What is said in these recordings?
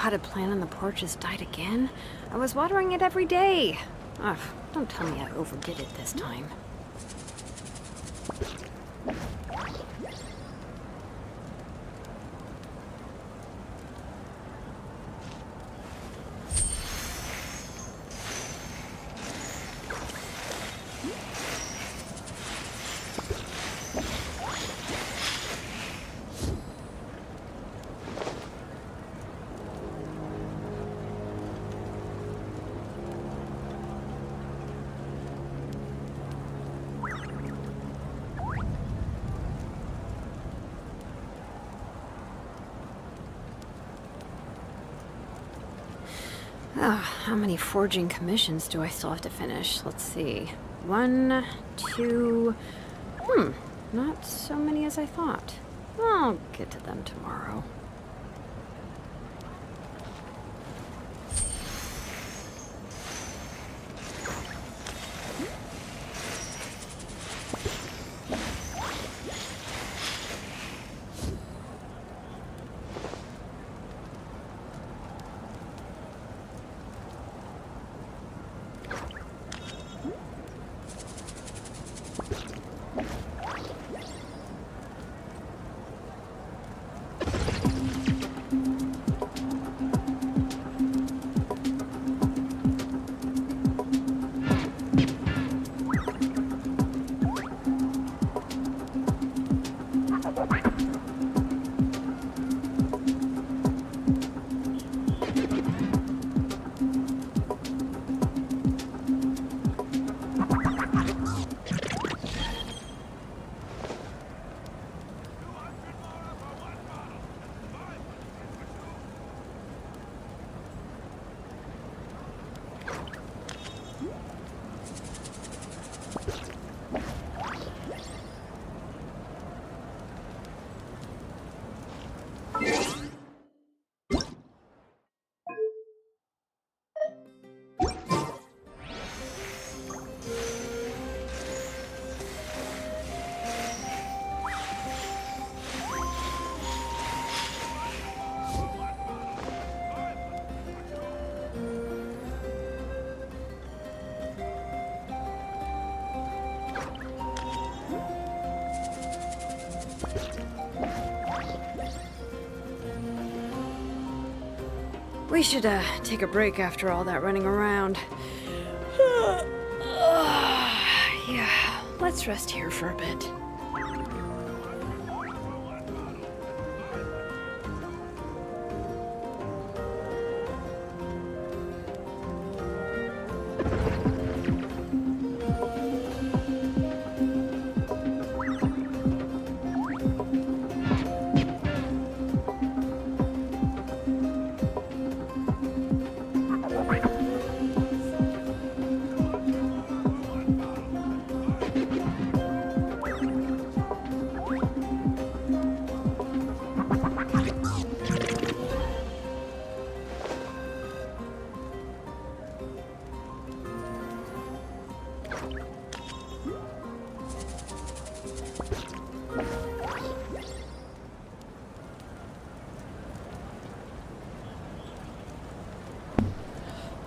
potted plant on the porch has died again. I was watering it every day. Ugh, don't tell me I overdid it this time. How many forging commissions do I still have to finish? Let's see. 1, 2... not so many as I thought. I'll get to them tomorrow. We should, take a break after all that running around. Yeah, let's rest here for a bit.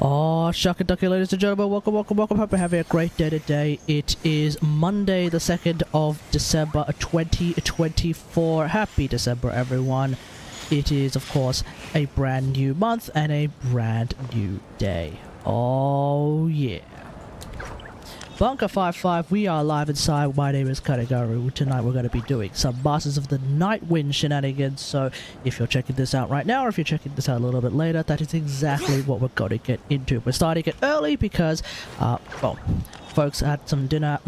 Oh, shuck and ducky, ladies and gentlemen, welcome. Hope you're having a great day today. It is Monday, the 2nd of December, 2024. Happy December, everyone. It is, of course, a brand new month and a brand new day. Oh, yeah. Bunker 55, we are live inside. My name is Kanigaru. Tonight we're going to be doing some Masters of the Nightwind shenanigans. So if you're checking this out right now, or if you're checking this out a little bit later, that is exactly what we're going to get into. We're starting it early because, well, folks had dinner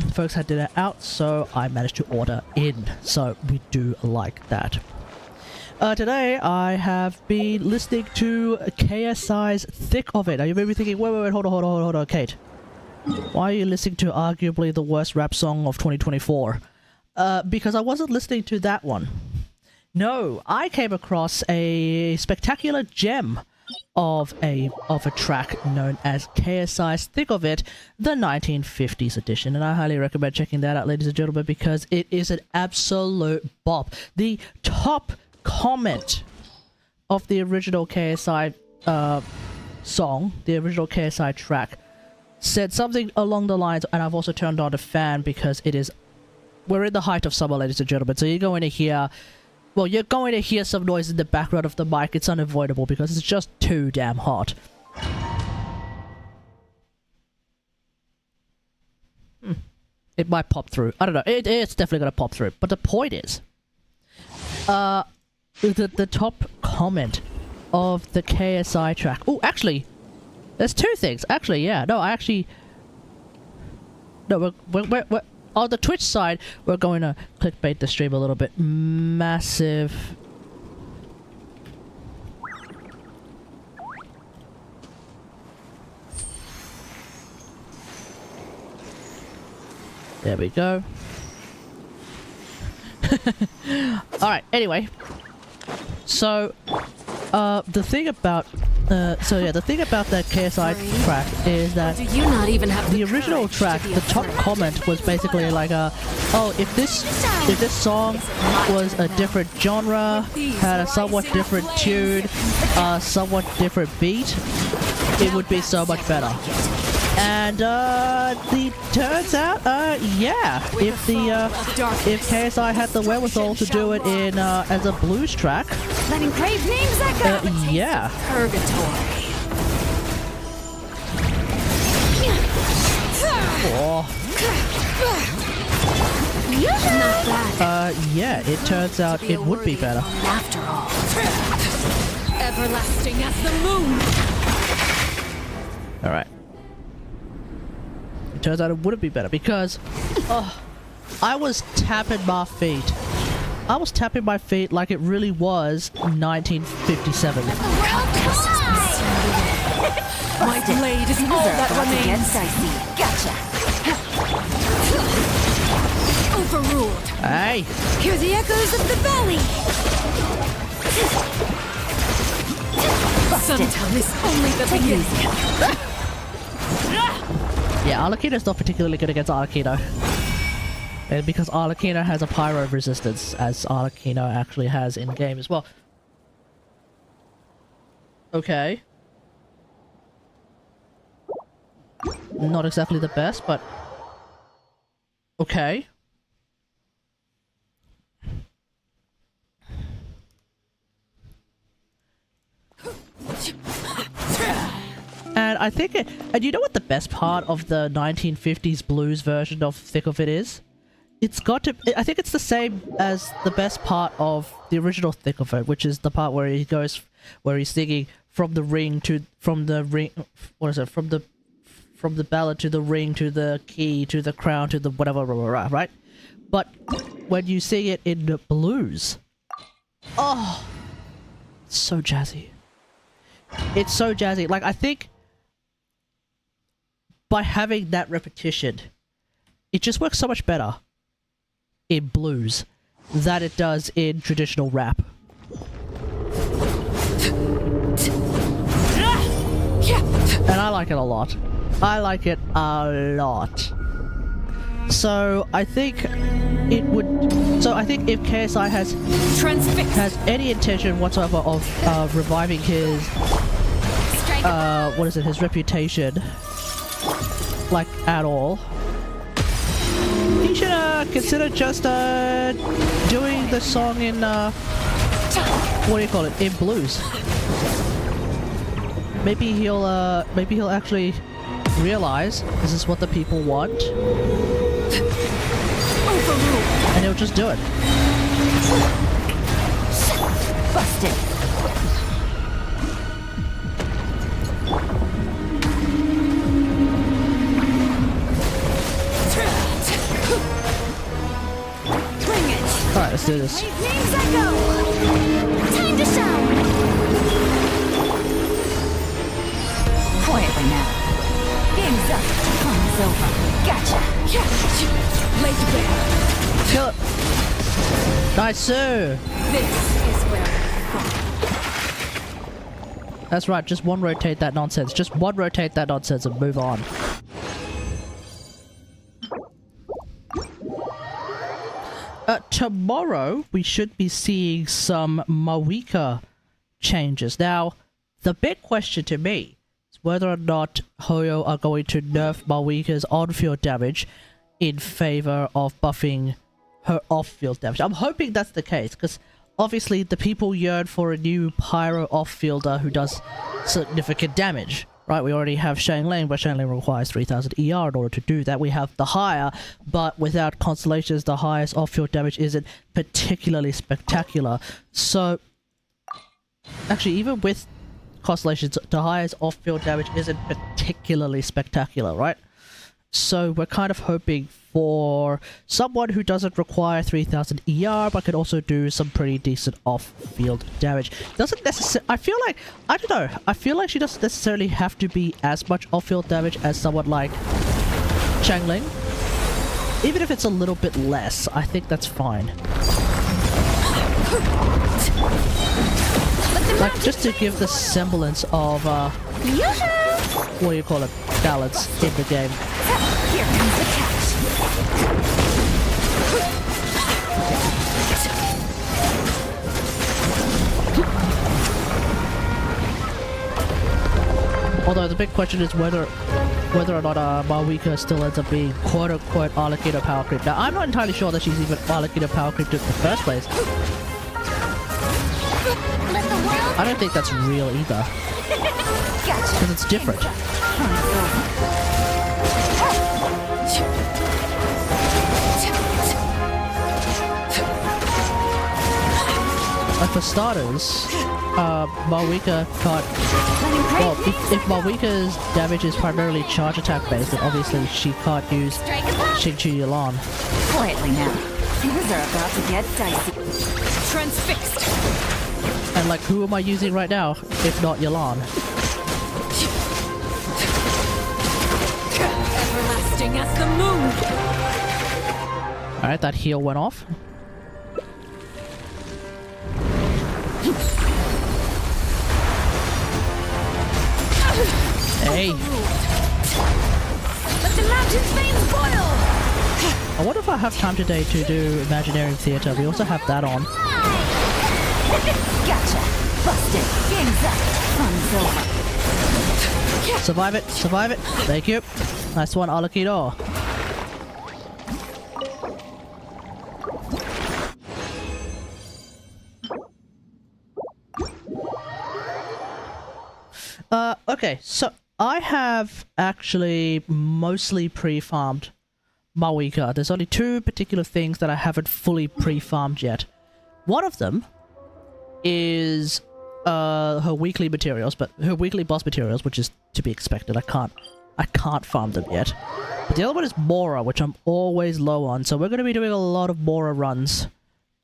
out, so I managed to order in. So we do like that. Today I have been listening to KSI's Thick of It. Now you may be thinking, wait, hold on, Kate. Why are you listening to arguably the worst rap song of 2024? Because I wasn't listening to that one. No, I came across a spectacular gem of a track known as KSI's Thick of It, the 1950s edition, and I highly recommend checking that out, ladies and gentlemen, because it is an absolute bop. The top comment of the original KSI song, the original KSI track, said something along the lines, and I've also turned on the fan because it is... We're in the height of summer, ladies and gentlemen, so you're going to hear... Well, you're going to hear some noise in the background of the mic. It's unavoidable because it's just too damn hot. It might pop through. I don't know. It's definitely going to pop through. But the point is... the top comment of the KSI track... Oh, actually... There's two things. Actually, yeah. No, I actually... No, we're on the Twitch side, we're going to clickbait the stream a little bit. Massive... There we go. Alright, anyway. So, the thing about... the thing about that KSI track is that Do you not even have the original track, the top comment was basically like oh, if this song was a different genre, had a somewhat different tune, somewhat different beat, it would be so much better. And the turns out, yeah, if KSI had the wherewithal to do it in as a blues track, letting grave names echo. yeah. Purgatory. Oh. Not bad. Yeah, it turns out it would be better. After all. Everlasting as the moon. Alright. It turns out it wouldn't be better because I was tapping my feet. I was tapping my feet like it really was 1957. My blade is all that remains. Gotcha. Overruled. Hey! Hear the echoes of the valley. Suntown is only the beginning. Yeah, Arlecchino's not particularly good against Arlecchino. And because Arlecchino has a pyro resistance, as Arlecchino actually has in-game as well. Okay. Not exactly the best, but... Okay. And I think it... And you know what the best part of the 1950s blues version of Thick of It is? It's got to... I think it's the same as the best part of the original Thick of It, which is the part where he goes... Where he's singing from the ring to... From the ring... What is it? From the ballad to the ring to the key to the crown to the whatever, right? But when you sing it in the blues... Oh! It's so jazzy. It's so jazzy. Like, I think... By having that repetition, it just works so much better in blues than it does in traditional rap. And I like it a lot. I like it a lot. So I think it would... So I think if KSI has any intention whatsoever of reviving his... what is it? His reputation... like at all, he should consider just doing the song in what do you call it, in blues. Maybe he'll actually realize this is what the people want, and he'll just do it. Busted. Alright, let's do this. Names echo. Time to shout. Quietly now. Game's up. Fun's over. Gotcha. Laid bare. Kill it. Nice, sir. This is where That's right, just one rotate that nonsense. Just one rotate that nonsense and move on. Tomorrow, we should be seeing some Mavuika changes. Now, the big question to me is whether or not Hoyo are going to nerf Mavuika's on-field damage in favor of buffing her off-field damage. I'm hoping that's the case, because obviously the people yearn for a new pyro off-fielder who does significant damage. Right, we already have Xiangling, but Xiangling requires 3000 ER in order to do that. We have the higher, but without constellations, the highest off-field damage isn't particularly spectacular. So, actually, even with constellations, the highest off-field damage isn't particularly spectacular, right? So we're kind of hoping for someone who doesn't require 3000 ER, but can also do some pretty decent off-field damage. Doesn't necessarily... I feel like... I don't know. I feel like she doesn't necessarily have to be as much off-field damage as someone like Xiangling. Even if it's a little bit less, I think that's fine. Like, just to give the semblance of, what do you call it? Balance in the game. Here comes the catch. Although the big question is whether or not Mavuika still ends up being quote-unquote allocator power creep. Now, I'm not entirely sure that she's even allocator power creep in the first place. I don't think that's real either. Because it's different. Like for starters, Mavuika can't... Well, if Mavuika's damage is primarily charge attack based, then obviously she can't use Xingqiu Yulan. Quietly now. Things are about to get dicey. Transfixed. And like, who am I using right now, if not Yulan? Everlasting as the moon. Alright, that heal went off. Hey! Let the mountain's veins boil. I wonder if I have time today to do Imaginary Theatre. We also have that on. Gotcha. Busted. Game's up. Fun's over. Survive it, survive it. Thank you. Nice one, Alakido. Okay, so I have actually mostly pre-farmed Mavuika. There's only two particular things that I haven't fully pre-farmed yet. One of them is her weekly materials, but her weekly boss materials, which is to be expected. I can't farm them yet. But the other one is Mora, which I'm always low on. So we're going to be doing a lot of Mora runs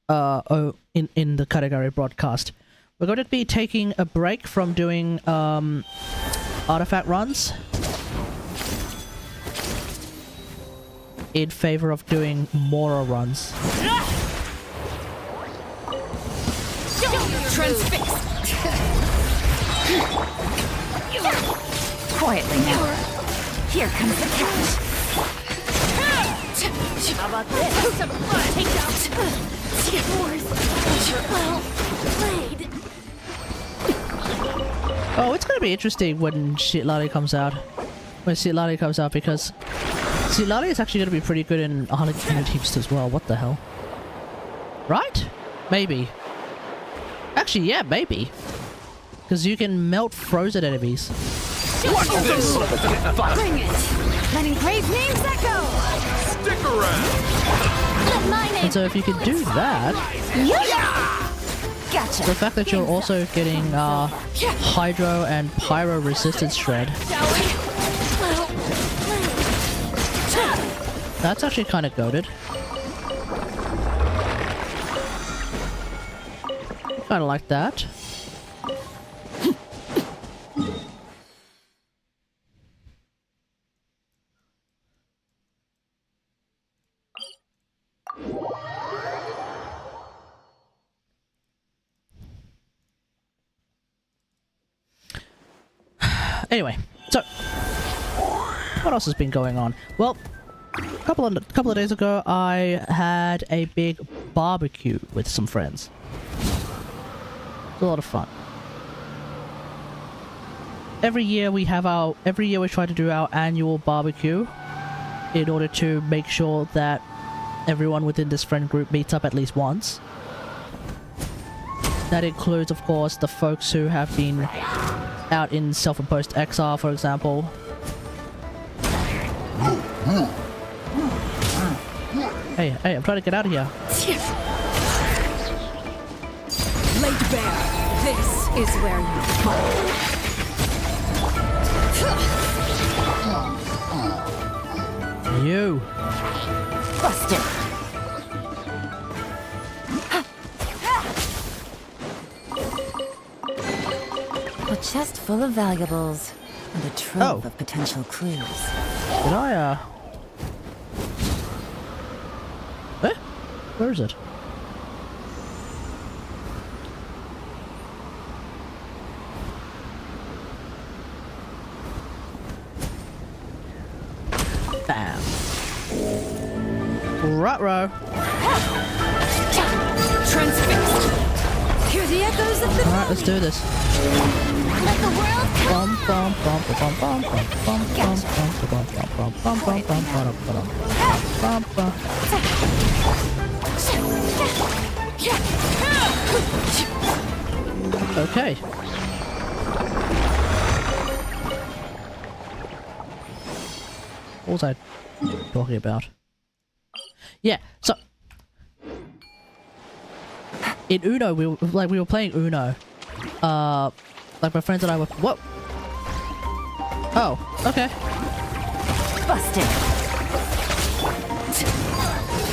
in the category broadcast. We're going to be taking a break from doing artifact runs in favor of doing Mora runs. Transfixed. Quietly now. Here comes the catch. How about this? Some takedown. Well played. Oh, it's going to be interesting when CITLALI comes out. When CITLALI comes out, because CITLALI is actually going to be pretty good in Harlequin teams as well. What the hell? Right? Maybe. Actually, yeah, maybe. Because you can melt frozen enemies. Bring it. Letting brave names echo. Stick around! Let my name. And so if you can do that, Gotcha. the fact that you're also getting Hydro and Pyro resistance shred, Well played. that's actually kind of goated. Kind of like that. Anyway, so what else has been going on? Well, a couple of days ago, I had a big barbecue with some friends. It was a lot of fun. every year we try to do our annual barbecue in order to make sure that everyone within this friend group meets up at least once. That includes, of course, the folks who have been out in self-imposed exile, for example. Hey, I'm trying to get out of here. Laid bare. This is where you fall. You. Busted. A chest full of valuables and a trove of potential clues. Did I, Eh? Where is it? Bam. Ruh-roh. Transfixed. Hear the echoes of the Alright, let's do this. Let the world Bum bum bum bum bum bum bum bum bum bum bum bum bum bum bum. Okay. What was I talking about? Yeah, so in Uno, we were playing Uno. Like my friends and I were. Whoa. Oh, okay. Busted.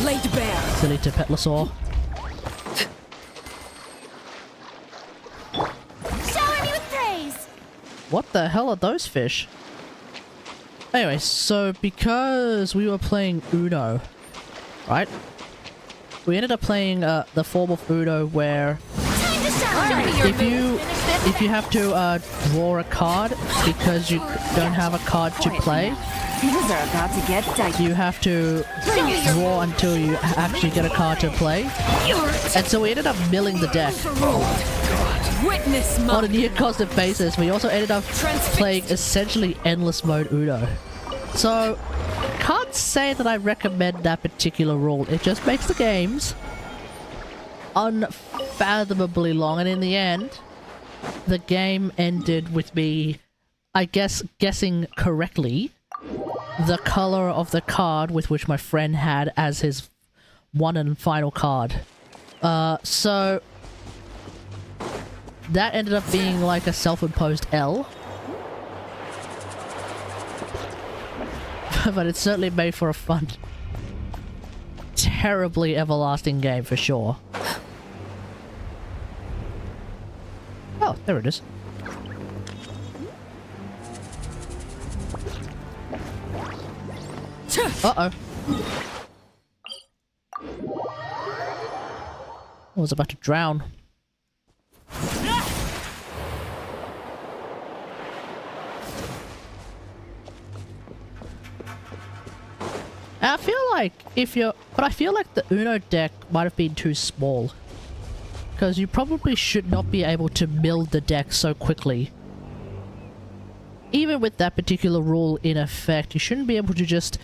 laid bare. Silly Tipetlosaur. Shower me with praise. What the hell are those fish? Anyway, so because we were playing Uno, right? We ended up playing the form of Uno where Time to shower. if you have to draw a card because you don't have a card to play, Things are about to get dicey. you have to draw until you actually get a card to play. And so we ended up milling the deck Witness on a my near constant basis. We also ended up playing essentially endless mode Uno. So, can't say that I recommend that particular rule. It just makes the games unfathomably long, and in the end, the game ended with me, I guess, guessing correctly the color of the card with which my friend had as his one and final card. So that ended up being like a self-imposed L. But it certainly made for a fun, terribly everlasting game for sure. Oh, there it is. Uh-oh. I was about to drown. I feel like but I feel like the Uno deck might have been too small. Because you probably should not be able to build the deck so quickly. Even with that particular rule in effect, you shouldn't be able to just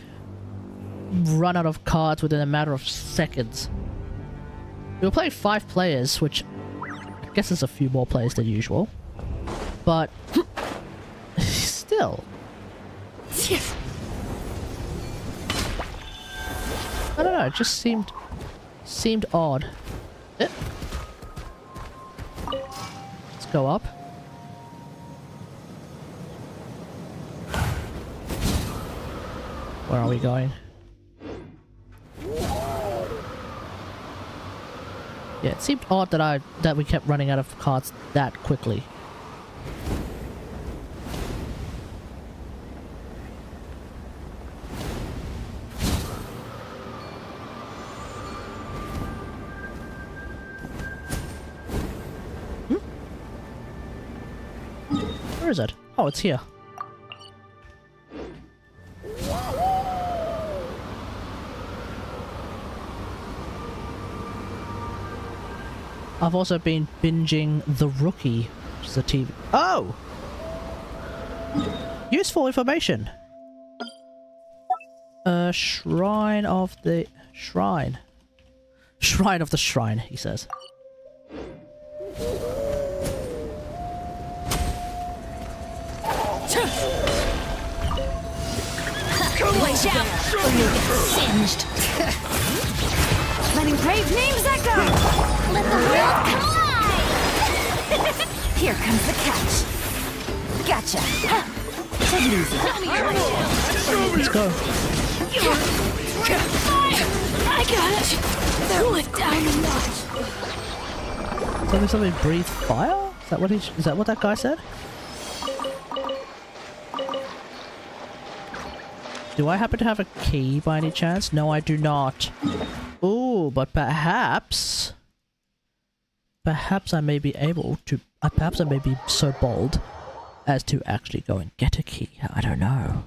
run out of cards within a matter of seconds. We were playing 5 players, which I guess is a few more players than usual. But still. I don't know, it just seemed odd. Let's go up. Where are we going? Yeah, it seemed odd that we kept running out of cards that quickly. Where is it? Oh, it's here. I've also been binging The Rookie, which is a TV. Oh! Useful information. Shrine of the shrine. Shrine of the shrine, he says. Watch out, or you'll get singed. Letting brave names echo! Let the world collide! Here comes the catch. Gotcha. Take it easy. Let's go. I got it. Throw it down a notch. Something breathe fire? Is that what that guy said? Do I happen to have a key by any chance? No, I do not. Ooh, but perhaps I may be able to, perhaps I may be so bold as to actually go and get a key. I don't know.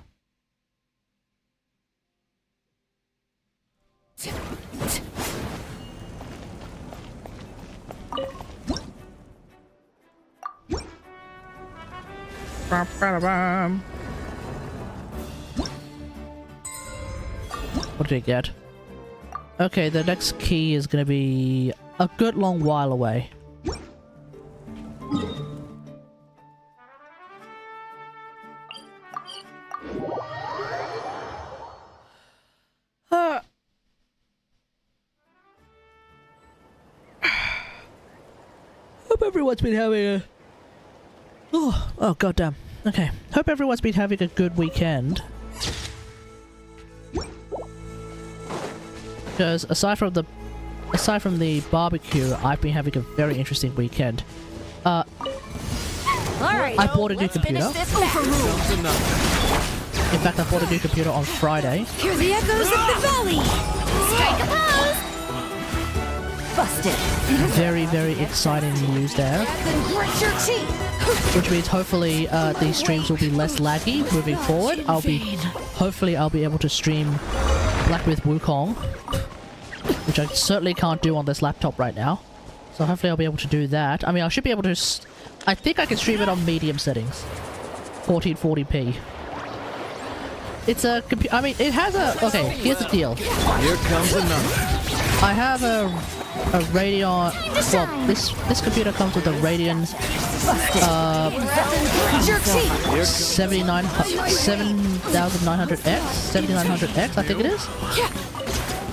What did he get? Okay, the next key is gonna be a good long while away. Hope everyone's been having a... Oh, goddamn. Okay. Hope everyone's been having a good weekend. Because aside from the barbecue, I've been having a very interesting weekend. All right, I bought a new computer. In fact, I bought a new computer on Friday. Hear the echoes of the valley. Strike a pose. Busted. Very, very exciting news there. Then grit your teeth. Which means hopefully these streams will be less laggy moving forward. Hopefully I'll be able to stream Black Myth Wukong, which I certainly can't do on this laptop right now. So hopefully I'll be able to do that. I mean, I should be able to... I think I can stream it on medium settings. 1440p. It's a computer... I mean, it has a... Okay, here's the deal. Here comes another. I have a Radeon... Well, this computer comes with a Radeon... 7900X? 7900X, I think it is?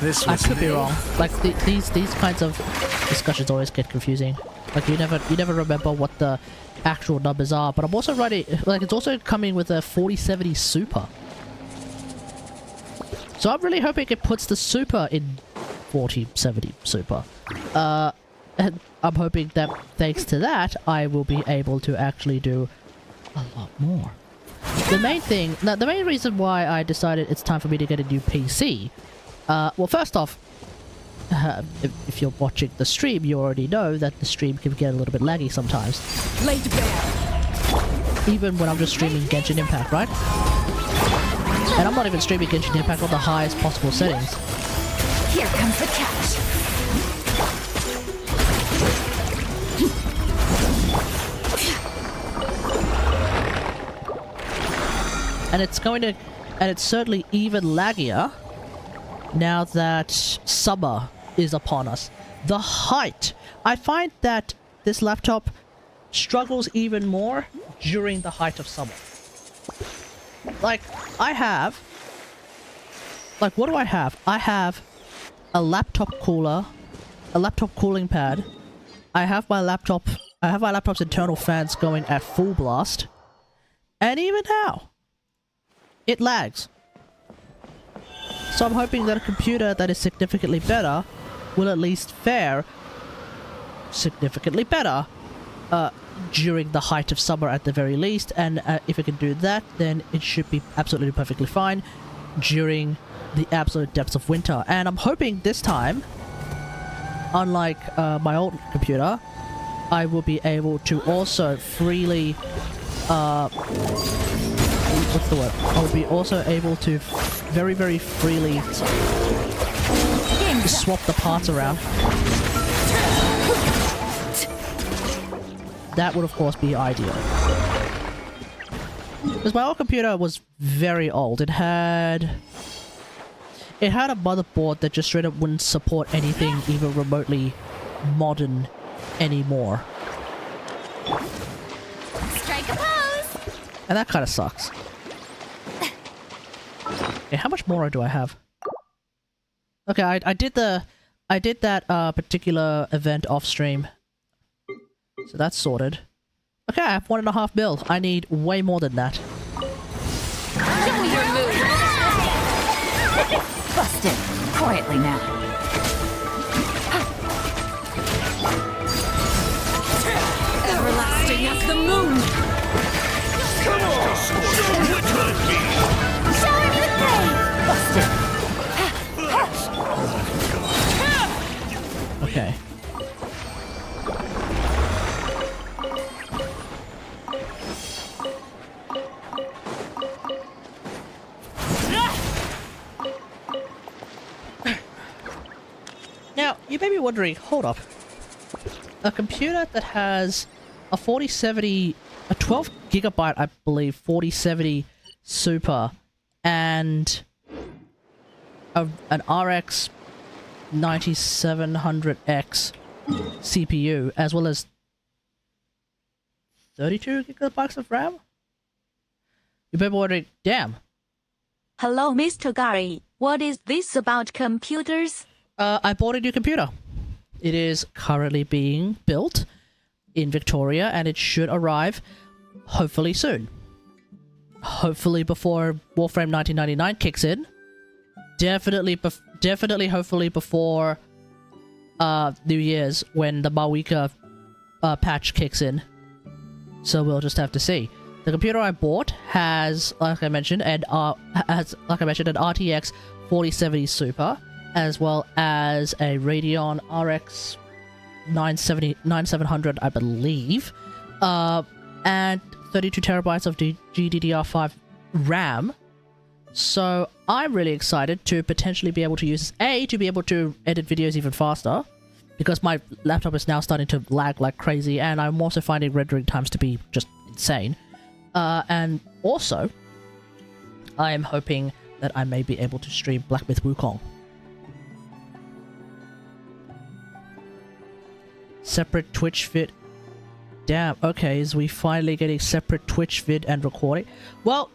This I was could be wrong. Like, these kinds of discussions always get confusing. Like, you never remember what the actual numbers are. But I'm also writing... Like, it's also coming with a 4070 Super. So I'm really hoping it puts the Super in 4070 Super. And I'm hoping that thanks to that, I will be able to actually do a lot more. The main reason why I decided it's time for me to get a new PC... well, first off, if you're watching the stream, you already know that the stream can get a little bit laggy sometimes. Laid bare. Even when I'm just streaming Genshin Impact, right? And I'm not even streaming Genshin Impact on the highest possible settings. Here comes the catch. And it's certainly even laggier now that summer is upon us. The height. I find that this laptop struggles even more during the height of summer. Like, what do I have? I have a laptop cooler, a laptop cooling pad. I have my laptop's internal fans going at full blast. And even now, it lags. So I'm hoping that a computer that is significantly better will at least fare significantly better during the height of summer at the very least, and if it can do that, then it should be absolutely perfectly fine during the absolute depths of winter. And I'm hoping this time, unlike my old computer, I will be able to also freely what's the word? I'll be also able to very, very freely swap the parts around. That would of course be ideal. Because my old computer was very old. It had a motherboard that just straight up wouldn't support anything even remotely modern anymore. Strike a pose! And that kind of sucks. Okay, how much more do I have? Okay, I did that particular event off stream. So that's sorted. Okay, I have 1.5 mil. I need way more than that. Show me your move! Busted. Quietly now. Everlasting as the moon! Come on! Which one it be? Shower me with praise! Busted. Okay. Now, you may be wondering, hold up. A computer that has a 4070, a 12 gigabyte, I believe, 4070 Super, and an RX 9700X CPU, as well as 32 gigabytes of RAM? You may be wondering, damn. Hello, Mr. Gary. What is this about computers? I bought a new computer. It is currently being built in Victoria, and it should arrive hopefully soon. Hopefully before Warframe 1999 kicks in. Definitely, hopefully before New Year's when the Mavuika patch kicks in. So we'll just have to see. The computer I bought has, like I mentioned, an RTX 4070 Super, as well as a Radeon RX 9700, I believe, and 32 terabytes of GDDR5 RAM. So I'm really excited to potentially be able to use to be able to edit videos even faster, because my laptop is now starting to lag like crazy, and I'm also finding rendering times to be just insane. And also, I am hoping that I may be able to stream Black Myth Wukong. Separate Twitch vid. Damn, okay, is we finally getting separate Twitch vid and recording? Well,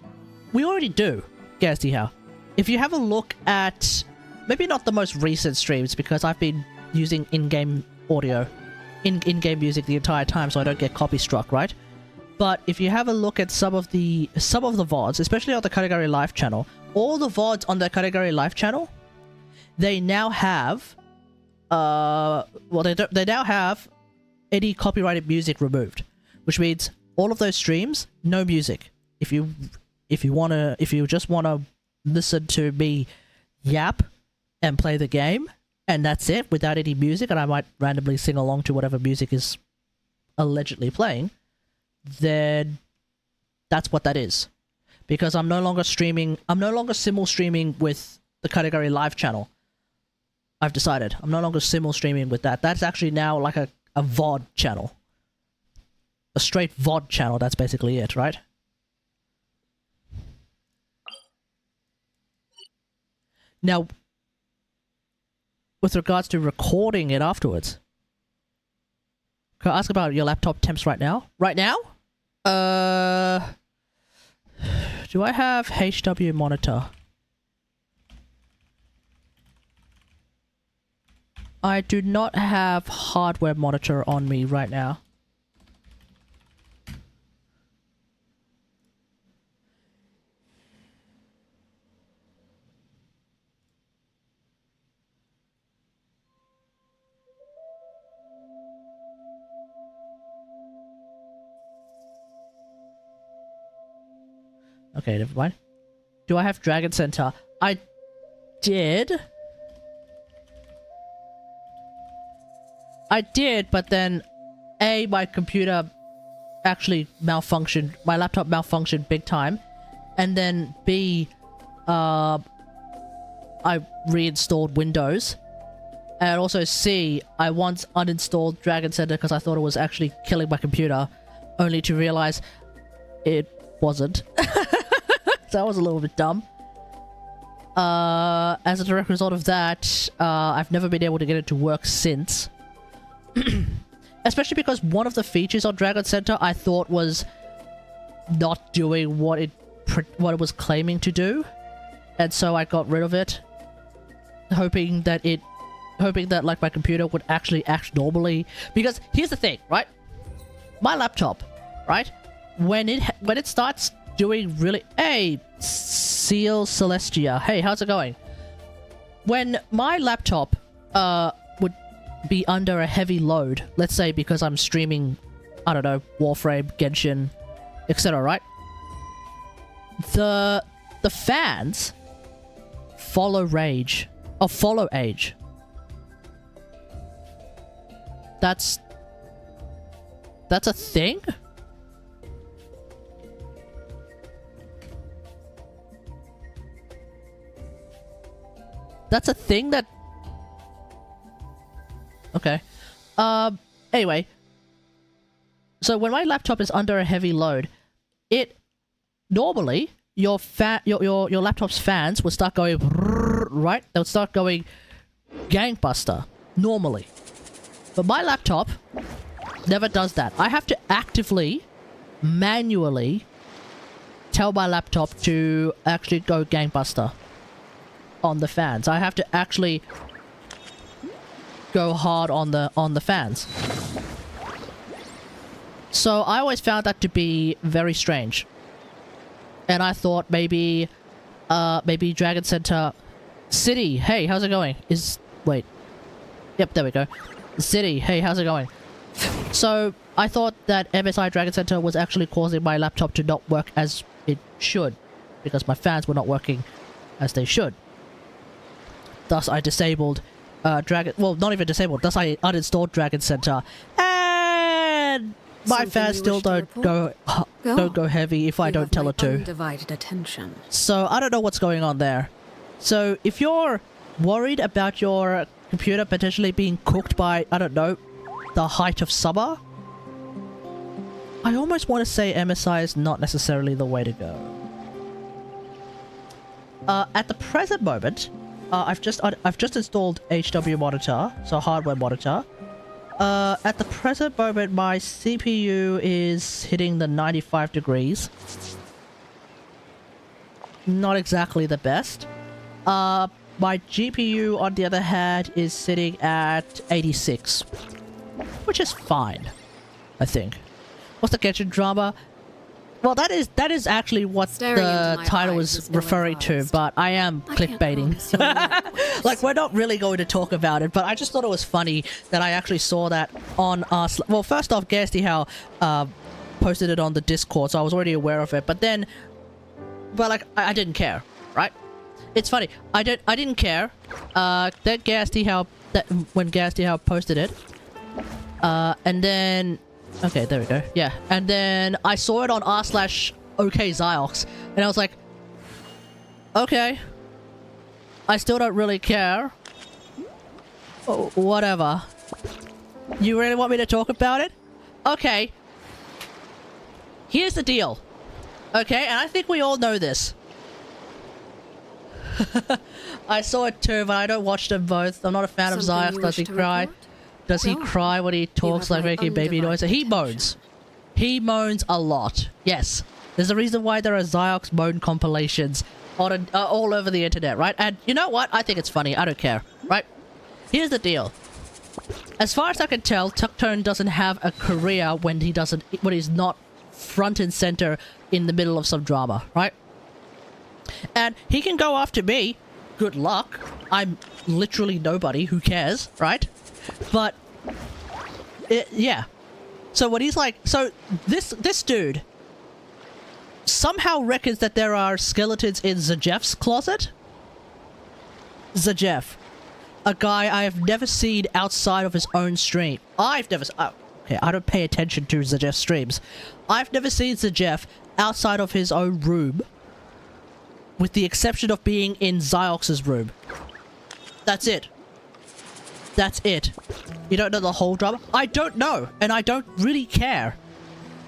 we already do, guess how. If you have a look at, maybe not the most recent streams, because I've been using in-game audio, in-game music the entire time, so I don't get copy struck, right? But if you have a look at some of the VODs, especially on the Category Live channel, all the VODs on the Category Live channel, they now have they now have any copyrighted music removed, which means all of those streams, no music. If you just wanna listen to me yap and play the game, and that's it, without any music, and I might randomly sing along to whatever music is allegedly playing, then that's what that is. Because I'm no longer simul streaming with the Category Live channel. I've decided. I'm no longer simul streaming with that. That's actually now like a VOD channel. A straight VOD channel, that's basically it, right? Now, with regards to recording it afterwards, can I ask about your laptop temps right now? Right now? Do I have HW monitor? I do not have hardware monitor on me right now. Okay, never mind. Do I have Dragon Center? I did. I did, but then A, my computer actually malfunctioned. My laptop malfunctioned big time. And then B, I reinstalled Windows. And also C, I once uninstalled Dragon Center because I thought it was actually killing my computer, only to realize it wasn't. That was a little bit dumb. As a direct result of that, I've never been able to get it to work since. Especially because one of the features on Dragon Center I thought was not doing what it was claiming to do, and so I got rid of it, hoping that like my computer would actually act normally. Because here's the thing, right? My laptop, right? When it starts doing really, hey, Seal Celestia, hey, how's it going? When my laptop would be under a heavy load, let's say because I'm streaming, I don't know, Warframe, Genshin, etc., right? The fans follow age. That's a thing? That's a thing that... Okay. Anyway. So when my laptop is under a heavy load, it... Normally, your laptop's fans would start going... Right? They'll start going gangbuster. Normally. But my laptop never does that. I have to actively, manually tell my laptop to actually go gangbuster on the fans. I have to actually go hard on the fans. So I always found that to be very strange. And I thought maybe Dragon Center City, hey, how's it going? Wait. Yep, there we go. City, hey, how's it going? So I thought that MSI Dragon Center was actually causing my laptop to not work as it should, because my fans were not working as they should. Thus I disabled well, not even disabled, thus I uninstalled Dragon Center, and my fans still don't go heavy if I don't tell it to. Undivided attention. So I don't know what's going on there. So if you're worried about your computer potentially being cooked by, I don't know, the height of summer, I almost want to say MSI is not necessarily the way to go. At the present moment, I've just installed HW monitor, so hardware monitor. At the present moment, my CPU is hitting the 95 degrees. Not exactly the best. My GPU, on the other hand, is sitting at 86. Which is fine, I think. What's the Genshin drama? Well, that is actually what the title is referring to, but I am clickbaiting. Like, we're not really going to talk about it, but I just thought it was funny that I actually saw that on our... Well, first off, Gastyhow posted it on the Discord, so I was already aware of it, but then... But, like, I didn't care, right? It's funny. I didn't care. When Gastyhow posted it, and then... Okay, there we go. Yeah, and then I saw it on r/OKZiox, and I was like, okay, I still don't really care. Oh, whatever. You really want me to talk about it? Okay. Here's the deal. Okay, and I think we all know this. I saw it too, but I don't watch them both. I'm not a fan of Ziox. Does he cry? Does he cry when he talks like making baby noises? He moans. He moans a lot. Yes. There's a reason why there are Ziox moan compilations on all over the internet, right? And you know what? I think it's funny. I don't care, right? Here's the deal. As far as I can tell, Tucktone doesn't have a career when he's not front and center in the middle of some drama, right? And he can go after me. Good luck. I'm literally nobody. Who cares, right? But yeah. So when he's like, so this dude somehow reckons that there are skeletons in Zajeff's closet. Zajeff, a guy I have never seen outside of his own stream. Okay, I don't pay attention to Zajeff's streams. I've never seen Zajeff outside of his own room, with the exception of being in Ziox's room. That's it. That's it. You don't know the whole drama? I don't know, and I don't really care.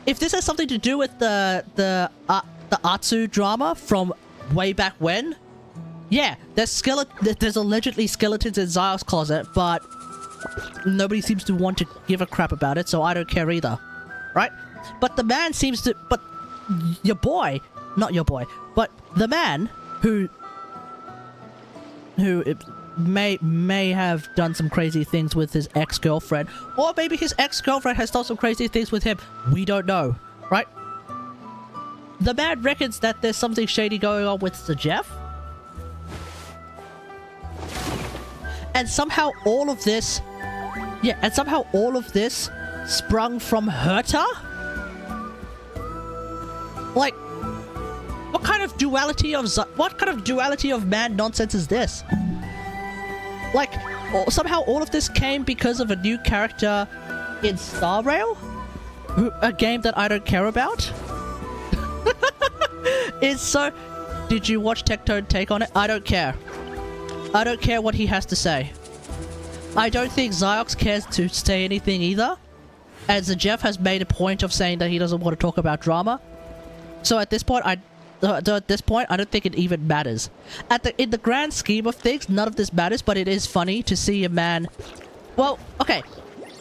if this has something to do with the Atsu drama from way back when, yeah, there's allegedly skeletons in Zyok's closet, but nobody seems to want to give a crap about it, so I don't care either, right? But the man seems to, but your boy, not your boy, but the man who may have done some crazy things with his ex-girlfriend, or maybe his ex-girlfriend has done some crazy things with him. We don't know, right? The man reckons that there's something shady going on with Sir Jeff. And somehow all of this... Yeah, and somehow all of this sprung from Herta? Like, what kind of duality of man nonsense is this? Like, somehow all of this came because of a new character in Star Rail? A game that I don't care about? It's so... Did you watch Tectone take on it? I don't care. I don't care what he has to say. I don't think Zyox cares to say anything either, as Jeff has made a point of saying that he doesn't want to talk about drama. So at this point, I don't think it even matters. In the grand scheme of things, none of this matters, but it is funny to see a man... Well, okay.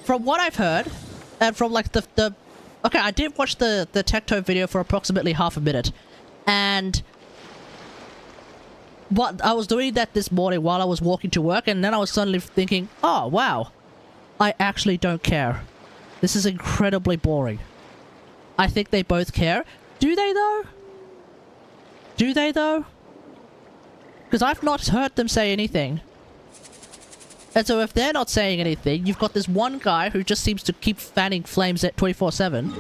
From what I've heard, and from like the... Okay, I did watch the Tectone video for approximately half a minute, and... But I was doing that this morning while I was walking to work, and then I was suddenly thinking, oh, wow. I actually don't care. This is incredibly boring. I think they both care. Do they, though? Do they, though? Because I've not heard them say anything. And so if they're not saying anything, you've got this one guy who just seems to keep fanning flames at 24/7.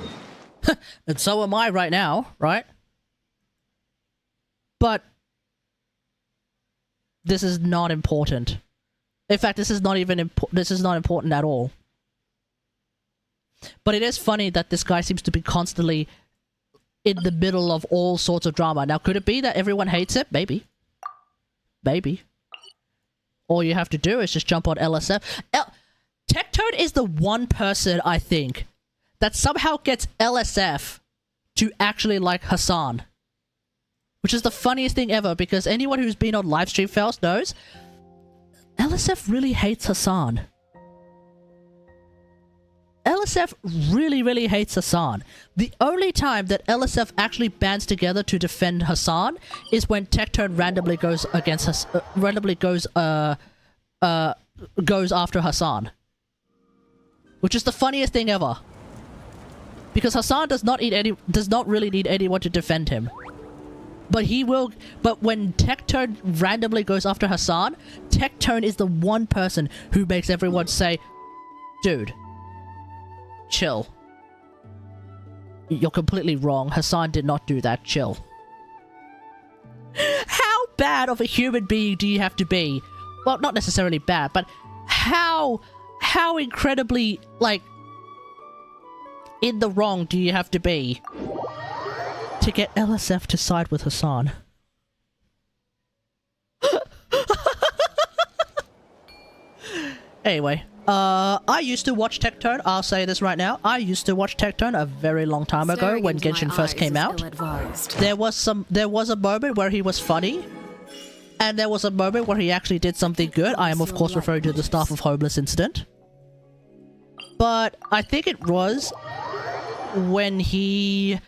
And so am I right now, right? But... this is not important. In fact, this is not important at all. But it is funny that this guy seems to be constantly in the middle of all sorts of drama. Now, could it be that everyone hates it? Maybe. Maybe. All you have to do is just jump on LSF. Tectone is the one person, I think, that somehow gets LSF to actually like Hassan. Which is the funniest thing ever, because anyone who's been on livestream fails knows LSF really hates Hassan. LSF really, really hates Hassan. The only time that LSF actually bands together to defend Hassan is when Tectone randomly goes against goes after Hassan. Which is the funniest thing ever. Because Hassan does not really need anyone to defend him. But he will... But when Tectone randomly goes after Hassan, Tectone is the one person who makes everyone say, dude, chill. You're completely wrong. Hassan did not do that. Chill. How bad of a human being do you have to be? Well, not necessarily bad, but how incredibly, like, in the wrong do you have to be to get LSF to side with Hassan? Anyway, I used to watch Tectone. I'll say this right now. I used to watch Tectone a very long time ago when Genshin first came out. There was a moment where he was funny, and there was a moment where he actually did something good. I am of course referring to the Staff of Homeless incident. But I think it was when he...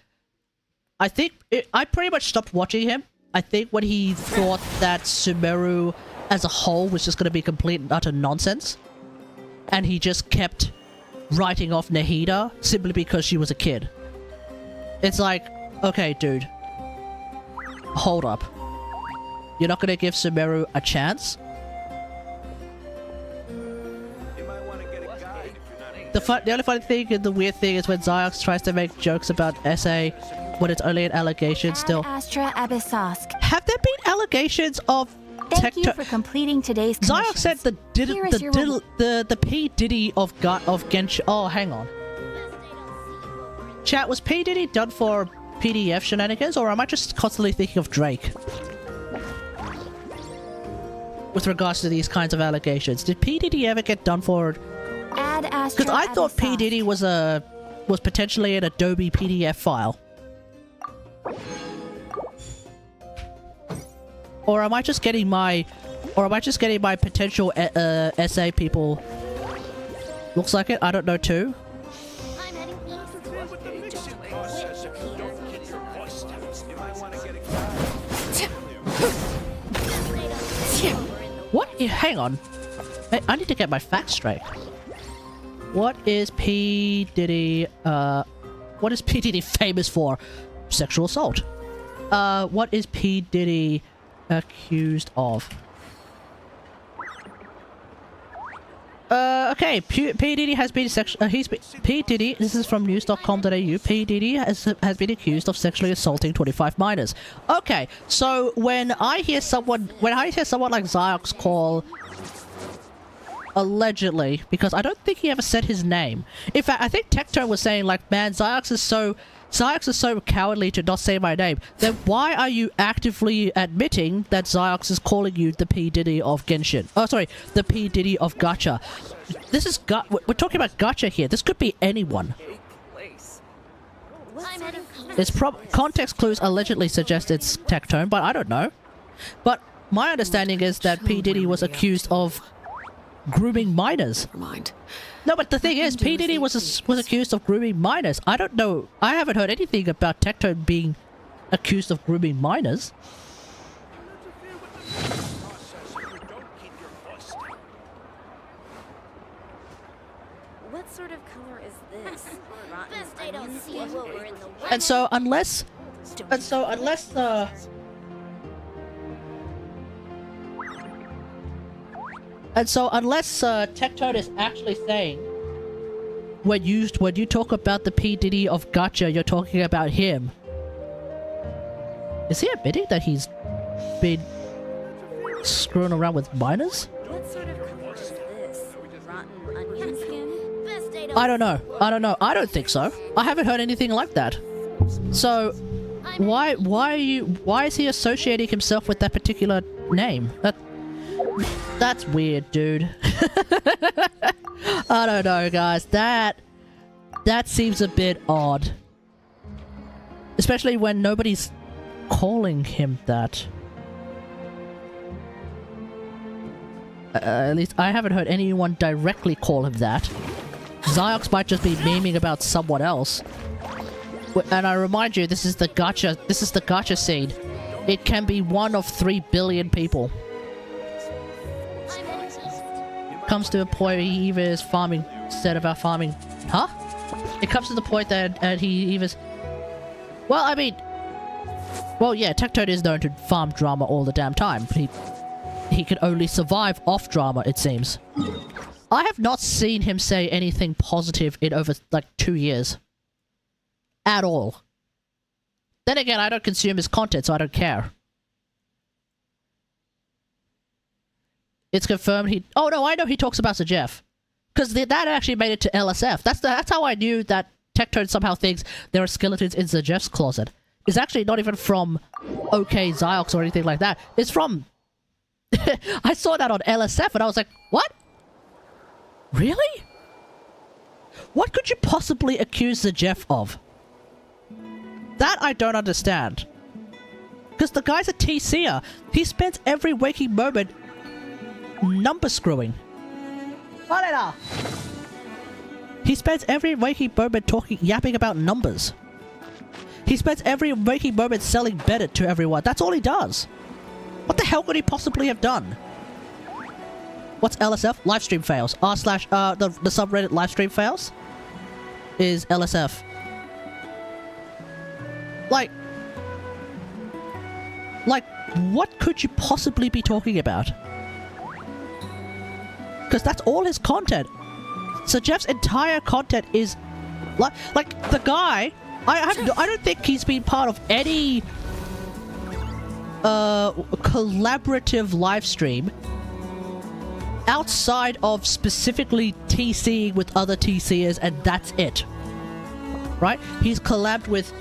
I pretty much stopped watching him. I think when he thought that Sumeru as a whole was just going to be complete and utter nonsense. And he just kept writing off Nahida simply because she was a kid. It's like, okay, dude. Hold up. You're not going to give Sumeru a chance? The only funny thing and the weird thing is when Zyox tries to make jokes about SA when it's only an allegation still. Astra Abyssosk. Have there been allegations of Thank you for completing today's commissions. Zyox said the P Diddy of Genshin. Oh, hang on. Chat, was P Diddy done for PDF shenanigans, or am I just constantly thinking of Drake? With regards to these kinds of allegations, did P Diddy ever get done for? Add Astra Because I thought P Diddy was a was potentially an Adobe PDF file. Or am I just getting my potential SA people? Looks like it. I don't know too. What? Hang on. I need to get my facts straight. What is P. Diddy, what is P. Diddy famous for? Sexual assault. What is P. Diddy accused of? Okay, P. Diddy has been P. Diddy, this is from news.com.au. P. Diddy has been accused of sexually assaulting 25 minors. Okay, so when I hear someone like Xiox call allegedly, because I don't think he ever said his name. In fact, I think Tectone was saying like, man, Xiox is so cowardly to not say my name. Then why are you actively admitting that Xiox is calling you the P. Diddy of Genshin? Oh, sorry, the P. Diddy of Gacha. This is we're talking about Gacha here. This could be anyone. It's context clues allegedly suggest it's Tectone, but I don't know. But my understanding is that P. Diddy was accused of grooming minors. Never mind. No, but the thing is, P. Diddy was accused of grooming minors. I don't know. I haven't heard anything about Tectone being accused of grooming minors. What sort of color is this? Best I don't see what we're in the way. And so unless Tectone is actually saying when you talk about the P. Diddy of Gacha, you're talking about him. Is he admitting that he's been screwing around with minors? What sort of color is this? Rotten onion skin? I don't know. I don't think so. I haven't heard anything like that. So why is he associating himself with that particular name? That's weird, dude. I don't know, guys. That seems a bit odd. Especially when nobody's calling him that. At least I haven't heard anyone directly call him that. Xiox might just be memeing about someone else. And I remind you, this is the gacha scene. It can be one of 3 billion people. Comes to a point where he either is farming instead of our farming. Huh? It comes to the point that he either... Well, I mean... Well, yeah, Tectone is known to farm drama all the damn time. He can only survive off drama, it seems. I have not seen him say anything positive in over, like, 2 years. At all. Then again, I don't consume his content, so I don't care. It's confirmed he... Oh, no, I know he talks about Sir Jeff. Because that actually made it to LSF. That's how I knew that Tectone somehow thinks there are skeletons in Sir Jeff's closet. It's actually not even from OK Xiox or anything like that. It's from... I saw that on LSF and I was like, what? Really? What could you possibly accuse Sir Jeff of? That I don't understand. Because the guy's a TCer. He spends every waking moment number screwing. He spends every waking moment yapping about numbers. He spends every waking moment selling Bennett to everyone. That's all he does. What the hell could he possibly have done? What's LSF? Livestream fails. The subreddit livestream fails is LSF. Like, what could you possibly be talking about? Because that's all his content. So Jeff's entire content is like the guy. I don't think he's been part of any collaborative live stream outside of specifically TCing with other TCers, and that's it. Right? He's collabed with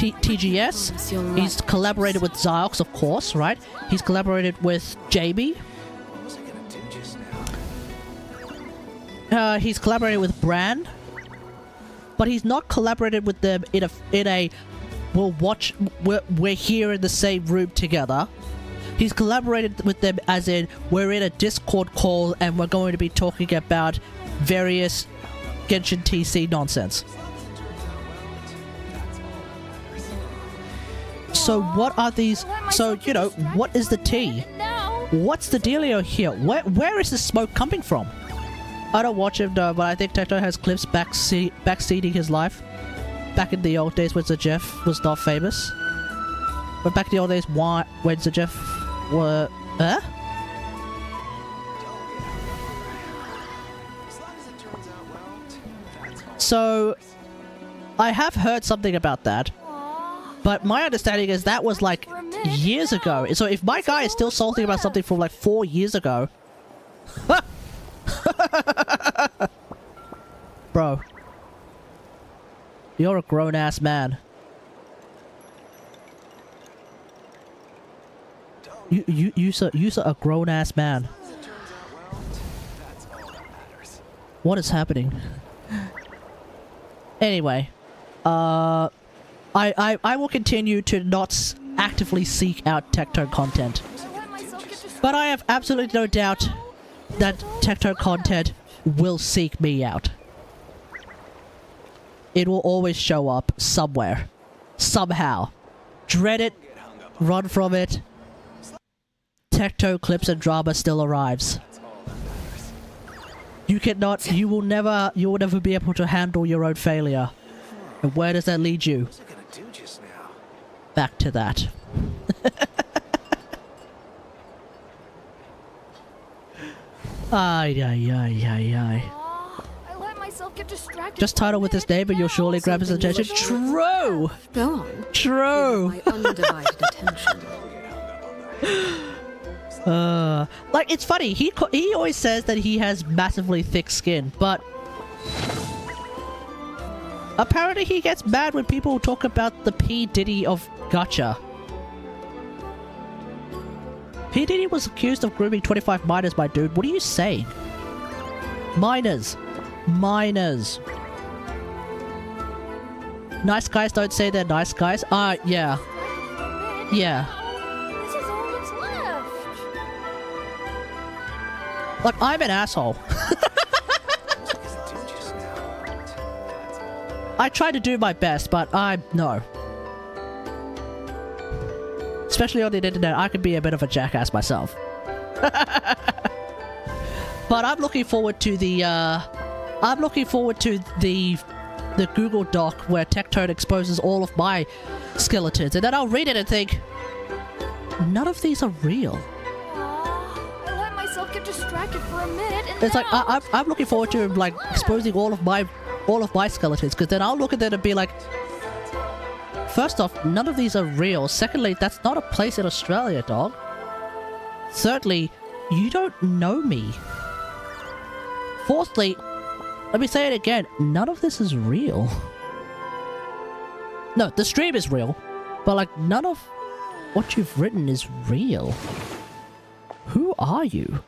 TGS. He's collaborated with Xiox, of course, right? He's collaborated with Jamie. he's collaborated with Bran, but he's not collaborated with them in a we're here in the same room together. He's collaborated with them as in we're in a Discord call and we're going to be talking about various Genshin TC nonsense. So what are these? So, you know, what is the tea? What's the dealio here? Where is the smoke coming from? I don't watch him though, but I think Tecto has clips backseating his life. Back in the old days when Sir Jeff was not famous. But back in the old days when Sir Jeff were... So, I have heard something about that. But my understanding is that was like years ago. So if my guy is still salty about something from like 4 years ago... Bro. You're a grown-ass man. You're a grown-ass man. What is happening? Anyway. I will continue to not actively seek out Tecto content. But I have absolutely no doubt that Tecto content will seek me out. It will always show up somewhere. Somehow. Dread it. Run from it. Tecto clips and drama still arrives. You will never be able to handle your own failure. And where does that lead you? Back to that. Ay. Get distracted. Just title with his name and you'll surely grab his attention. True! Go on. True! My undivided attention. Like, it's funny. He always says that he has massively thick skin, but... apparently he gets mad when people talk about the P. Diddy of gacha. P. Diddy was accused of grooming 25 minors, my dude. What are you saying? Minors. Minors. Nice guys don't say they're nice guys. Yeah. Yeah. This is all that's left. Like, I'm an asshole. I try to do my best, but no. Especially on the internet, I can be a bit of a jackass myself. But I'm looking forward to the the Google Doc where Tectone exposes all of my skeletons, and then I'll read it and think, none of these are real. I let myself get distracted for a minute, and it's like I'm looking forward to like exposing all of my skeletons, because then I'll look at them and be like, first off, none of these are real. Secondly, that's not a place in Australia, dog. Thirdly, you don't know me. Fourthly, let me say it again, none of this is real. No, the stream is real, but like none of what you've written is real. Who are you?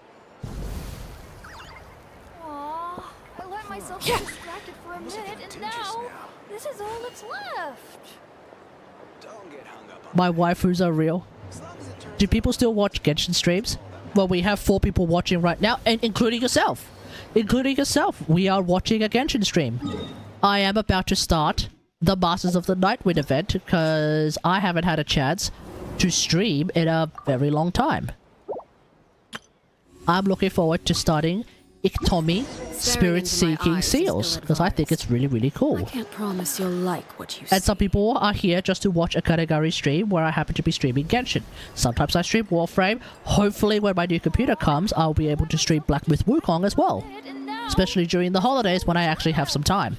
I let myself get distracted for a minute, and now this is all that's left. My waifus are real. Do people still watch Genshin streams? Well, we have 4 people watching right now, and including yourself. Including yourself, we are watching a Genshin stream. I am about to start the Masters of the Nightwind event because I haven't had a chance to stream in a very long time. I'm looking forward to starting Iktomi Spiritseeking Scrolls because I think it's really, really cool. I can't promise you'll like what you see. And some people are here just to watch a Kanegari stream where I happen to be streaming Genshin. Sometimes I stream Warframe. Hopefully when my new computer comes, I'll be able to stream Black Myth Wukong as well. Especially during the holidays when I actually have some time.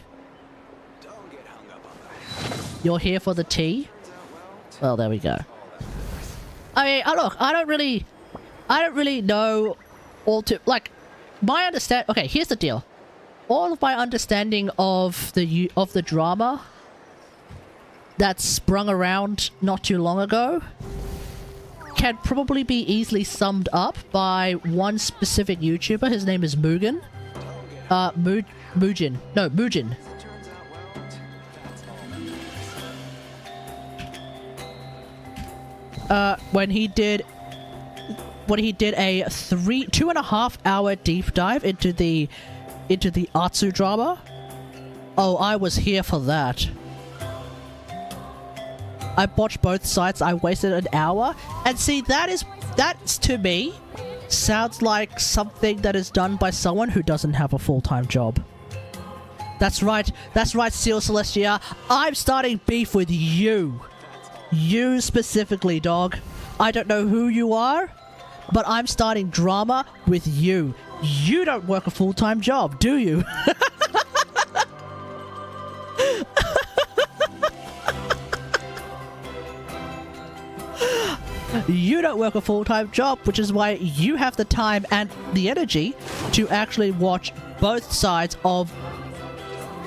You're here for the tea? Well, there we go. I mean, look, I don't really know all too... Like, my understand... Okay, here's the deal. All of my understanding of the drama that sprung around not too long ago can probably be easily summed up by one specific YouTuber. His name is Mugen. Mujin. No, Mujin. When he did a 2.5 hour deep dive into the Atsu drama. Oh, I was here for that. I watched both sides. I wasted an hour, and see, that's to me sounds like something that is done by someone who doesn't have a full-time job. That's right, Seal Celestia. I'm starting beef with you. You specifically, dog. I don't know who you are, but I'm starting drama with you. You don't work a full-time job, do you? You don't work a full-time job, which is why you have the time and the energy to actually watch both sides of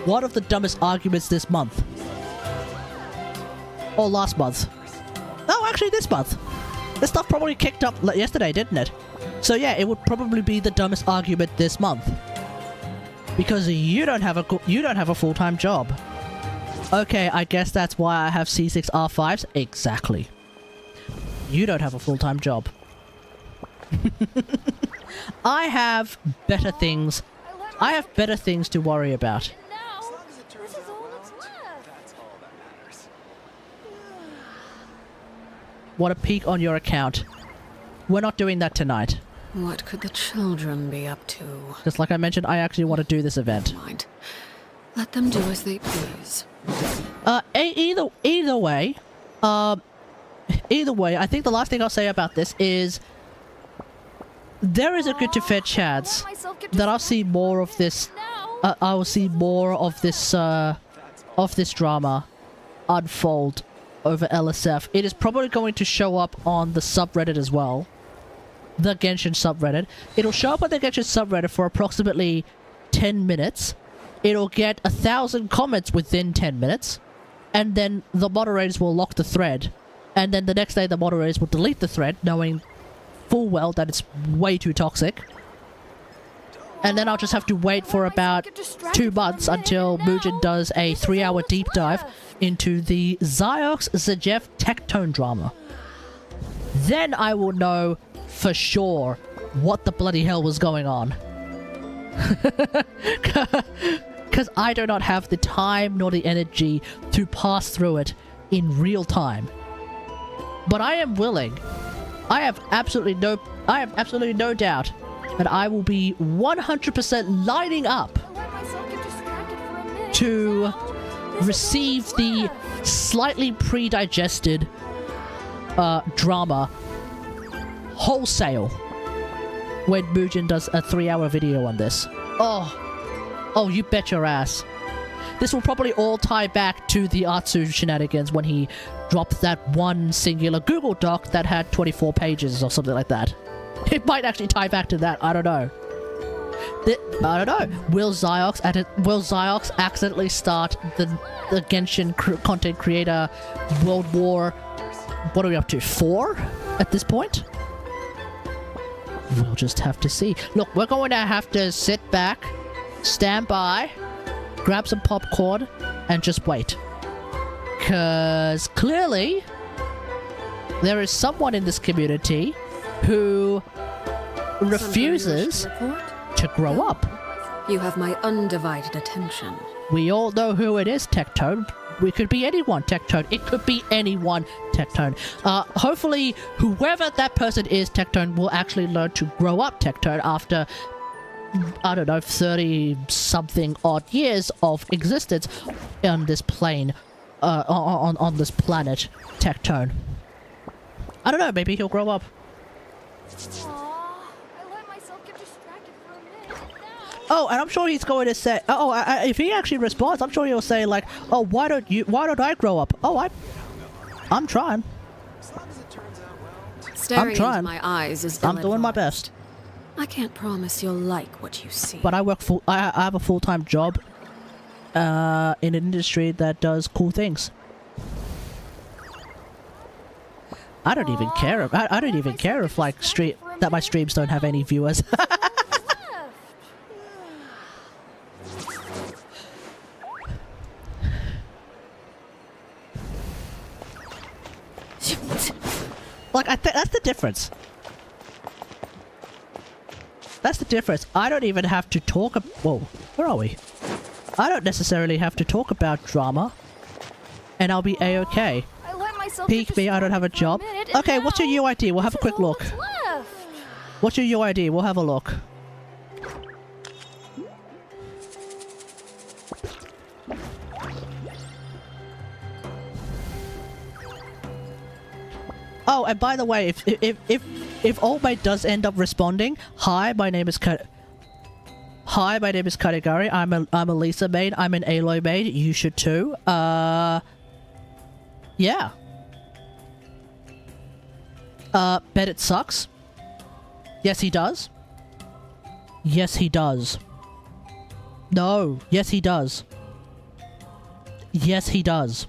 one of the dumbest arguments this month. Or last month. Oh, actually this month. This stuff probably kicked up yesterday, didn't it? So yeah, it would probably be the dumbest argument this month. Because you don't have a full-time job. Okay, I guess that's why I have C6R5s. Exactly. You don't have a full-time job. I have better things. I have better things to worry about. Now, this is all that's left. Want a peek on your account? We're not doing that tonight. What could the children be up to? Just like I mentioned, I actually want to do this event. Mind. Let them do as they please. Either way, I think the last thing I'll say about this is there is a good to fair chance that I'll see more of this. I will see more of this drama unfold over LSF. It is probably going to show up on the subreddit as well, the Genshin subreddit. It'll show up on the Genshin subreddit for approximately 10 minutes. It'll get 1,000 comments within 10 minutes, and then the moderators will lock the thread. And then the next day the moderators will delete the thread, knowing full well that it's way too toxic. And then I'll just have to wait for about 2 months until Mujin does a 3-hour deep dive into the Ziox Zajev Tectone drama. Then I will know for sure what the bloody hell was going on. Because I do not have the time nor the energy to pass through it in real time. But I am willing. I have absolutely no doubt that I will be 100% lining up to receive the slightly pre-digested drama wholesale when Mujin does a 3-hour video on this. Oh, you bet your ass. This will probably all tie back to the Atsu shenanigans when he dropped that one singular Google Doc that had 24 pages or something like that. It might actually tie back to that, I don't know. I don't know. Will Ziox accidentally start the Genshin content creator World War... What are we up to? 4? At this point? We'll just have to see. Look, we're going to have to sit back, stand by, grab some popcorn, and just wait. Because clearly, there is someone in this community who refuses to grow up. You have my undivided attention. We all know who it is, Tectone. We could be anyone, Tectone. It could be anyone, Tectone. Hopefully, whoever that person is, Tectone, will actually learn to grow up, Tectone, after, I don't know, 30-something odd years of existence on this plane, on this planet, Tectone. I don't know, maybe he'll grow up. Oh, and I'm sure he's going to say, if he actually responds, I'm sure he'll say like, oh, why don't I grow up? Oh, I'm trying. Staring I'm trying. into my eyes is I'm doing my best. I can't promise you'll like what you see. But I have a full-time job in an industry that does cool things. I don't even care. I don't even care if like that my streams don't have any viewers. Like, I think that's the difference. That's the difference. I don't even have to talk whoa, where are we? I don't necessarily have to talk about drama. And I'll be A-okay. I let myself Peek me, I don't have a job. Okay, what's your UID? We'll have a quick look. What's your UID? We'll have a look. Oh, and by the way, if Old Mate does end up responding, hi, my name is Kategari. I'm a Lisa maid. I'm an Aloy maid. You should too. Yeah. Bet it sucks. Yes, he does. Yes, he does. No. Yes, he does. Yes, he does.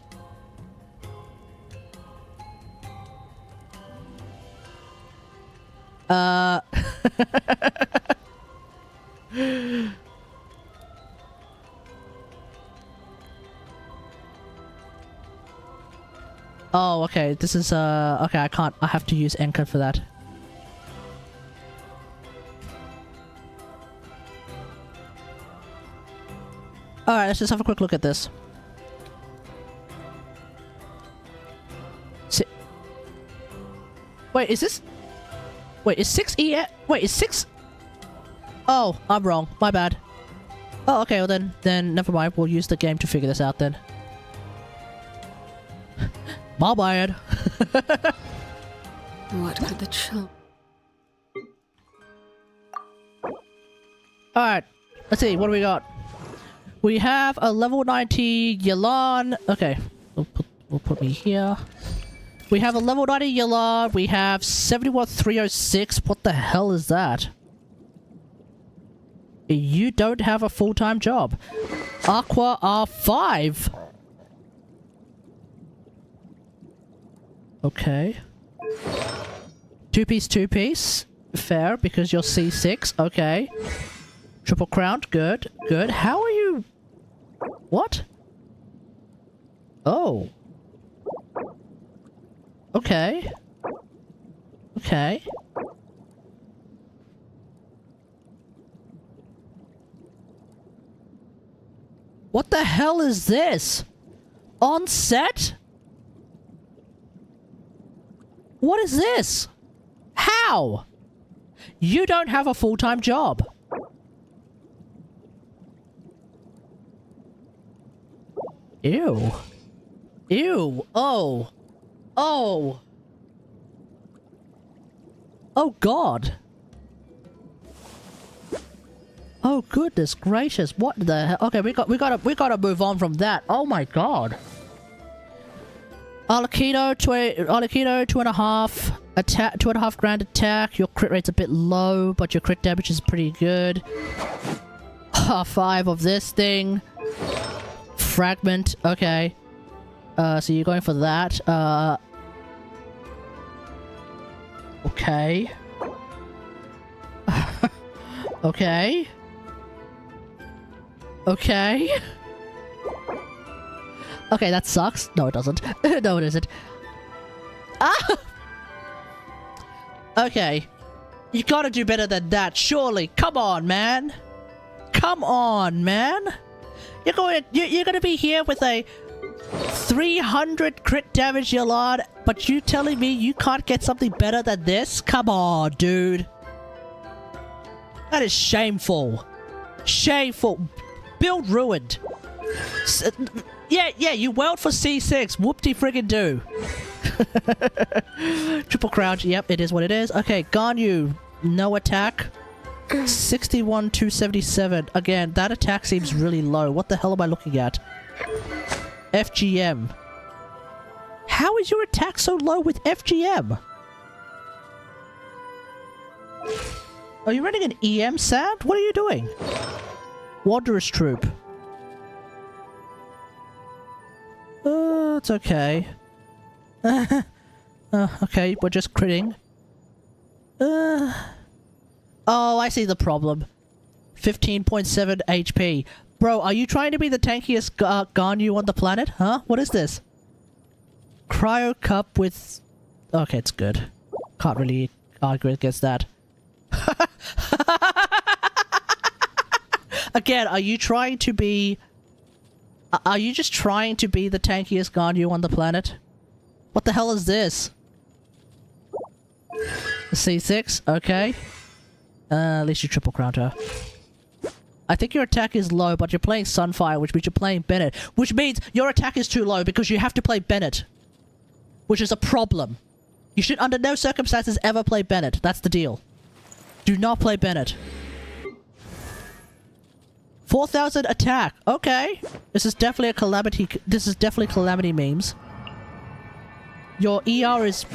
Oh, okay. This is, okay, I can't. I have to use Enka for that. Alright, let's just have a quick look at this. Wait, is this... Wait, is 6 E... Wait, is 6... Oh, I'm wrong. My bad. Oh, okay, well then never mind. We'll use the game to figure this out then. My bad. What could the chill? Alright, let's see. What do we got? We have a level 90 Yelan. Okay, we'll put me here. We have a level 90 Yelan. We have 71306. What the hell is that? You don't have a full-time job. Aqua R5. Okay. Two-piece. Fair, because you're C6. Okay. Triple crowned. Good. Good. How are you... What? Oh. Okay. Okay. What the hell is this? On set? What is this? How? You don't have a full-time job. Ew. Ew. Oh. Oh. Oh God. Oh goodness gracious! What the hell? Okay, we gotta move on from that. Oh my God. Arlecchino, 2.5 attack, 2.5 grand attack. Your crit rate's a bit low, but your crit damage is pretty good. 5 of this thing. Fragment. Okay. So you're going for that. Okay. Okay. Okay. Okay, that sucks. No, it doesn't. No, it isn't. Ah! Okay. You gotta do better than that, surely. Come on, man. Come on, man. You're gonna be here with a 300 crit damage Yolard, but you telling me you can't get something better than this? Come on, dude. That is shameful. Shameful. Build ruined. Yeah, you wailed for C6. Whoop-de friggin' do. Triple crouch. Yep, it is what it is. Okay, Ganyu. No attack. 61, 277. Again, that attack seems really low. What the hell am I looking at? FGM. How is your attack so low with FGM? Are you running an EM sound? What are you doing? Wanderer's Troop. It's okay. Okay, we're just critting. Oh, I see the problem. 15.7 HP. Bro, are you trying to be the tankiest Ganyu on the planet? Huh? What is this? Cryo cup with Okay, it's good. Can't really argue against that. Again, are you trying to be... Are you just trying to be the tankiest Ganyu on the planet? What the hell is this? C6? Okay. At least you triple crowned her. I think your attack is low, but you're playing Sunfire, which means you're playing Bennett. Which means your attack is too low because you have to play Bennett. Which is a problem. You should under no circumstances ever play Bennett. That's the deal. Do not play Bennett. 4,000 attack. Okay. This is definitely a calamity. This is definitely calamity memes. Your ER is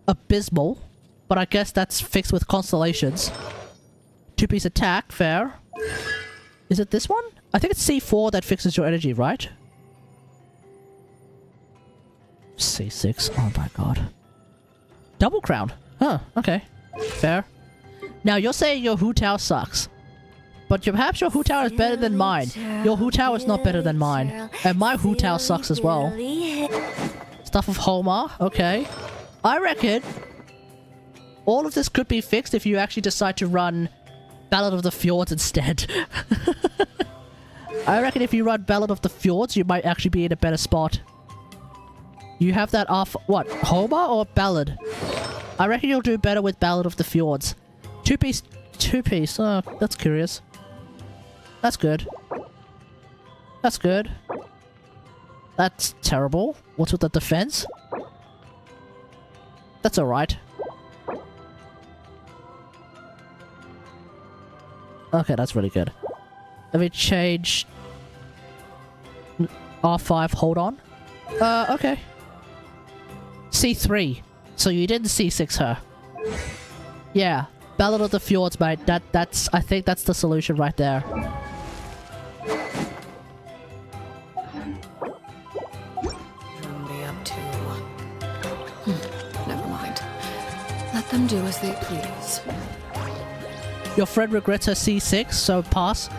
abysmal, but I guess that's fixed with constellations. 2-piece attack. Fair. Is it this one? I think it's C4 that fixes your energy, right? C6. Oh my god. Double crown. Huh. Okay. Fair. Now, you're saying your Hu Tao sucks. But perhaps your Hu Tao is better than mine. Your Hu Tao is not better than mine. And my Hu Tao sucks as well. Stuff of Homer. Okay. I reckon all of this could be fixed if you actually decide to run Ballad of the Fjords instead. I reckon if you run Ballad of the Fjords, you might actually be in a better spot. You have that off... What? Homer or Ballad? I reckon you'll do better with Ballad of the Fjords. 2-piece... 2-piece. Oh, that's curious. That's good. That's good. That's terrible. What's with the defense? That's alright. Okay, that's really good. Let me change... R5, hold on. Okay. C3. So you didn't C6 her. Yeah. Ballad of the Fjords, mate. That's... I think that's the solution right there. Never mind. Let them do as they please. Your friend regrets her C6, so pass.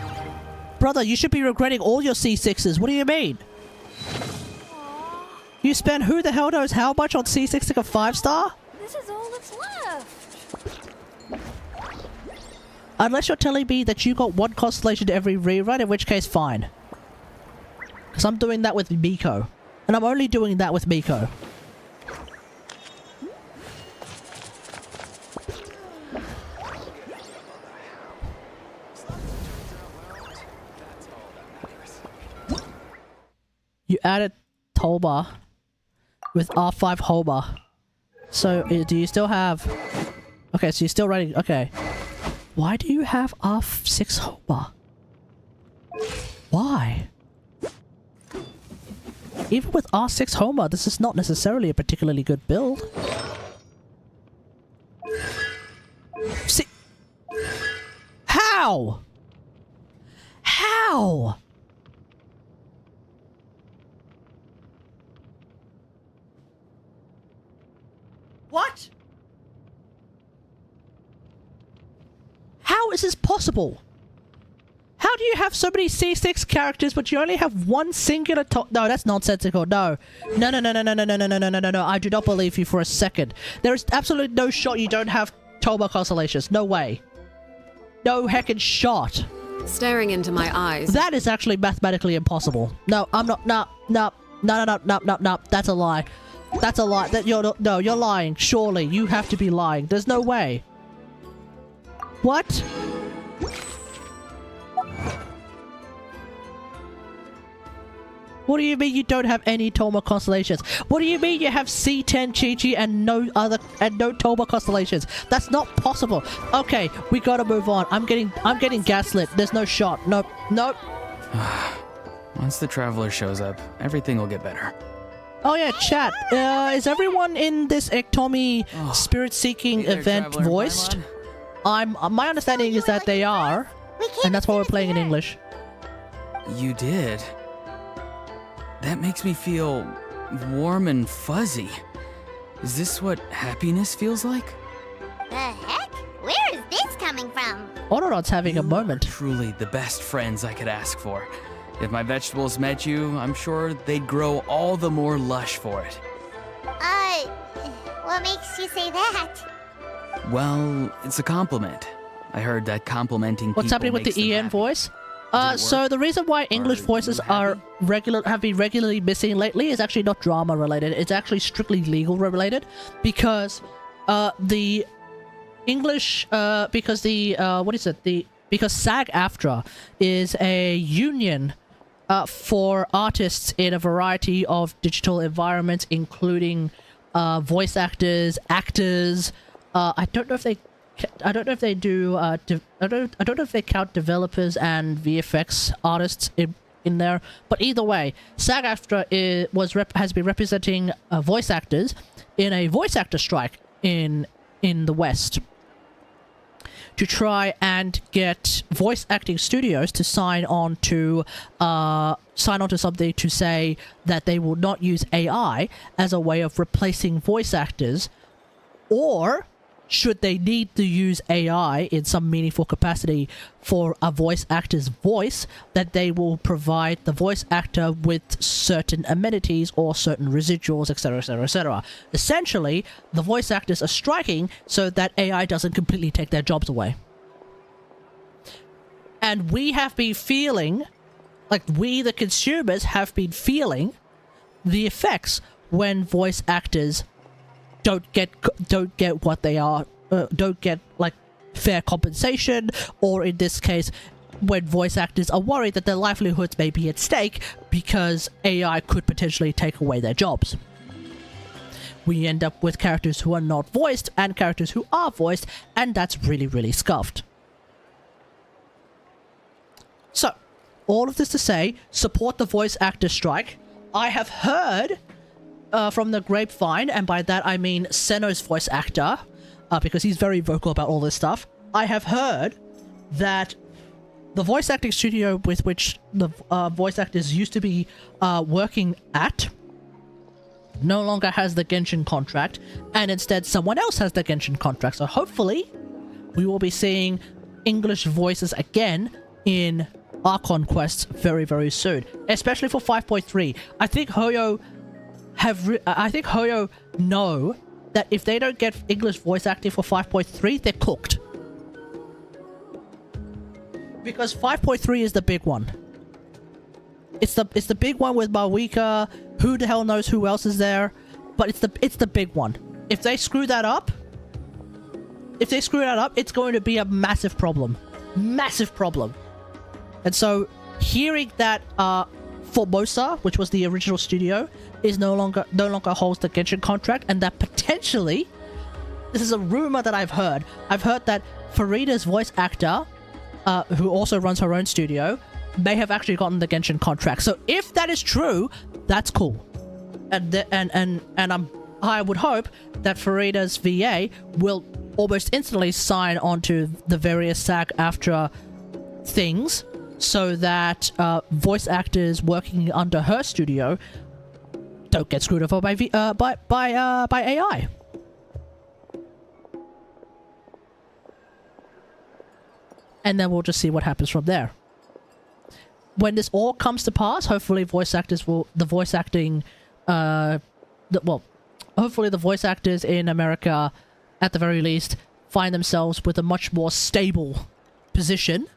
Brother, you should be regretting all your C6s. What do you mean? You spent who the hell knows how much on C6 like a 5-star? This is all that's left. Unless you're telling me that you got one constellation to every rerun, in which case fine. Because I'm doing that with Miko. And I'm only doing that with Miko. You added Tolba with R5 Homer. So, do you still have... Okay, so you're still running... Okay. Why do you have R6 Homer? Why? Even with R6 Homer, this is not necessarily a particularly good build. See... How? How? What? How is this possible? How do you have so many C6 characters but you only have one singular No, that's nonsensical. No. No. I do not believe you for a second. There is absolutely no shot you don't have Toba constellations. No way. No heckin' shot. Staring into my eyes. That is actually mathematically impossible. No, I'm not. No. That's a lie. That's a lie. No, you're lying. Surely. You have to be lying. There's no way. What? What do you mean you don't have any Toma constellations? What do you mean you have C10 Chi-Chi and no Toma constellations? That's not possible. Okay, we gotta move on. I'm getting gaslit. There's no shot. Nope. Once the Traveler shows up, everything will get better. Oh yeah, chat. Is everyone in this Iktomi Spiritseeking event voiced? My understanding is that they are, and that's why we're playing in English. You did? That makes me feel warm and fuzzy. Is this what happiness feels like? The heck? Where is this coming from? Odorod's having a moment. Truly the best friends I could ask for. If my vegetables met you, I'm sure they'd grow all the more lush for it. What makes you say that? Well, it's a compliment. I heard that complimenting What's people happening with makes the them EN happy. voice? Did it So work? the reason why English Are voices you happy? have been regularly missing lately is actually not drama related. It's actually strictly legal related, because the English because the because SAG-AFTRA is a union for artists in a variety of digital environments, including voice actors, actors. I don't know if they do. I don't know if they count developers and VFX artists in there. But either way, SAG-AFTRA has been representing voice actors in a voice actor strike in the West, to try and get voice acting studios to sign on to something to say that they will not use AI as a way of replacing voice actors, or should they need to use AI in some meaningful capacity for a voice actor's voice, that they will provide the voice actor with certain amenities or certain residuals, etc., etc., etc. Essentially, the voice actors are striking so that AI doesn't completely take their jobs away. And we have been feeling, like we the consumers have been feeling, the effects when voice actors don't get what they are, don't get like fair compensation, or in this case, when voice actors are worried that their livelihoods may be at stake because AI could potentially take away their jobs. We end up with characters who are not voiced and characters who are voiced, and that's really, really scuffed. So, all of this to say, support the voice actor strike. I have heard from the grapevine, and by that I mean Senno's voice actor, because he's very vocal about all this stuff. I have heard that the voice acting studio with which the voice actors used to be working at no longer has the Genshin contract, and instead someone else has the Genshin contract. So hopefully we will be seeing English voices again in Archon quests very, very soon, especially for 5.3. I think Hoyo know that if they don't get English voice acting for 5.3, they're cooked. Because 5.3 is the big one. It's the big one with Mavuika. Who the hell knows who else is there? But it's the big one. If they screw that up, it's going to be a massive problem. Massive problem. And so, hearing that Formosa, which was the original studio, is no longer holds the Genshin contract, and that potentially, this is a rumor that I've heard. I've heard that Farida's voice actor, who also runs her own studio, may have actually gotten the Genshin contract. So if that is true, that's cool. And I would hope that Farida's VA will almost instantly sign onto the various SAG-AFTRA things, so that voice actors working under her studio don't get screwed over by AI. And then we'll just see what happens from there. When this all comes to pass, hopefully the voice actors in America, at the very least, find themselves with a much more stable position,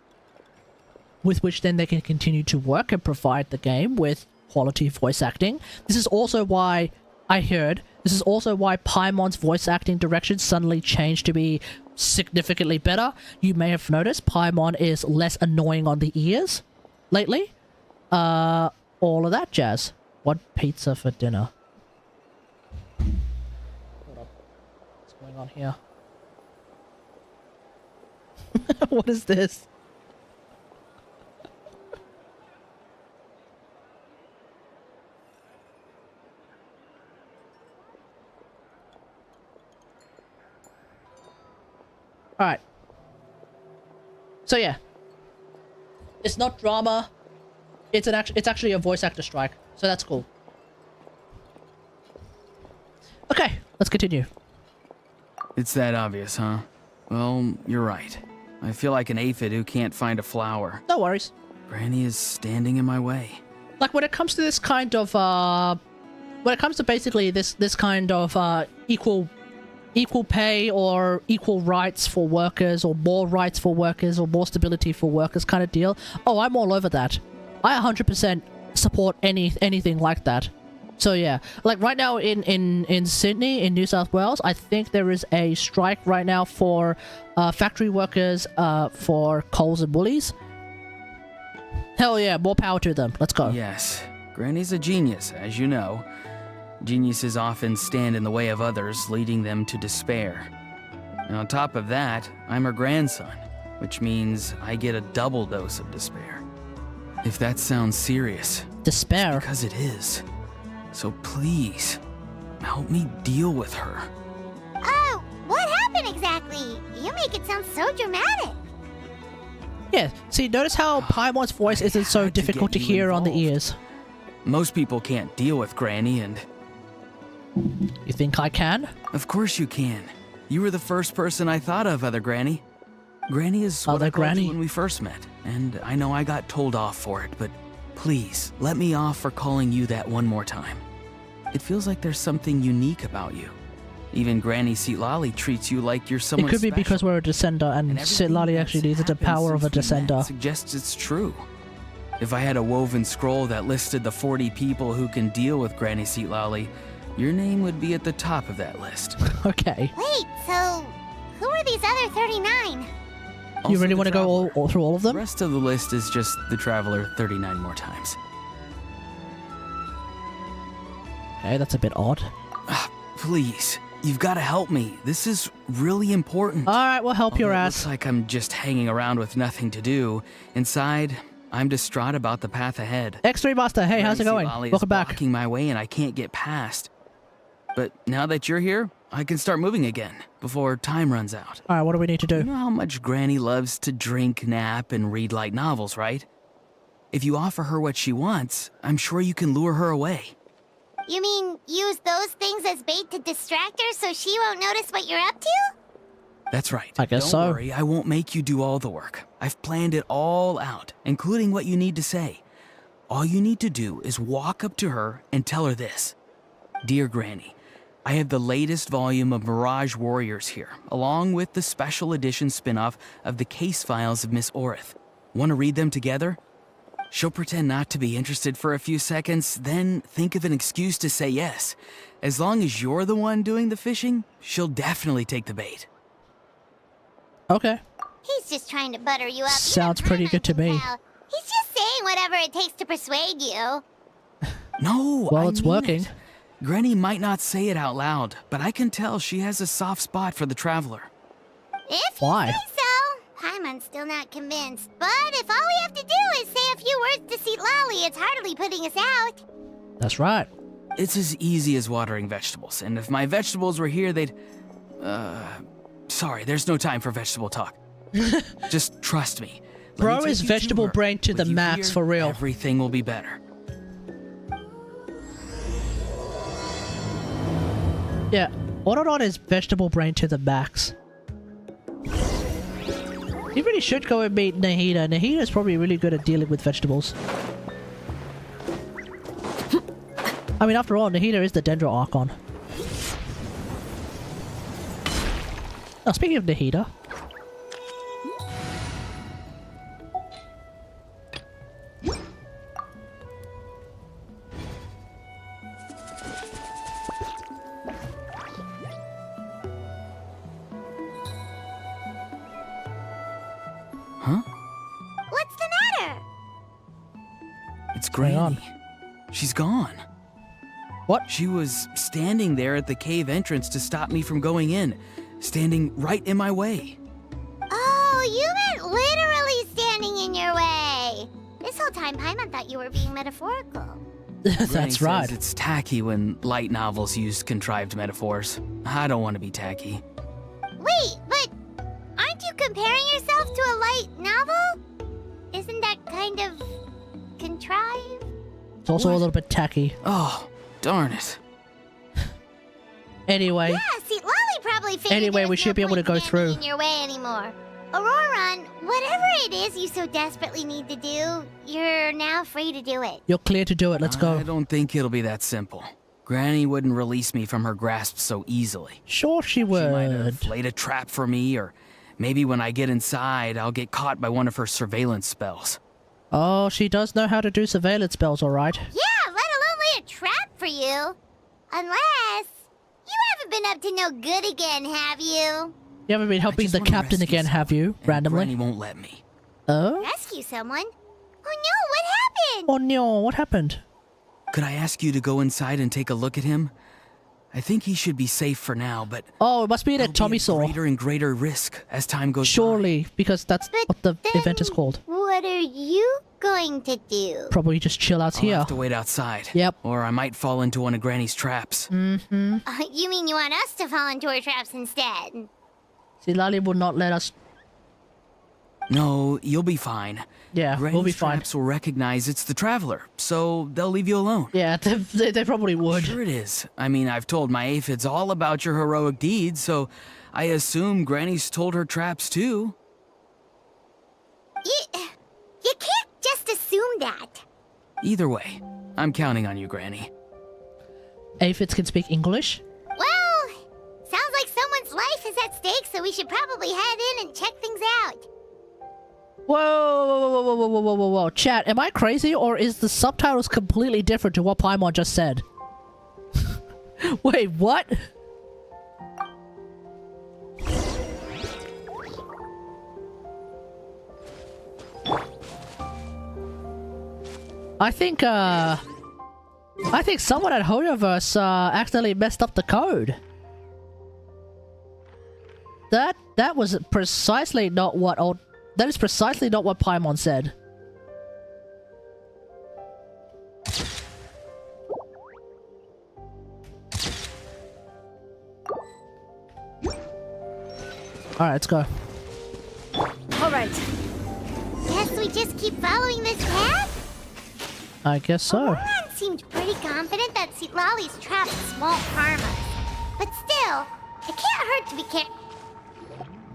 with which then they can continue to work and provide the game with quality voice acting. This is also why Paimon's voice acting direction suddenly changed to be significantly better. You may have noticed Paimon is less annoying on the ears lately. All of that jazz. What pizza for dinner? Hold up. What's going on here? What is this? Alright. So yeah. It's not drama. It's actually a voice actor strike. So that's cool. Okay, let's continue. It's that obvious, huh? Well, you're right. I feel like an aphid who can't find a flower. No worries. Granny is standing in my way. Like when it comes to this kind of when it comes to basically this kind of equal equal pay or equal rights for workers or more rights for workers or more stability for workers kind of deal, oh, I'm all over that. I 100% support anything like that. So yeah, like right now in Sydney, in New South Wales, I think there is a strike right now for factory workers for Coles and Woolies. Hell yeah, more power to them. Let's go. Yes, Granny's a genius, as you know. Geniuses often stand in the way of others, leading them to despair. And on top of that, I'm her grandson, which means I get a double dose of despair. If that sounds serious, Despair? it's because it is. So please, help me deal with her. Oh, what happened exactly? You make it sound so dramatic. Yeah, see, notice how Paimon's voice isn't so had to difficult to get you hear on the involved. ears. Most people can't deal with Granny, and You think I can? of course you can. You were the first person I thought of, Other Granny. Granny is what Other I called you Granny? when we first met, and I know I got told off for it, but please, let me off for calling you that one more time. It feels like there's something unique about you. Even Granny CITLALI treats you like you're It someone could be special. because we're a descender and everything CITLALI that's actually needs the happened power of a since we met descender. suggests it's true. If I had a woven scroll that listed the 40 people who can deal with Granny CITLALI, your name would be at the top of that list. Okay. Wait, so who are these other 39? You Also really the want to go Traveler. all through all of The them? rest of the list is just the Traveler 39 more times. Okay, that's a bit odd. Please, you've got to help me. This is really important. Alright, we'll help your Although it ass. looks like I'm just hanging around with nothing to do. Inside, I'm distraught about the path ahead. X3 Master, hey, how's it going? CITLALI is Welcome back. blocking my way and I can't get past. But now that you're here, I can start moving again before time runs out. Alright, what do we need to You do? know how much Granny loves to drink, nap, and read light novels, right? If you offer her what she wants, I'm sure you can lure her away. You mean use those things as bait to distract her so she won't notice what you're up to? That's right. I guess Don't so. worry, I won't make you do all the work. I've planned it all out, including what you need to say. All you need to do is walk up to her and tell her this. Dear Granny, I have the latest volume of Mirage Warriors here, along with the special edition spin-off of the case files of Miss Orith. Want to read them together? She'll pretend not to be interested for a few seconds, then think of an excuse to say yes. As long as you're the one doing the fishing, she'll definitely take the bait. Okay. He's just trying to butter you up. Sounds Even pretty Paimon good to can me. tell. He's just saying whatever it takes to persuade you. No, Well, I it's mean working. it. Granny might not say it out loud, but I can tell she has a soft spot for the Traveler. If Why? you say so. Paimon's still not convinced, but if all we have to do is say a few words to CITLALI, it's hardly putting us out. That's right. It's as easy as watering vegetables, and if my vegetables were here, they'd... Sorry, there's no time for vegetable talk. Just trust me. Let me Bro take is you to vegetable her. brain to With the you max, here, for real. Everything will be better. Yeah, Autodon is vegetable brain to the max. You really should go and meet Nahida. Nahida is probably really good at dealing with vegetables. I mean, after all, Nahida is the Dendro Archon. Oh, speaking of Nahida. Huh? What's the matter? It's going on? Granny. She's gone. What? She was standing there at the cave entrance to stop me from going in, standing right in my way. Oh, you meant literally standing in your way. This whole time, Paimon thought you were being metaphorical. Granny That's says right. it's tacky when light novels use contrived metaphors. I don't want to be tacky. Wait, but aren't you comparing yourself to a light novel? Isn't that kind of contrived? It's also a What? little bit tacky. Oh, darn it. Anyway, Yeah, see, Lolly probably figured Anyway, there we was should no be able to point go standing through. in your way anymore. Auroran, whatever it is you so desperately need to do, you're now free to do it. you're clear to do it. Let's I go. don't think it'll be that simple. Granny wouldn't release me from her grasp so easily. Sure she She might would. have laid a trap for me, or maybe when I get inside, I'll get caught by one of her surveillance spells. Oh, she does know how to do surveillance spells, alright. Yeah, let alone lay a trap for you. Unless... You haven't been up to no good again, have you? You haven't been helping just the wanna captain rescue again, have you? and Randomly? Granny won't let me. Oh? Rescue someone? Oh no, what happened? Oh no, what happened? Could I ask you to go inside and take a look at him? I think he should be safe for now, but Oh, it must be that there'll Tommy be a saw. greater and greater risk as time goes by. Surely, because that's But what the then event is called. What are you going to do? Probably just chill out I'll here. have to wait outside. Yep. Or I might fall into one of Granny's traps. Mm-hmm. You mean you want us to fall into her traps instead? CITLALI will not let us... No, you'll be fine. Yeah, Granny's we'll be fine. traps will recognize it's the Traveler, so they'll leave you alone. Yeah, they probably would. Sure it is. I mean, I've told my aphids all about your heroic deeds, so I assume Granny's told her traps too. You can't just assume that. Either way, I'm counting on you, Granny. Aphids can speak English? Well, sounds like someone's life is at stake, so we should probably head in and check things out. Whoa, whoa, whoa, whoa, whoa, whoa, whoa, whoa. Chat, am I crazy or is the subtitles completely different to what Paimon just said? Wait, what? I think someone at Hoyoverse accidentally messed up the code. That was precisely not what that is precisely not what Paimon said. Alright, let's go. Alright. Guess we just keep following this path? I guess so. Roran seemed pretty confident that CITLALI's traps won't harm us. But still, it can't hurt to be careful.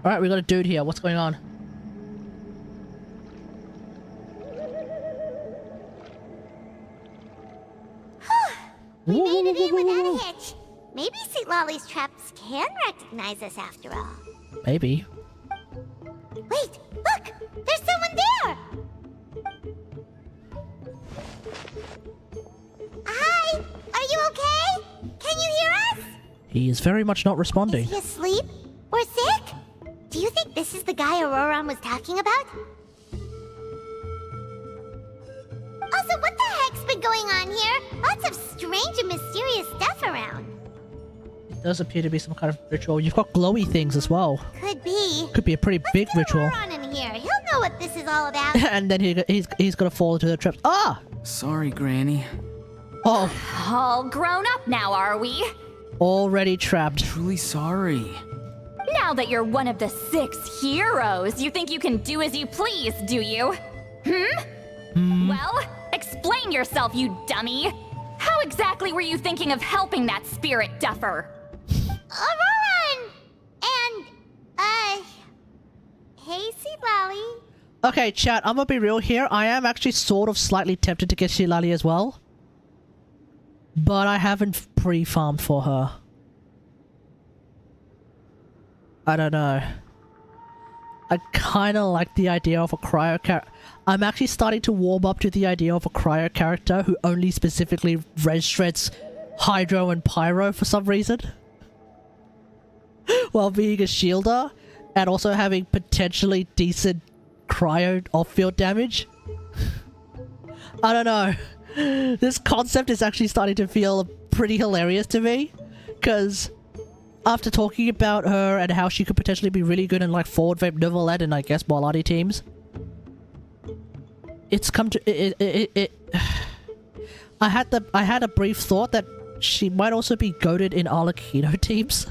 Alright, we got a dude here. What's going on? We made it in without a hitch. Maybe CITLALI's traps can recognize us after all. Maybe. Wait, look! There's someone there! Hi! Are you okay? Can you hear us? He is very much not responding. Is he asleep? Or sick? Do you think this is the guy Auroran was talking about? Also, what the heck's been going on here? Lots of strange and mysterious stuff around. It does appear to be some kind of ritual. You've got glowy things as well. Could be. Could be a pretty Let's big get ritual. Auroran in here. He'll know what this is all about. And then he's gonna fall into the traps. Ah! Sorry, Granny. Oh, All grown up now, are we? already trapped. Truly sorry. Now that you're one of the 6 heroes, you think you can do as you please, do you? Well, explain yourself, you dummy. How exactly were you thinking of helping that spirit duffer? Auroran! And, hey, CITLALI. Okay, chat, I'm gonna be real here. I am actually sort of slightly tempted to get CITLALI as well. But I haven't pre-farmed for her. I don't know. I kinda like the idea of a cryo character. I'm actually starting to warm up to the idea of a cryo character who only specifically res shreds Hydro and Pyro for some reason. While being a shielder, and also having potentially decent cryo off-field damage. I don't know. This concept is actually starting to feel pretty hilarious to me, because after talking about her and how she could potentially be really good in like forward vape Novelette and I guess Maladi teams, it's come to I had a brief thought that she might also be goated in Arlecchino teams.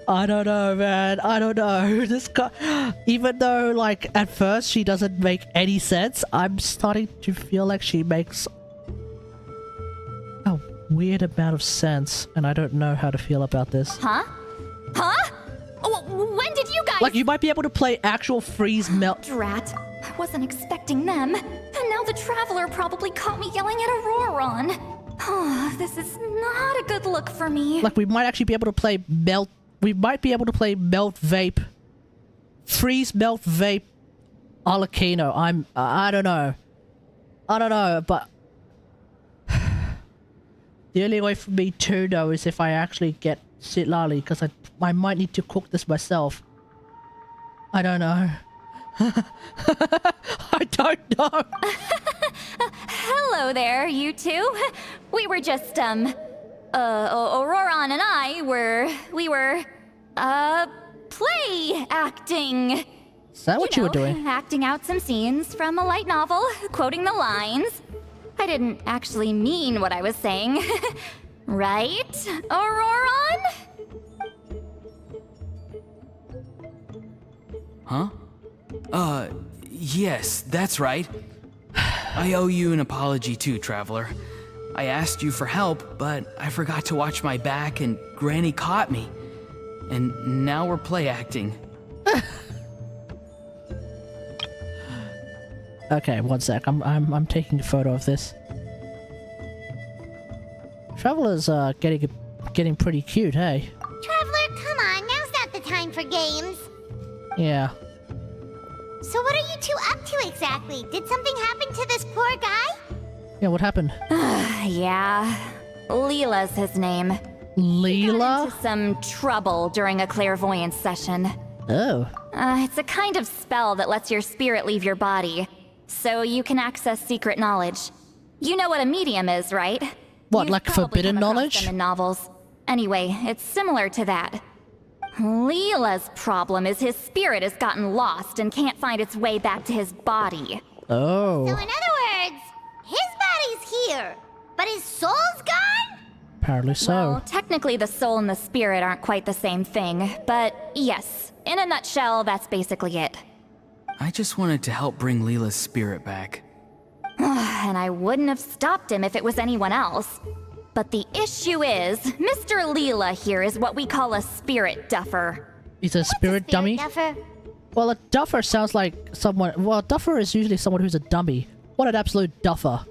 I don't know, man. I don't know. This guy, even though like at first she doesn't make any sense, I'm starting to feel like she makes a weird amount of sense, and I don't know how to feel about this. Huh? Huh? When did you guys— Like, you might be able to play actual freeze melt. Drat. wasn't expecting them. And now the Traveler probably caught me yelling at Auroron. Oh, this is not a good look for me. Like, we might actually be able to play Melt... We might be able to play Melt Vape. Freeze Melt Vape Arlecchino. I don't know. I don't know, but... The only way for me to know is if I actually get CITLALI, because I might need to cook this myself. I don't know. I don't know. Hello there, you two. We were just, Auroron and I we were, play acting. Is that what you were doing? Acting out some scenes from a light novel, quoting the lines. I didn't actually mean what I was saying. Right, Auroron? Huh? Yes, that's right. I owe you an apology too, Traveler. I asked you for help, but I forgot to watch my back and Granny caught me. And now we're play acting. Okay, one sec. I'm taking a photo of this. Traveler's getting pretty cute, hey? Traveler, come on, now's not the time for games. Yeah. So what are you two up to exactly? Did something happen to this poor guy? Yeah, what happened? Yeah. Leela's his name. Leela? Got into some trouble during a clairvoyance session. Oh. It's a kind of spell that lets your spirit leave your body, so you can access secret knowledge. You know what a medium is, right? What, You've like probably forbidden come across knowledge? them in novels. Anyway, it's similar to that. Leela's problem is his spirit has gotten lost and can't find its way back to his body. Oh. So in other words, his body's here, but his soul's gone? Apparently so. Well, technically the soul and the spirit aren't quite the same thing, but yes, in a nutshell, that's basically it. I just wanted to help bring Leela's spirit back. And I wouldn't have stopped him if it was anyone else. But the issue is, Mr. Leela here is what we call a spirit duffer. He's a spirit dummy? Duffer? Well, a duffer sounds like someone... Well, a duffer is usually someone who's a dummy. What an absolute duffer.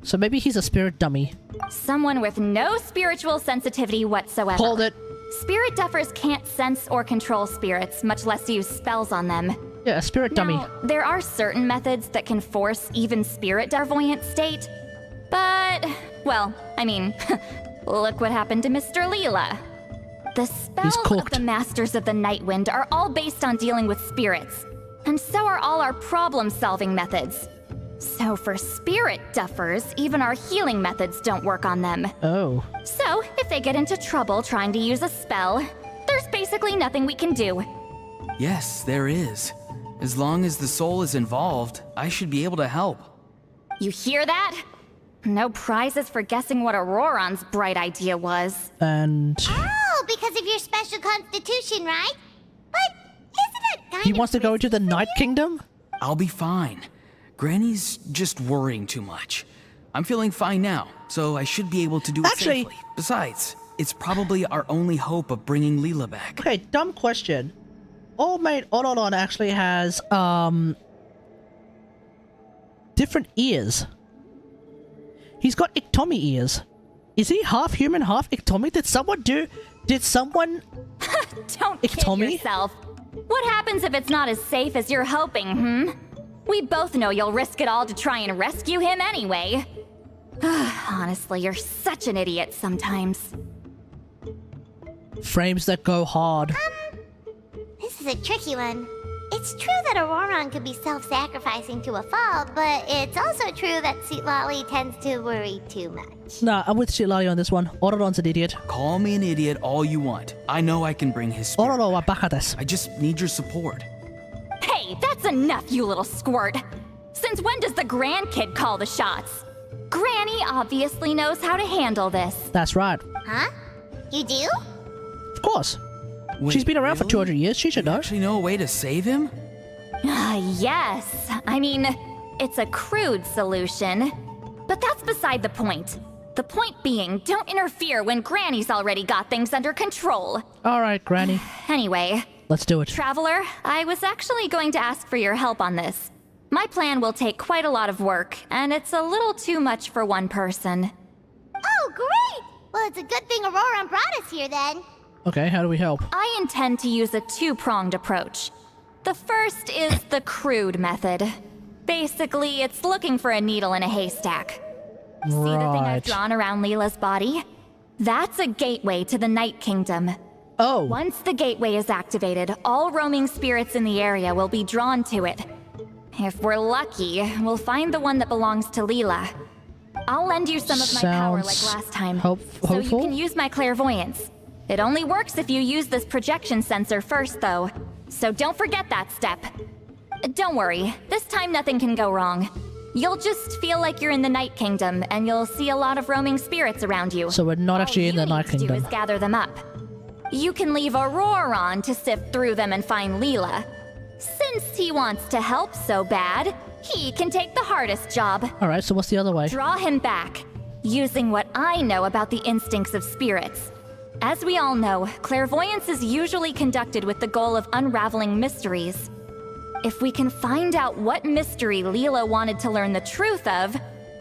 So maybe he's a spirit dummy. Someone with no spiritual sensitivity whatsoever. Hold it. Spirit duffers can't sense or control spirits, much less use spells on them. Yeah, a spirit dummy. Now, there are certain methods that can force even spirit clairvoyant state, but, well, I mean, look what happened to Mr. Leela. The spells of the Masters of the Nightwind are all based on dealing with spirits, and so are all our problem-solving methods. So for spirit duffers, even our healing methods don't work on them. Oh. So, if they get into trouble trying to use a spell, there's basically nothing we can do. Yes, there is. As long as the soul is involved, I should be able to help. You hear that? No prizes for guessing what Auroron's bright idea was. And... Oh, because of your special constitution, right? But isn't it kind he of wants to go into the Night Kingdom? I'll be fine. Granny's just worrying too much. I'm feeling fine now, so I should be able to do it safely. Besides, it's probably our only hope of bringing Leela back. Okay, dumb question. Old mate Auroron actually has, different ears. He's got Iktomi ears. Is he half human, half Iktomi? Did someone... Don't Iktomi? kid yourself. What happens if it's not as safe as you're hoping, We both know you'll risk it all to try and rescue him anyway. Honestly, you're such an idiot sometimes. Frames that go hard. This is a tricky one. It's true that Auroron could be self-sacrificing to a fault, but it's also true that CITLALI tends to worry too much. Nah, I'm with CITLALI on this one. Auroron's an idiot. Call me an idiot all you want. I know I can bring his spirit Auroron back. wa baka desu. I just need your support. Hey, that's enough, you little squirt! Since when does the grandkid call the shots? Granny obviously knows how to handle this. That's right. Huh? You do? Of course. Wait, She's been around for really? 200 years. She should know. Actually know a way to save him? Yes. I mean, it's a crude solution. But that's beside the point. The point being, don't interfere when Granny's already got things under control. Alright, Granny. Anyway, Let's do it. Traveler, I was actually going to ask for your help on this. My plan will take quite a lot of work, and it's a little too much for one person. Oh, great! Well, it's a good thing Aurora brought us here then. Okay, how do we help? I intend to use a two-pronged approach. The first is the crude method. Basically, it's looking for a needle in a haystack. See the thing I've drawn around Leela's body? That's a gateway to the Night Kingdom. Oh. Once the gateway is activated, all roaming spirits in the area will be drawn to it. If we're lucky, we'll find the one that belongs to Leela. I'll lend you some of my power like last time, so you can use my clairvoyance. It only works if you use this projection sensor first, though. So don't forget that step. Don't worry, this time nothing can go wrong. You'll just feel like you're in the Night Kingdom, and you'll see a lot of roaming spirits around you. So we're not actually in the Night Kingdom. All you need to do is gather them up. You can leave Aurora on to sift through them and find Leela. Since he wants to help so bad, he can take the hardest job. Alright, so what's the other way? Draw him back, using what I know about the instincts of spirits. As we all know, clairvoyance is usually conducted with the goal of unraveling mysteries. If we can find out what mystery Leela wanted to learn the truth of,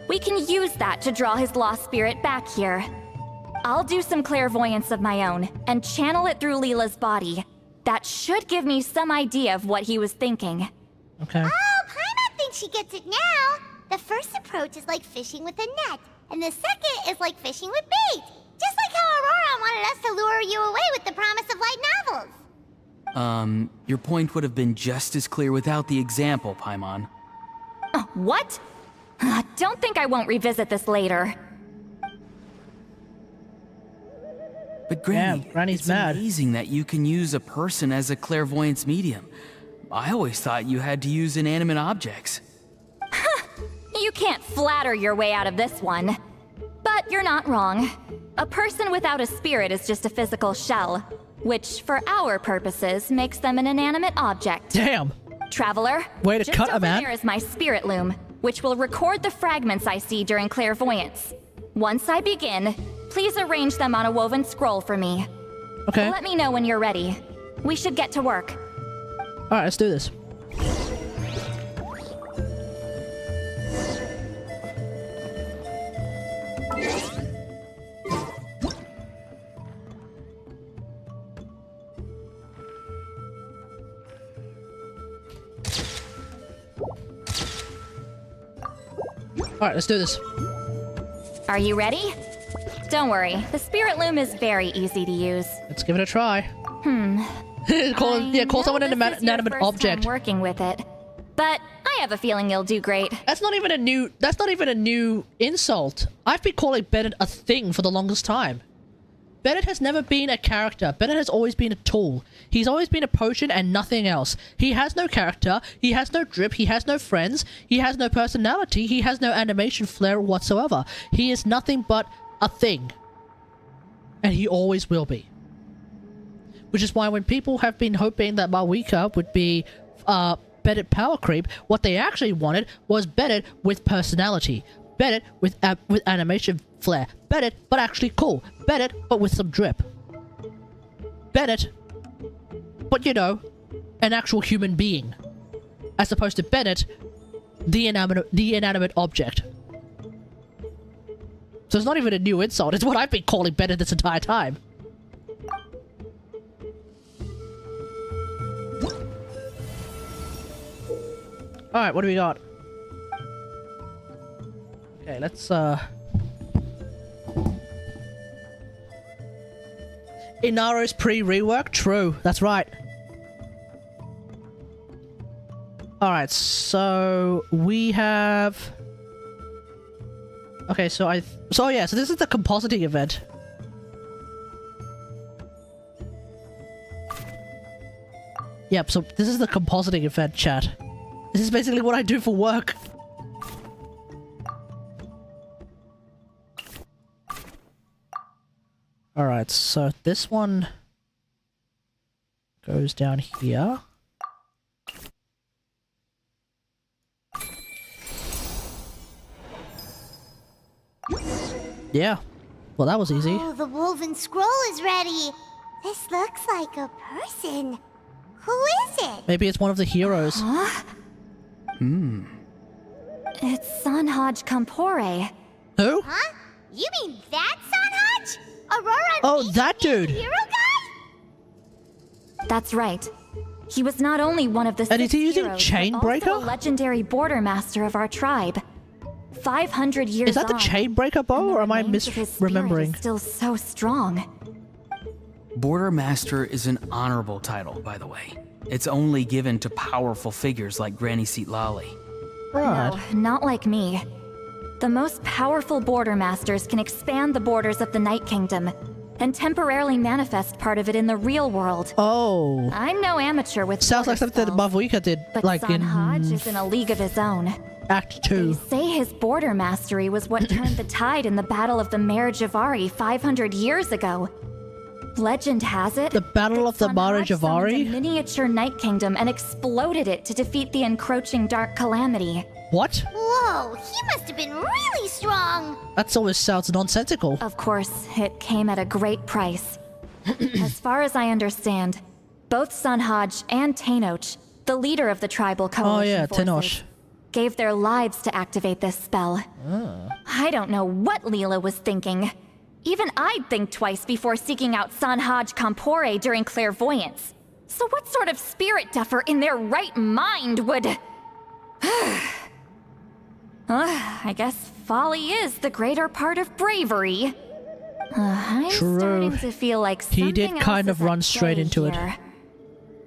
we can use that to draw his lost spirit back here. I'll do some clairvoyance of my own, and channel it through Leela's body. That should give me some idea of what he was thinking. Okay. Oh, Paimon thinks she gets it now. The first approach is like fishing with a net, and the second is like fishing with bait. Just like how Aurora wanted us to lure you away with the promise of light novels. Your point would have been just as clear without the example, Paimon. What? Don't think I won't revisit this later. But Granny, Granny's it's mad. amazing that you can use a person as a clairvoyance medium. I always thought you had to use inanimate objects. You can't flatter your way out of this one. But you're not wrong. A person without a spirit is just a physical shell, which, for our purposes, makes them an inanimate object. Damn. Traveler, way to just cut a over man. there is my spirit loom, which will record the fragments I see during clairvoyance. Once I begin, please arrange them on a woven scroll for me. Okay. Let me know when you're ready. We should get to work. Alright, let's do this. Alright, let's do this. Are you ready? Don't worry, the spirit loom is very easy to use. Let's give it a try. Call someone an inanimate object. Time working with it, but I have a feeling you'll do great. That's not even a new insult. I've been calling Bennett a thing for the longest time. Bennett has never been a character. Bennett has always been a tool. He's always been a potion and nothing else. He has no character, he has no drip, he has no friends, he has no personality, he has no animation flair whatsoever. He is nothing but a thing. And he always will be. Which is why when people have been hoping that Mavuika would be Bennett power creep, what they actually wanted was Bennett with personality. Bennett with animation flair. Bennett, but actually cool. Bennett, but with some drip. Bennett, but you know, an actual human being. As opposed to Bennett, the inanimate object. So it's not even a new insult, it's what I've been calling Bennett this entire time. Alright, what do we got? Okay, let's Inaro's pre-rework? True, that's right. Alright, so we have... Okay, so this is the compositing event. Yep, so this is the compositing event, chat. This is basically what I do for work. Alright, so this one goes down here. Yeah. Well, that was easy. Oh, the woven scroll is ready. This looks like a person. Who is it? Maybe it's one of the heroes. Huh? It's Sanhaj Kampore. Who? Huh? You mean that Sanhaj? Aurora's Oh, that dude. hero guy? That's right. He was not only one of the And is six he using heroes, Chainbreaker? but also a legendary border master of our tribe. 500 years Is that the on, Chainbreaker bow, and the or am I remains of his spirit misremembering? is still so strong. Border Master is an honorable title, by the way. It's only given to powerful figures like Granny CITLALI. Right. No, not like me. The most powerful border masters can expand the borders of the Night Kingdom and temporarily manifest part of it in the real world. Oh. I'm no amateur with Sounds like border something that spells, Mavuika did, but like in Sanhaj is in a league of his own. Act They 2. say his border mastery was what turned the tide in the Battle of the Mare-Javari 500 years ago. Legend has it The Battle of the Sanhaj summoned Mare-Javari? a miniature Night Kingdom and exploded it to defeat the encroaching Dark Calamity. What? Whoa, he must have been really strong. That always sounds nonsensical. Of course, it came at a great price. As far as I understand, both Sanhaj and Tenoch, the leader of the tribal coalition forces, Tenoch. gave their lives to activate this spell. I don't know what Leela was thinking. Even I'd think twice before seeking out Sanhaj Kampore during clairvoyance. So what sort of spirit duffer in their right mind would... I guess folly is the greater part of bravery. I'm True. starting to feel like He did something kind else of is run at straight play into it. here.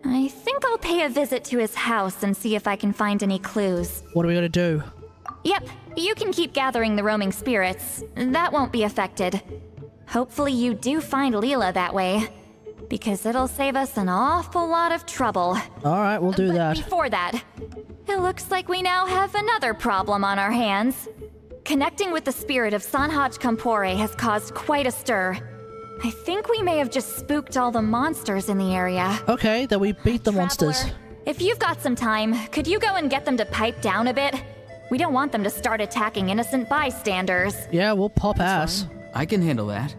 I think I'll pay a visit to his house and see if I can find any clues. What are we gonna do? Yep, you can keep gathering the roaming spirits. That won't be affected. Hopefully you do find Leela that way, because it'll save us an awful lot of trouble. Alright, we'll do But that. before that, it looks like we now have another problem on our hands. Connecting with the spirit of Sanhaj Kampore has caused quite a stir. I think we may have just spooked all the monsters in the area. Okay, then we beat the monsters. Traveler, if you've got some time, could you go and get them to pipe down a bit? We don't want them to start attacking innocent bystanders. Yeah, we'll pop ass. I can handle that.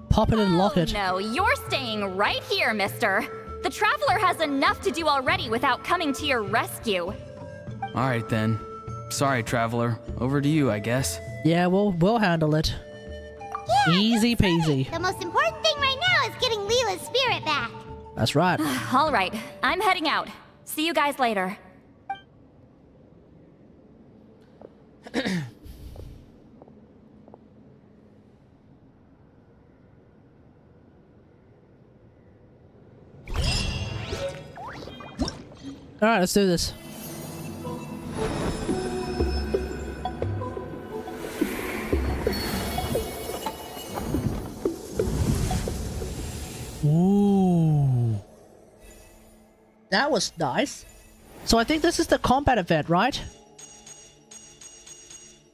Pop it and lock Oh, it. no, you're staying right here, mister. The Traveler has enough to do already without coming to your rescue. All right then. Sorry, Traveler. Over to you, I guess. Yeah, we'll handle it. Yeah, Easy peasy. the most important thing right now is getting Leela's spirit back. That's right. All right, I'm heading out. See you guys later. Alright, let's do this. Ooh. That was nice. So I think this is the combat event, right?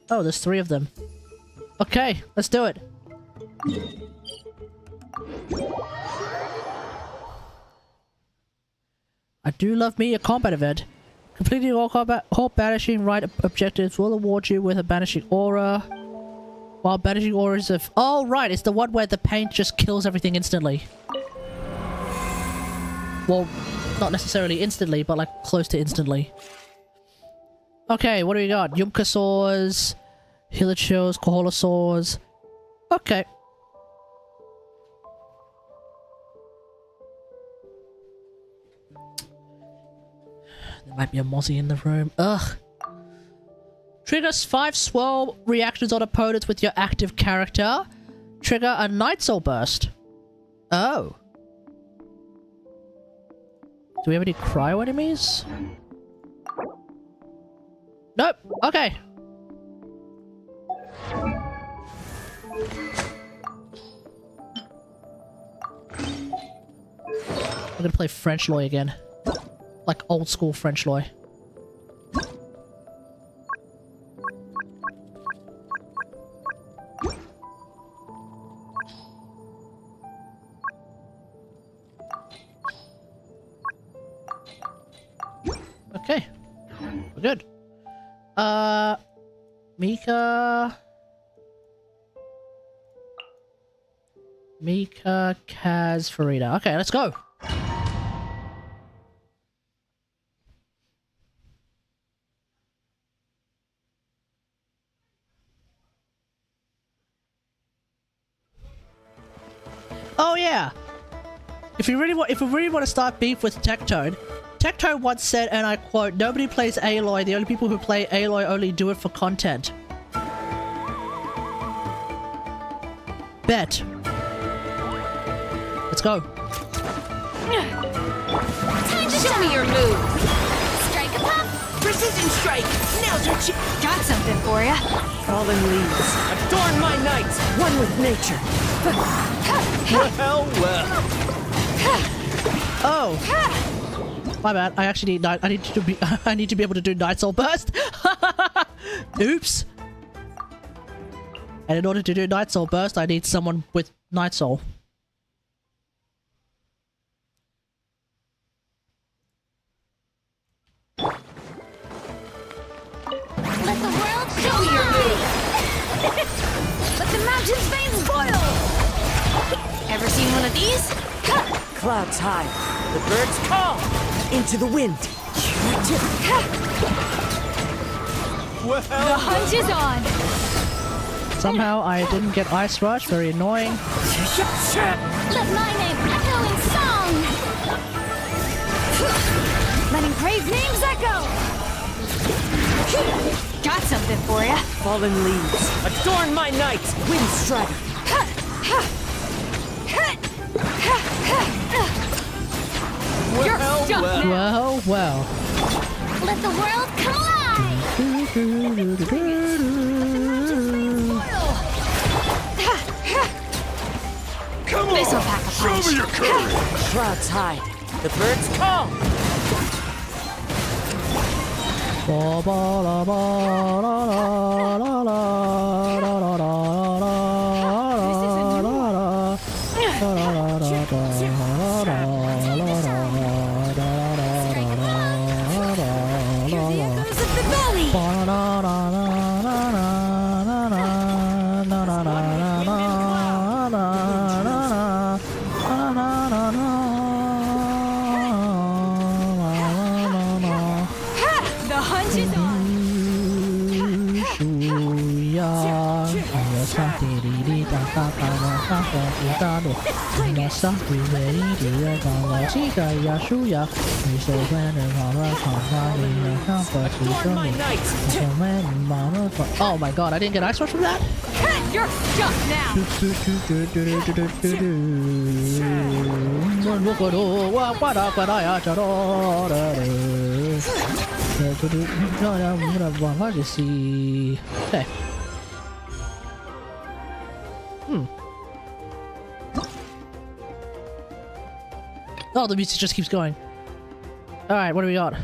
Oh, there's 3 of them. Okay, let's do it. I do love me a combat event. Completing all banishing right objectives will award you with a banishing aura. While banishing aura is a... Oh, right, it's the one where the paint just kills everything instantly. Well, not necessarily instantly, but like close to instantly. Okay, what do we got? Yumka swords, Hilichos, Kohola swords. Okay. There might be a Mozzie in the room. Ugh. Triggers 5 swirl reactions on opponents with your active character. Trigger a Night Soul Burst. Oh. Do we have any cryo enemies? Nope. Okay. I'm gonna play French Loy again. Like old school French Loy. Okay. We're good. Mika, Kaz, Farida. Okay, let's go. Oh yeah. If we really want to start beef with Tectone, Tectone once said, and I quote, "Nobody plays Aloy. The only people who play Aloy only do it for content." Bet. Let's go. Time to show me your moves. Strike a pop. Precision strike! Now's your chance! Got something for ya. Fallen leaves, adorn my night, one with nature. Well. Oh. My bad. I actually need I need to be I need to be able to do Night Soul Burst. Oops. And in order to do Night Soul Burst, I need someone with Night Soul. Let the world show your move! Let the mountain's veins boil. Ever seen one of these? Clouds high, the birds call, into the wind. The hunt is on. Somehow I didn't get Ice Rush. Very annoying. Let my name echo in song! Letting brave names echo. Got something for ya. Fallen leaves, adorn my night, wind strider. You're stuck now. Well. Let the world come alive! Come This'll pack a punch. show me your courage. Clouds high, the birds call. Oh my god, I didn't get Ice Rush from that? You're stuck now. Okay. Oh, the music just keeps going. Alright, what do we got?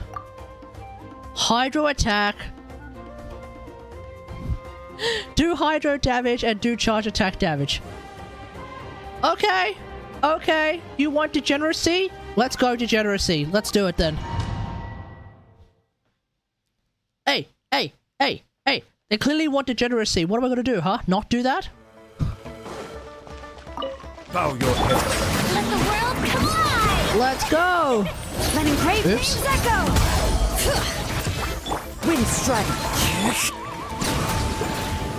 Hydro attack. Do hydro damage and do charge attack damage. Okay. Okay. You want degeneracy? Let's go degeneracy. Let's do it then. Hey. They clearly want degeneracy. What am I going to do, huh? Not do that? Bow your head. Let the world come alive! Let's go! Letting brave Oops. names echo. Wind strider.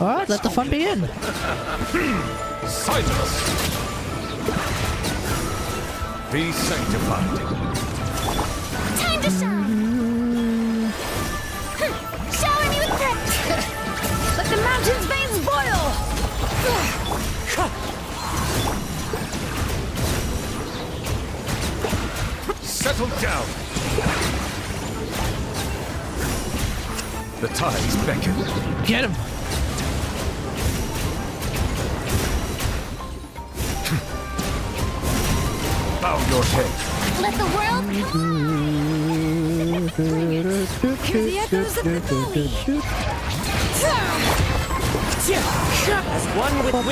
Alright, let the fun begin. Silence. Be sanctified. Time to shine! Shower me with grit! Let the mountain's veins boil. Settle down. The tides beckon. Get him! Bow your head. Let the world Hear the echoes of the valley. As one with wind.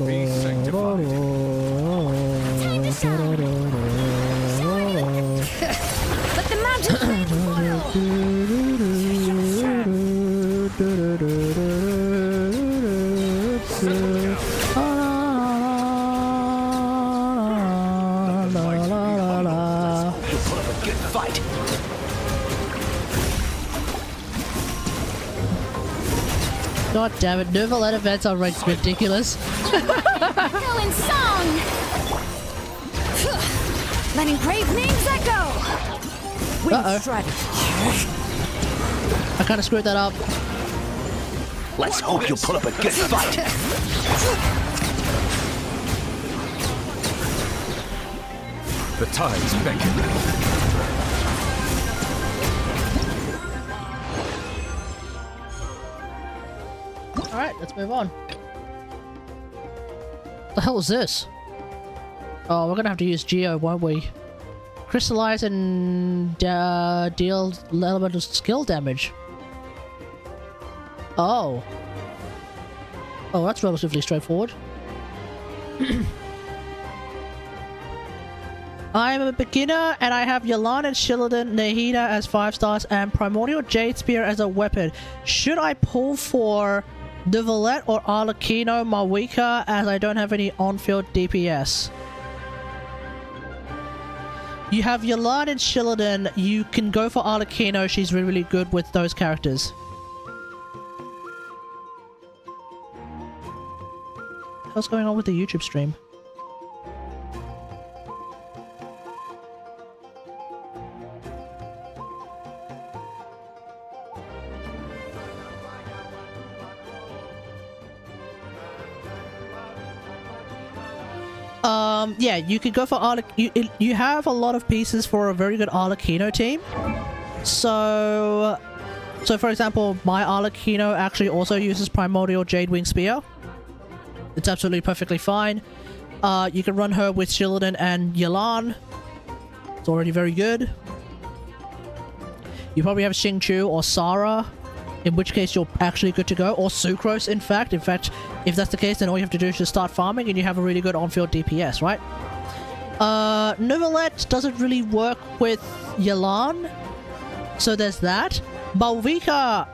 Be sanctified. Let the mountains veins boil. God damn it, Novelette events are like ridiculous. Go in song! Letting brave names echo! Uh-oh. I kind of screwed that up. Let's hope you put up a good fight. The tides beckon. Alright, let's move on. The hell is this? Oh, we're gonna have to use Geo, won't we? Crystallize and deal elemental skill damage. Oh. Oh, that's relatively straightforward. I am a beginner and I have Yelan and Shillidan Nahida as 5 stars and Primordial Jade Spear as a weapon. Should I pull for Neuvillette or Arlecchino Mavuika as I don't have any on-field DPS? You have Yelan and Shillidan. You can go for Arlecchino. She's really, really good with those characters. What's going on with the YouTube stream? Yeah, you could go for you have a lot of pieces for a very good Arlecchino team. So for example, my Arlecchino actually also uses Primordial Jade Wing Spear. It's absolutely perfectly fine. You can run her with Shillidan and Yelan. It's already very good. You probably have Xingqiu or Sarah, in which case you're actually good to go. Or Sucrose, in fact. In fact, if that's the case, then all you have to do is just start farming and you have a really good on-field DPS, right? Neuvillette doesn't really work with Yelan, so there's that. Mavuika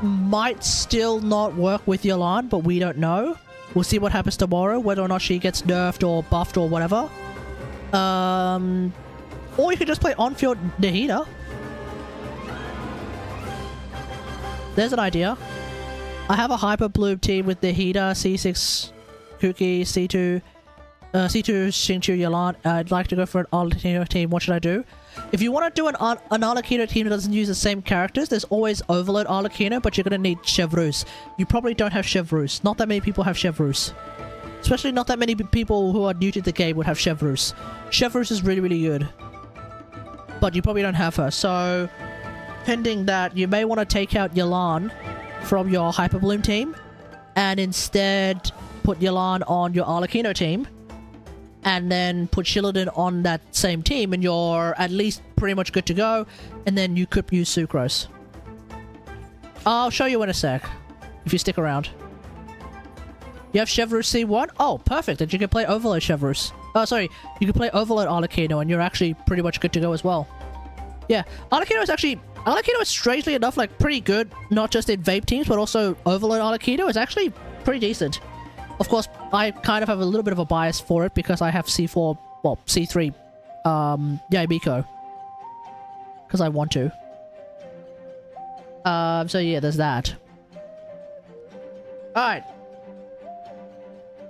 might still not work with Yelan, but we don't know. We'll see what happens tomorrow, whether or not she gets nerfed or buffed or whatever. Or you could just play on-field Nahida. There's an idea. I have a Hyper Bloom team with Nahida, C6 Kuki, C2 Xingqiu Yelan. I'd like to go for an Arlecchino team. What should I do? If you want to do an Arlecchino team that doesn't use the same characters, there's always Overload Arlecchino, but you're going to need Chevreuse. You probably don't have Chevreuse. Not that many people have Chevreuse. Especially not that many people who are new to the game would have Chevreuse. Chevreuse is really, really good. But you probably don't have her, so pending that, you may want to take out Yelan from your Hyper Bloom team and instead put Yelan on your Arlecchino team. And then put Shillidan on that same team and you're at least pretty much good to go. And then you could use Sucrose. I'll show you in a sec, if you stick around. You have Chevreuse C1? Oh, perfect. Then you can play Overload Chevreuse. Oh, sorry. You can play Overload Arlecchino and you're actually pretty much good to go as well. Yeah, Arlecchino is strangely enough like pretty good, not just in vape teams, but also Overload Arlecchino is actually pretty decent. Of course, I kind of have a little bit of a bias for it because I have C4, well, C3, Yaimiko. Because I want to. So yeah, there's that. Alright.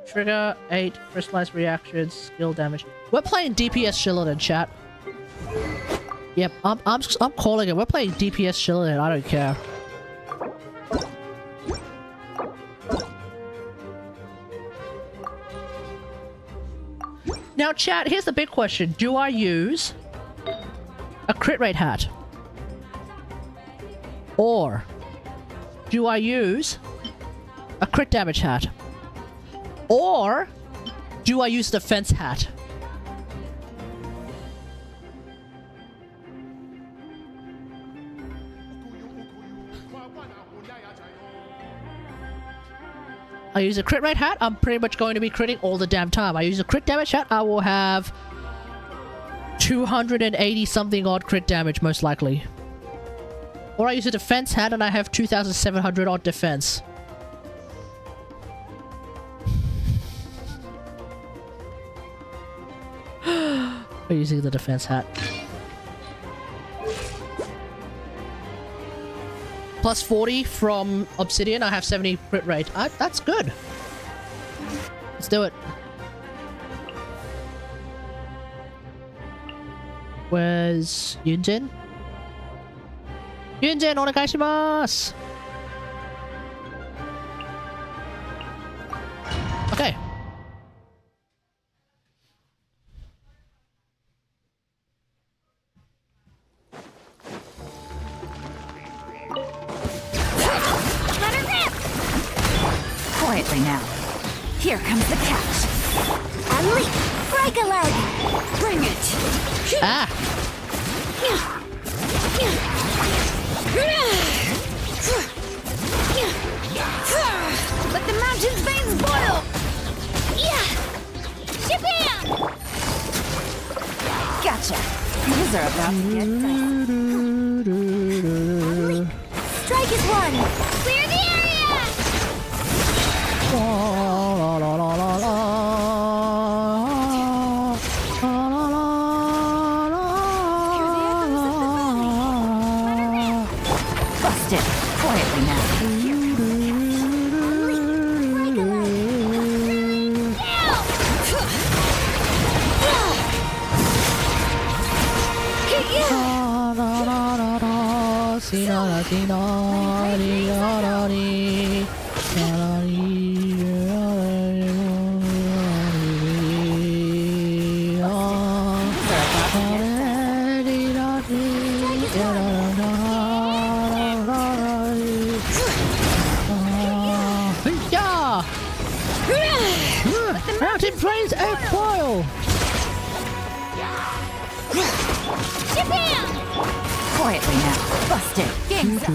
Trigger, 8, crystallized reactions, skill damage. We're playing DPS Shillidan, chat. Yep, I'm calling it. We're playing DPS Shillidan, I don't care. Now, chat, here's the big question. Do I use a crit rate hat? Or do I use a crit damage hat? Or do I use defense hat? I use a crit rate hat, I'm pretty much going to be critting all the damn time. I use a crit damage hat, I will have 280 something odd crit damage most likely. Or I use a defense hat and I have 2700 odd defense. I'm using the defense hat. Plus 40 from Obsidian. I have 70 crit rate. That's good. Let's do it. Where's Yunjin? Yunjin, onegaishimasu! Okay. Quietly now. Here comes the catch. Unleash! Break a leg! Bring it! Ah! Let the mountain's veins boil! Yeah! Shabam! Gotcha! These are about to get dicey. Strike is one! Clear the area! La, la, la, la, la, la. Busted! Quietly now. Mountain plains egg boil! Shabam! Quietly now. Busted! Game's up.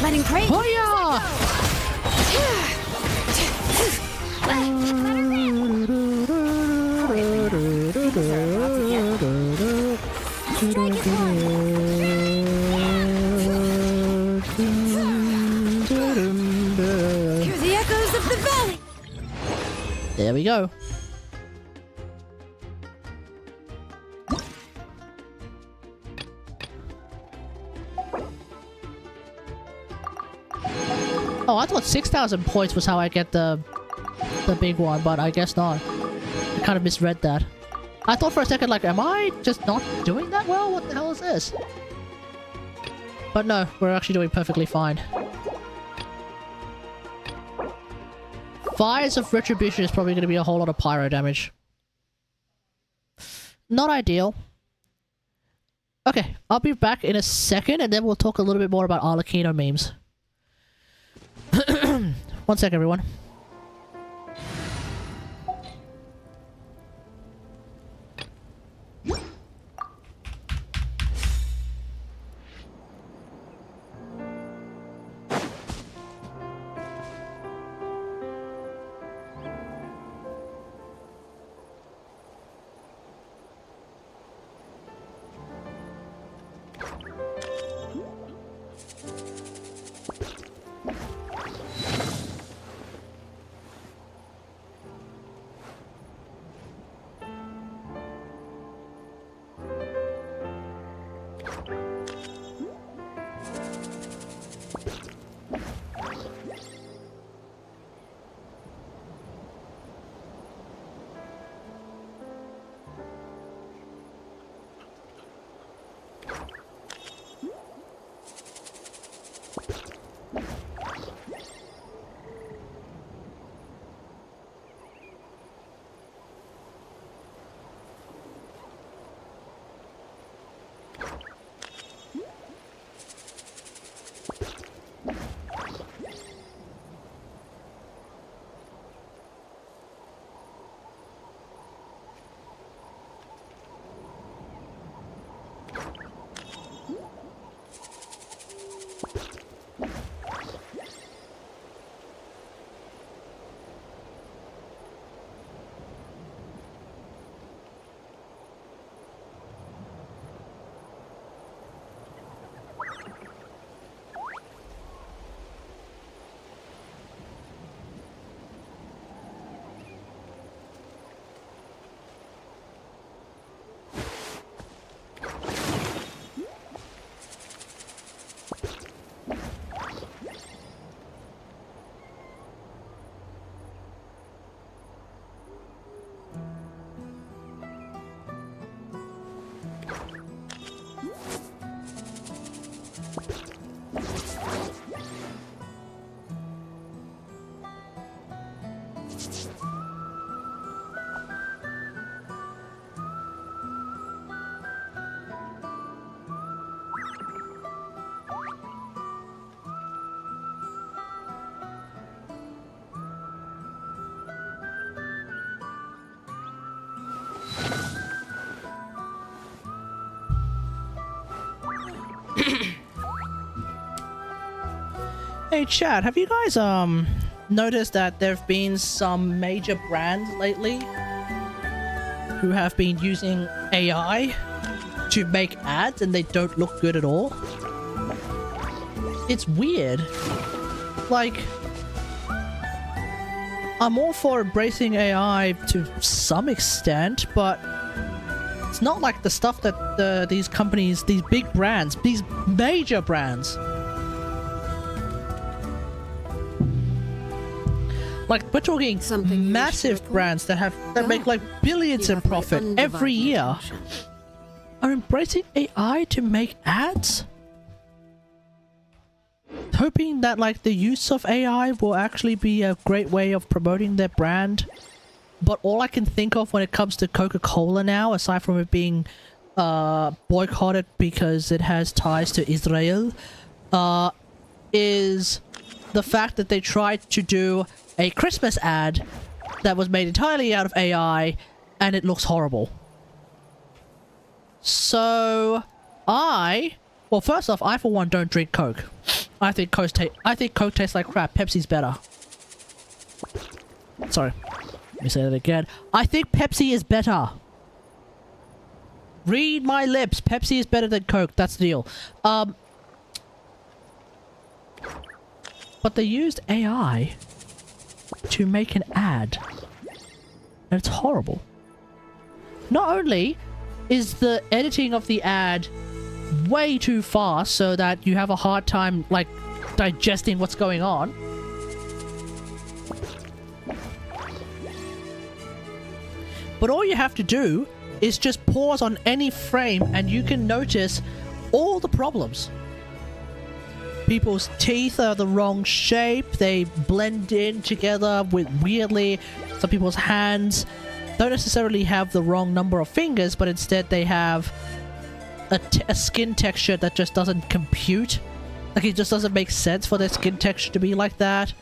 Letting crate. Oh yeah! Hear the echoes of the valley. There we go. Oh, I thought 6,000 points was how I get the big one, but I guess not. I kind of misread that. I thought for a second, like, am I just not doing that well? What the hell is this? But no, we're actually doing perfectly fine. Fires of Retribution is probably going to be a whole lot of pyro damage. Not ideal. Okay, I'll be back in a second, and then we'll talk a little bit more about Arlecchino memes. 1 sec, everyone. Hey Chad, have you guys noticed that there have been some major brands lately who have been using AI to make ads and they don't look good at all? It's weird. Like, I'm all for embracing AI to some extent, but it's not like the stuff that these companies, these big brands, these major brands, like we're talking massive brands that make like billions in profit every year, are embracing AI to make ads, hoping that like the use of AI will actually be a great way of promoting their brand. But all I can think of when it comes to Coca-Cola now, aside from it being boycotted because it has ties to Israel, is the fact that they tried to do a Christmas ad that was made entirely out of AI, and it looks horrible. So, well, first off, I for one don't drink Coke. I think Coke tastes like crap. Pepsi's better. Sorry, let me say that again. I think Pepsi is better. Read my lips. Pepsi is better than Coke. That's the deal. But they used AI to make an ad, and it's horrible. Not only is the editing of the ad way too fast so that you have a hard time like digesting what's going on, but all you have to do is just pause on any frame and you can notice all the problems. People's teeth are the wrong shape, they blend in together with weirdly. Some people's hands don't necessarily have the wrong number of fingers, but instead they have a skin texture that just doesn't compute. Like, it just doesn't make sense for their skin texture to be like that.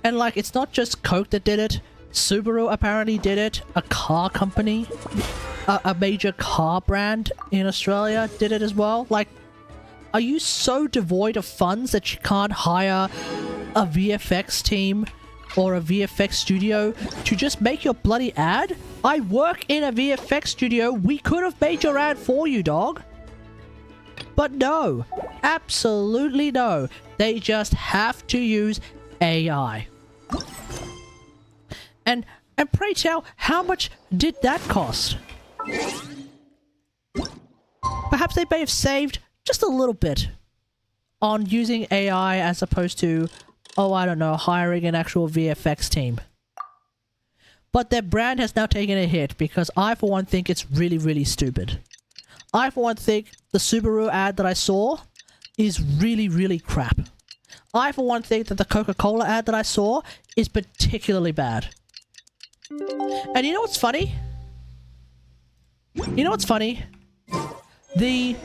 And like, it's not just Coke that did it. Subaru apparently did it. A car company, a major car brand in Australia did it as well. Like, are you so devoid of funds that you can't hire a VFX team or a VFX studio to just make your bloody ad? I work in a VFX studio. We could have made your ad for you, dog. But no. Absolutely no. They just have to use AI. And pray tell, how much did that cost? Perhaps they may have saved just a little bit on using AI as opposed to, oh, I don't know, hiring an actual VFX team. But their brand has now taken a hit because I, for one, think it's really, really stupid. I, for one, think the Subaru ad that I saw is really, really crap. I, for one, think that the Coca-Cola ad that I saw is particularly bad. And you know what's funny? You know what's funny? The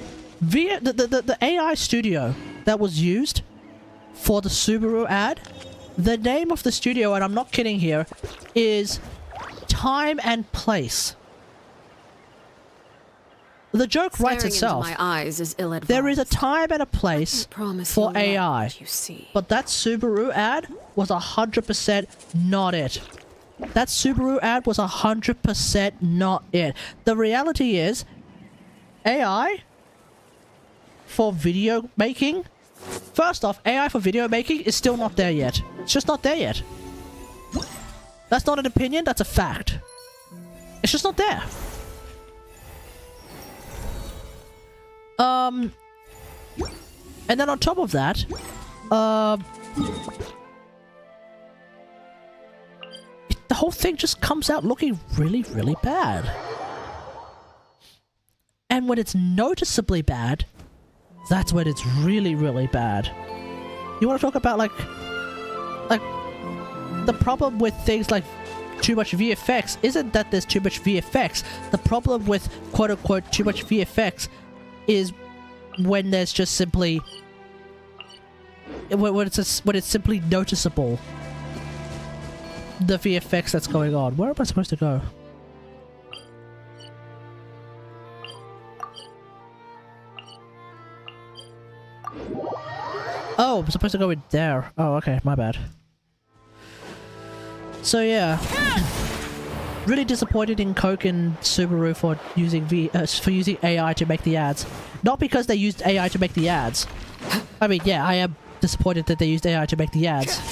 AI studio that was used for the Subaru ad, the name of the studio, and I'm not kidding here, is Time and Place. The joke writes itself. My eyes is ill-advised. There is a time and a place for AI. But that Subaru ad was 100% not it. That Subaru ad was 100% not it. The reality is, AI for video making, first off, AI for video making is still not there yet. It's just not there yet. That's not an opinion, that's a fact. It's just not there. And then on top of that, the whole thing just comes out looking really, really bad. And when it's noticeably bad, that's when it's really, really bad. You want to talk about, like, the problem with things like too much VFX isn't that there's too much VFX. The problem with quote-unquote too much VFX is when there's just simply... when it's simply noticeable. The VFX that's going on. Where am I supposed to go? Oh, I'm supposed to go in there. Oh, okay, my bad. So yeah, really disappointed in Coke and Subaru for using AI to make the ads. Not because they used AI to make the ads. I mean, yeah, I am disappointed that they used AI to make the ads.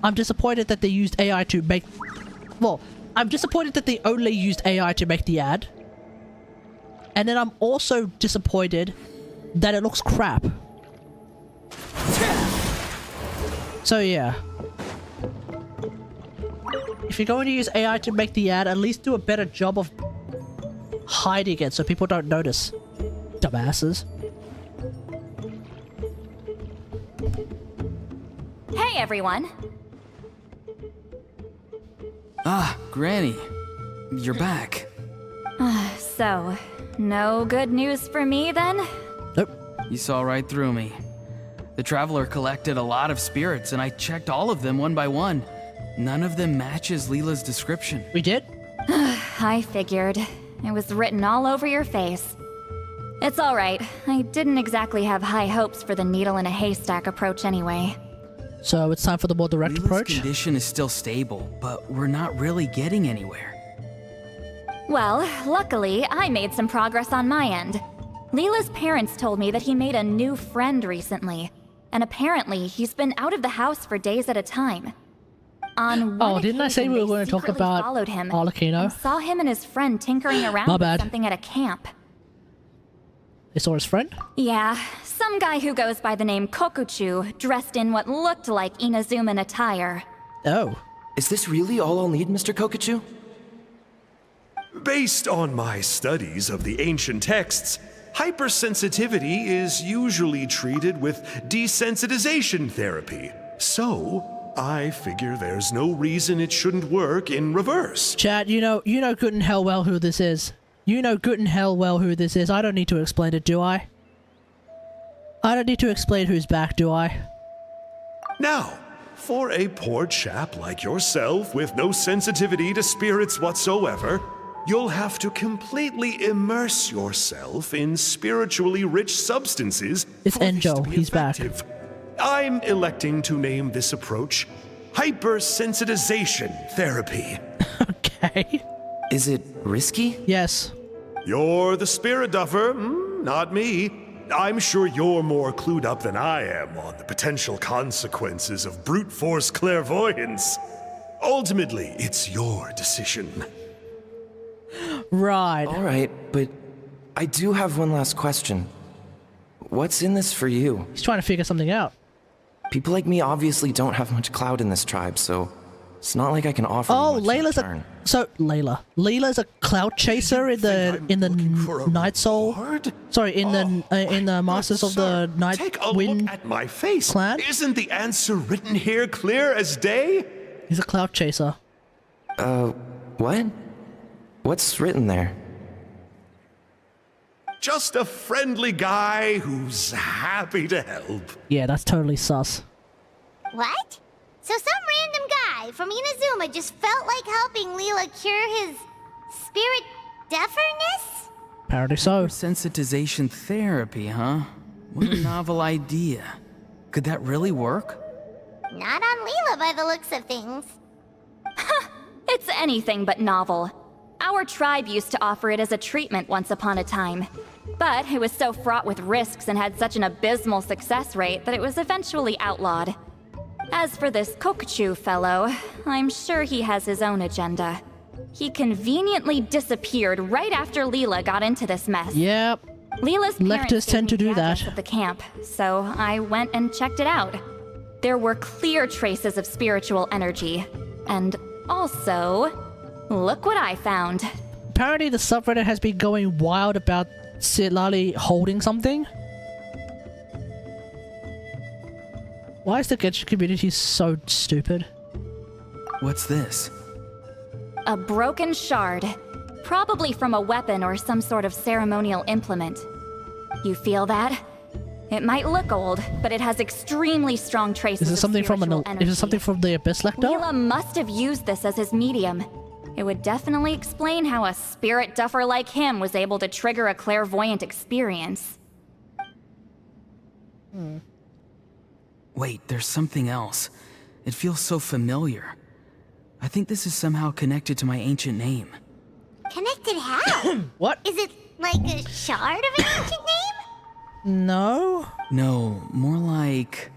I'm disappointed that they used AI to make... Well, I'm disappointed that they only used AI to make the ad. And then I'm also disappointed that it looks crap. So yeah. If you're going to use AI to make the ad, at least do a better job of hiding it so people don't notice. Dumbasses. Hey everyone! Ah, Granny. You're back. So, no good news for me then? Nope. You saw right through me. The Traveler collected a lot of spirits, and I checked all of them one by one. None of them matches Leela's description. We did? I figured. It was written all over your face. It's alright. I didn't exactly have high hopes for the needle in a haystack approach anyway. So it's time for the more direct Leela's approach? condition is still stable, but we're not really getting anywhere. Well, luckily, I made some progress on my end. Leela's parents told me that he made a new friend recently, and apparently he's been out of the house for days at a time. On one didn't I say occasion, we were they going to talk secretly about followed him Arlecchino? and saw him and his friend tinkering around My with bad. something at a camp. They saw his friend? Yeah, some guy who goes by the name Kokuchu, dressed in what looked like Inazuman attire. Oh. Is this really all I'll need, Mr. Kokuchu? Based on my studies of the ancient texts, hypersensitivity is usually treated with desensitization therapy. So, I figure there's no reason it shouldn't work in reverse. Chat, you know good and hell well who this is. You know good and hell well who this is. I don't need to explain it, do I? I don't need to explain who's back, do I? Now, for a poor chap like yourself with no sensitivity to spirits whatsoever, you'll have to completely immerse yourself in spiritually rich substances. It's Enjo. He's effective. I'm electing to name this approach hypersensitization therapy. Okay. Is it risky? Yes. You're the spirit duffer, not me. I'm sure you're more clued up than I am on the potential consequences of brute force clairvoyance. Ultimately, it's your decision. Right. All right, but I do have one last question. What's in this for you? He's trying to figure something out. People like me obviously don't have much clout in this tribe, so it's not like I can offer you much Layla's in return. Leela's a cloud chaser in the Night Soul. Sorry, in the Masters of the Night Wind look at my face. clan. Isn't the answer written here clear as day? He's a cloud chaser. What? What's written there? Just a friendly guy who's happy to help. Yeah, that's totally sus. What? So some random guy from Inazuma just felt like helping Leela cure his spirit deaferness? Apparently so. Sensitization therapy, huh? What a novel idea. Could that really work? Not on Leela by the looks of things. It's anything but novel. Our tribe used to offer it as a treatment once upon a time. But it was so fraught with risks and had such an abysmal success rate that it was eventually outlawed. As for this Kokuchu fellow, I'm sure he has his own agenda. He conveniently disappeared right after Leela got into this mess. Yep. Leela's Lectors tend to do that. At the camp, so I went and checked it out. There were clear traces of spiritual energy. And also, look what I found. Apparently the subreddit has been going wild about CITLALI holding something. Why is the Genshin community so stupid? What's this? A broken shard. Probably from a weapon or some sort of ceremonial implement. You feel that? It might look old, but it has extremely strong traces Is it something of from spiritual energy. is it something from the Abyss Lector? Leela must have used this as his medium. It would definitely explain how a spirit duffer like him was able to trigger a clairvoyant experience. Wait, there's something else. It feels so familiar. I think this is somehow connected to my ancient name. Connected how? What? Is it like a shard of an ancient name? No. No, more like...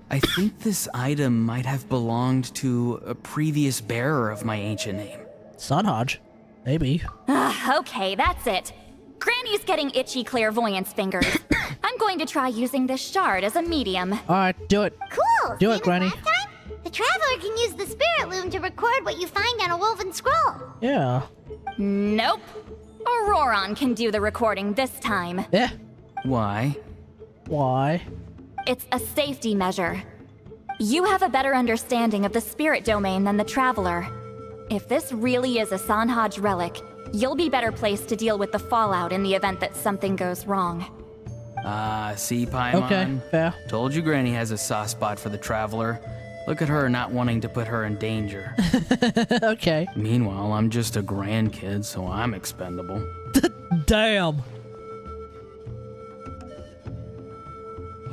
I think this item might have belonged to a previous bearer of my ancient name. Sunhodge? Maybe. Okay, that's it. Granny's getting itchy clairvoyance fingers. I'm going to try using this shard as a medium. Alright, do it. Cool! Do Same it, as Granny. last time? The Traveler can use the Spirit Loom to record what you find on a woven scroll. Yeah. Nope. Auroron can do the recording this time. Yeah. Why? Why? It's a safety measure. You have a better understanding of the spirit domain than the Traveler. If this really is a Sanhaj relic, you'll be better placed to deal with the fallout in the event that something goes wrong. See, Paimon? Okay, fair. Told you Granny has a soft spot for the Traveler. Look at her not wanting to put her in danger. Okay. Meanwhile, I'm just a grandkid, so I'm expendable. Damn.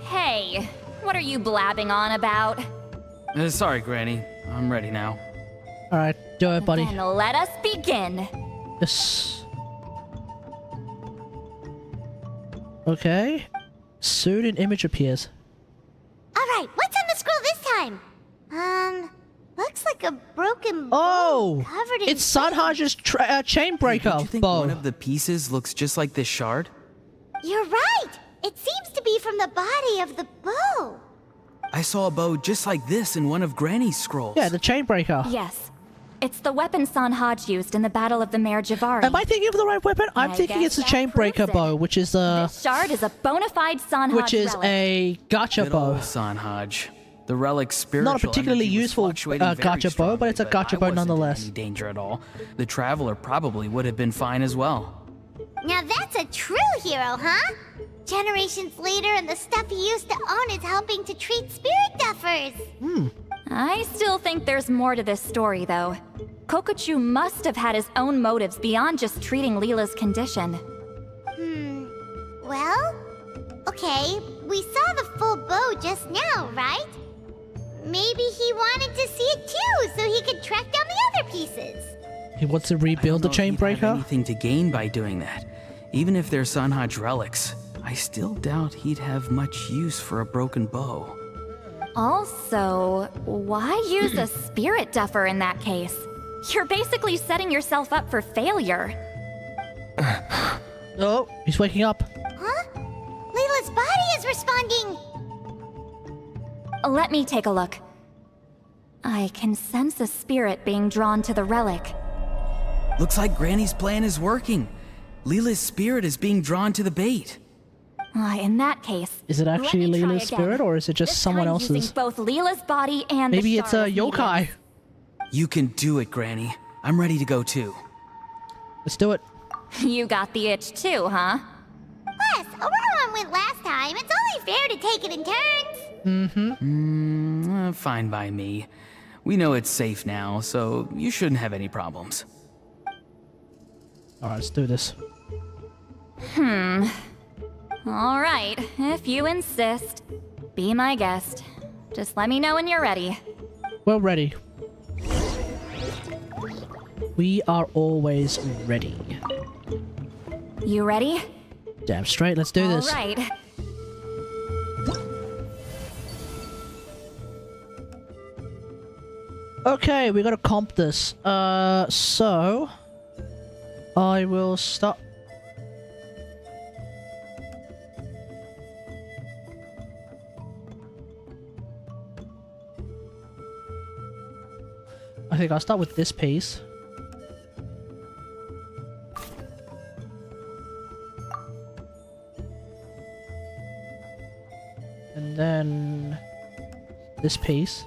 Hey, what are you blabbing on about? Sorry, Granny. I'm ready now. Alright, do it, buddy. Then let us begin. Yes. Okay. Soon an image appears. Alright, what's on the scroll this time? Looks like a broken bow Oh! covered in It's Sanhaj's chain breaker Don't you think bow. one of the pieces looks just like this shard? You're right! It seems to be from the body of the bow. I saw a bow just like this in one of Granny's scrolls. Yeah, the chain breaker. Yes. It's the weapon Sanhaj used in the Battle of the Mare Javari. Am I thinking of the right weapon? I'm I thinking guess it's the that chain breaker proves it. bow, which is This shard is a bona fide Sanhaj which is relic. a gacha Good bow. old Sanhaj. The relic's spiritual Not a particularly energy was useful fluctuating very gacha bow, but it's a strongly, gacha I bow wasn't in nonetheless. any danger at all. The Traveler probably would have been fine as well. Now that's a true hero, huh? Generations later and the stuff he used to own is helping to treat spirit duffers. I still think there's more to this story, though. Kokochu must have had his own motives beyond just treating Leela's condition. Well, okay, we saw the full bow just now, right? Maybe he wanted to see it too, so he could track down the other pieces. He wants to rebuild the chain Have breaker? anything to gain by doing that. Even if they're Sanhaj relics, I still doubt he'd have much use for a broken bow. Also, why use a spirit duffer in that case? You're basically setting yourself up for failure. Oh, he's waking up. Huh? Leela's body is responding! Let me take a look. I can sense a spirit being drawn to the relic. Looks like Granny's plan is working. Leela's spirit is being drawn to the bait. In that case, Is it actually let me try Leela's again. spirit, or is it just This someone time else's? using both Leela's body and Maybe the it's a shard as yokai. mediums. You can do it, Granny. I'm ready to go too. Let's do it. You got the itch too, huh? Plus, Auroron went last time. It's only fair to take it in turns. Fine by me. We know it's safe now, so you shouldn't have any problems. Alright, let's do this. All right, if you insist. Be my guest. Just let me know when you're ready. We're ready. We are always ready. You ready? Damn straight, let's do this. All right. Okay, we gotta comp this. So... I will start... I think I'll start with this piece. And then this piece.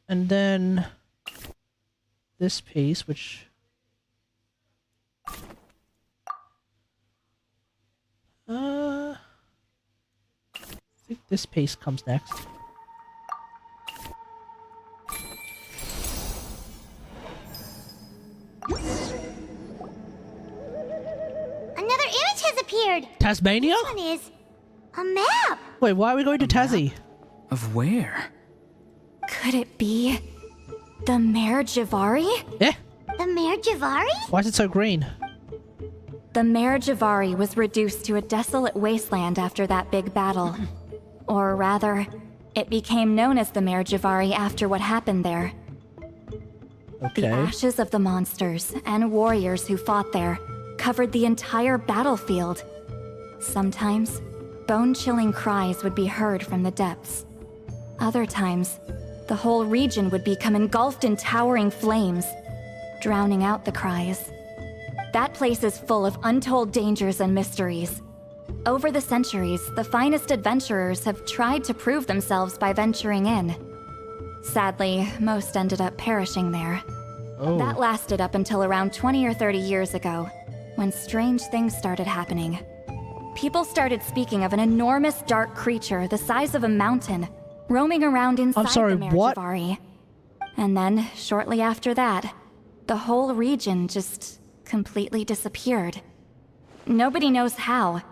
And then this piece, which I think this piece comes next. Another image has appeared. Tasmania? This one is a map. Wait, why are we going to Tassie? Of where? Could it be the Mare Javari? Eh? The Mare Javari? Why is it so green? The Mare Javari was reduced to a desolate wasteland after that big battle. Or rather, it became known as the Mare Javari after what happened there. Okay. The ashes of the monsters and warriors who fought there covered the entire battlefield. Sometimes, bone-chilling cries would be heard from the depths. Other times, the whole region would become engulfed in towering flames, drowning out the cries. That place is full of untold dangers and mysteries. Over the centuries, the finest adventurers have tried to prove themselves by venturing in. Sadly, most ended up perishing there. Oh. That lasted up until around 20 or 30 years ago, when strange things started happening. People started speaking of an enormous dark creature the size of a mountain, roaming around inside the Mare Javari. And then, shortly after that, the whole region just completely disappeared. Nobody knows how,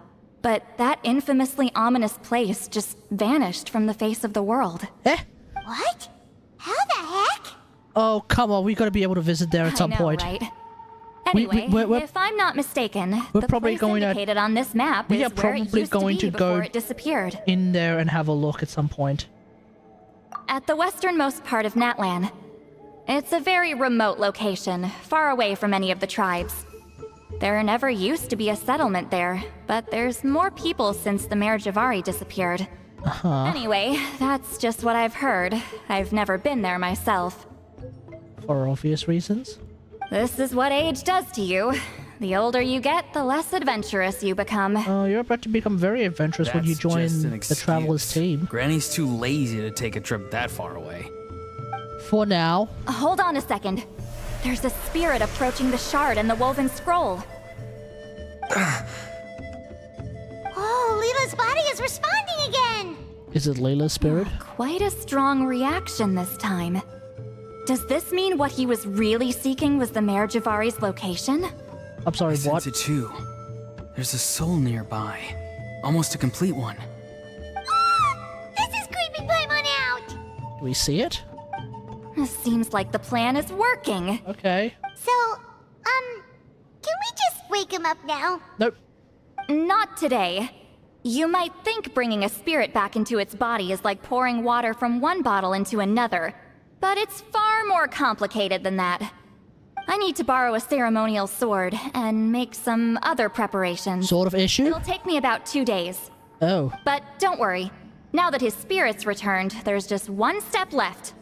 but that infamously ominous place just vanished from the face of the world. Eh? What? How the heck? Oh, come on, we gotta be able to visit there at some point. Right? Anyway, if I'm not mistaken, we're the probably place going indicated on this map we is are where it probably used going to be before go it disappeared. in there and have a look at some point. At the westernmost part of Natlan. It's a very remote location, far away from any of the tribes. There never used to be a settlement there, but there's more people since the Mare Javari disappeared. Anyway, that's just what I've heard. I've never been there myself. For obvious reasons? This is what age does to you. The older you get, the less adventurous you become. Oh, you're about to become very adventurous when you That's join just an the excuse. Travelers team. Granny's too lazy to take a trip that far away. For now. Hold on a second. There's a spirit approaching the shard and the woven scroll. Oh, Leela's body is responding again. Is it Layla's spirit? Quite a strong reaction this time. Does this mean what he was really seeking was the Mare Javari's location? I'm sorry, I what? sense it too. There's a soul nearby. Almost a complete one. This is creeping Paimon out. Do we see it? Seems like the plan is working. Okay. So, can we just wake him up now? Nope. Not today. You might think bringing a spirit back into its body is like pouring water from one bottle into another, but it's far more complicated than that. I need to borrow a ceremonial sword and make some other preparations. Sort of issue? It'll take me about 2 days. Oh. But don't worry. Now that his spirit's returned, there's just one step left.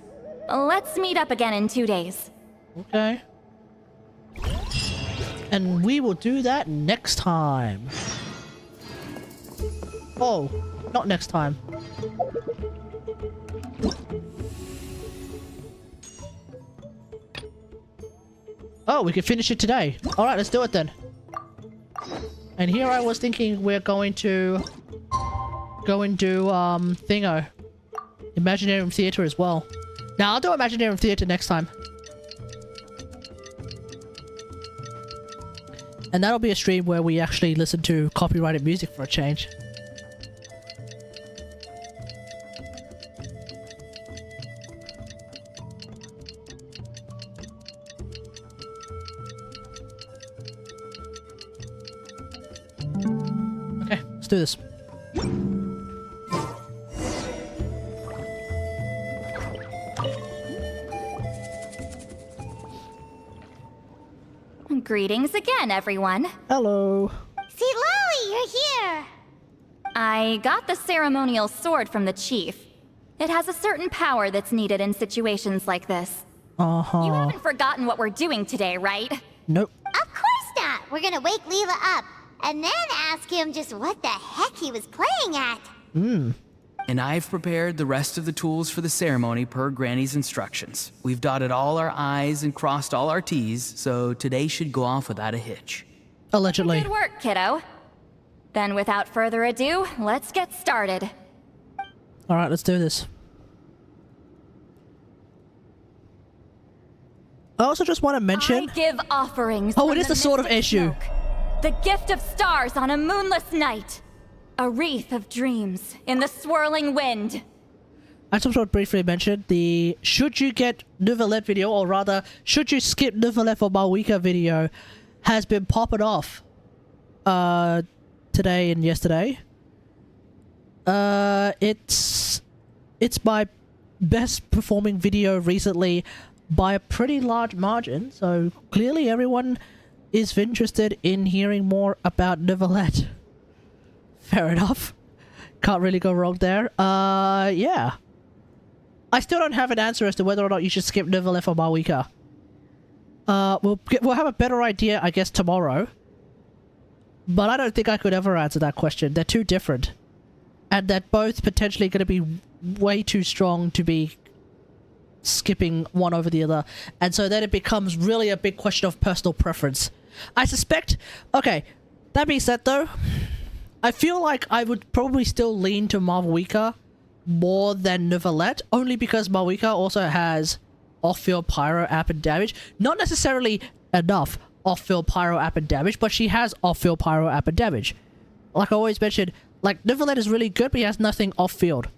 Let's meet up again in 2 days. Okay. And we will do that next time. Oh, not next time. Oh, we can finish it today. Alright, let's do it then. And here I was thinking we're going to go and do, Thingo. Imaginarium Theater as well. Now, I'll do Imaginarium Theater next time. And that'll be a stream where we actually listen to copyrighted music for a change. Okay, let's do this. Greetings again, everyone. Hello. CITLALI, you're here. I got the ceremonial sword from the chief. It has a certain power that's needed in situations like this. Uh-huh. You haven't forgotten what we're doing today, right? Nope. Of course not! We're gonna wake Leela up, and then ask him just what the heck he was playing at. And I've prepared the rest of the tools for the ceremony per Granny's instructions. We've dotted all our I's and crossed all our T's, so today should go off without a hitch. Allegedly. Good work, kiddo. Then without further ado, let's get started. Alright, let's do this. I also just want to mention... I give offerings. Oh, it is the Sword of Eshu. The gift of stars on a moonless night. A wreath of dreams in the swirling wind. I just want to briefly mention the should you get Nouvellette video, or rather, should you skip Nouvellette for Mavuika video, has been popping off today and yesterday. It's my best performing video recently by a pretty large margin, so clearly everyone is interested in hearing more about Nouvellette. Fair enough. Can't really go wrong there. Yeah. I still don't have an answer as to whether or not you should skip Nouvellette for Mavuika. We'll have a better idea, I guess, tomorrow. But I don't think I could ever answer that question. They're too different. And they're both potentially going to be way too strong to be skipping one over the other. And so then it becomes really a big question of personal preference. I suspect... Okay, that being said though, I feel like I would probably still lean to Mavuika more than Nouvellette, only because Mavuika also has off-field pyro app and damage. Not necessarily enough off-field pyro app and damage, but she has off-field pyro app and damage. Like I always mentioned, like, Nouvellette is really good, but he has nothing off-field.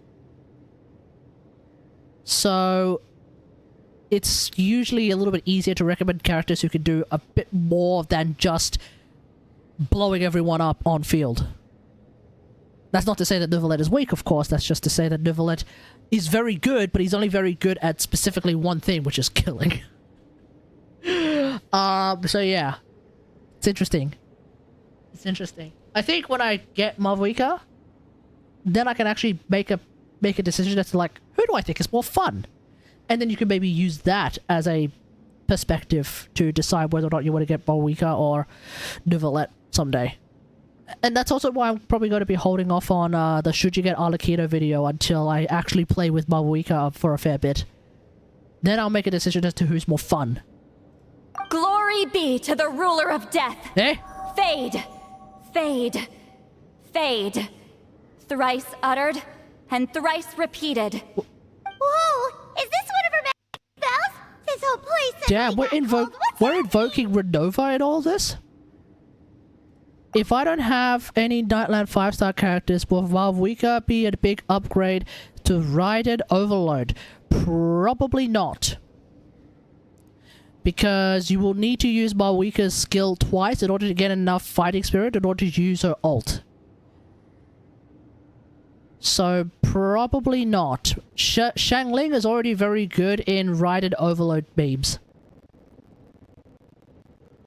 So it's usually a little bit easier to recommend characters who can do a bit more than just blowing everyone up on field. That's not to say that Nouvellette is weak, of course. That's just to say that Nouvellette is very good, but he's only very good at specifically one thing, which is killing. So yeah. It's interesting. It's interesting. I think when I get Mavuika, then I can actually make a decision as to, like, who do I think is more fun? And then you can maybe use that as a perspective to decide whether or not you want to get Mavuika or Nouvellette someday. And that's also why I'm probably going to be holding off on the Should You Get Arlecchino video until I actually play with Mavuika for a fair bit. Then I'll make a decision as to who's more fun. Glory be to the ruler of death. Eh? Fade. Fade. Fade. Thrice uttered, and thrice repeated. Whoa! Is this one of her magic spells? This whole place... Damn, we're invoking Renova in all this? If I don't have any Nightland 5-star characters, will Mavuika be a big upgrade to Raiden Overload? Probably not. Because you will need to use Mavuika's skill twice in order to get enough fighting spirit in order to use her ult. So, probably not. Xiangling is already very good in Raiden Overload memes.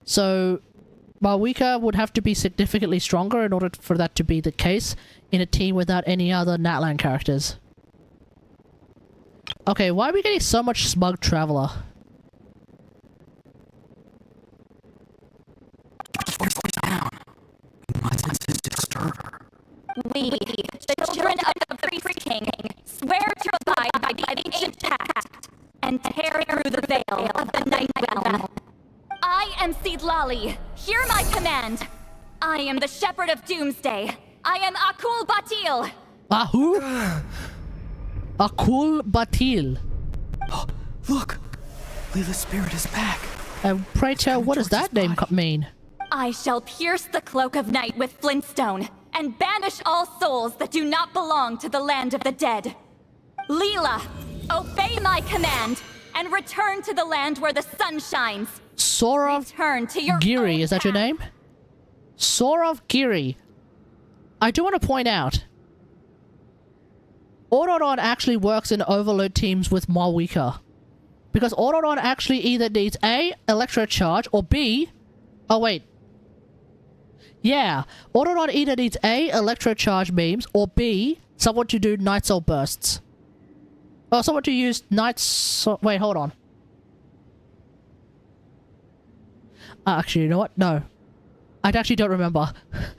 So, Mavuika would have to be significantly stronger in order for that to be the case in a team without any other Natlan characters. Okay, why are we getting so much Smug Traveler? We, the children of the Priest King, swear to abide by the ancient pact and tear through the veil of the Night Realm. I am CITLALI. Hear my command. I am the Shepherd of Doomsday. I am Akul Batil. Who? Akul Batil. Oh, look! Leela's spirit is back. And pray tell, what does that name mean? I shall pierce the cloak of night with flintstone and banish all souls that do not belong to the land of the dead. Leela, obey my command and return to the land where the sun shines. Sorav Giri, is that your name? Sorav Giri. I do want to point out, Autodon actually works in overload teams with Mavuika. Because Autodon actually either needs A, Electro Charge, or B... Oh, wait. Yeah, Autodon either needs A, Electro Charge memes, or B, someone to do Night Soul Bursts. Oh, someone to use Night Soul... Wait, hold on. Actually, you know what? No. I actually don't remember.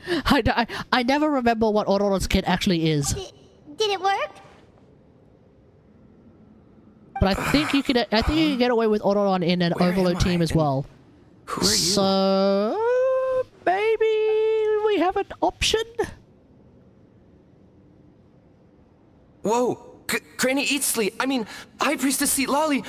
I never remember what Aurora's kit actually is. Did it work? But I think you can get away with Auroron in an Overload team as well. Who are you? So maybe we have an option? Whoa! Granny Eatsley, I mean, High Priestess CITLALI,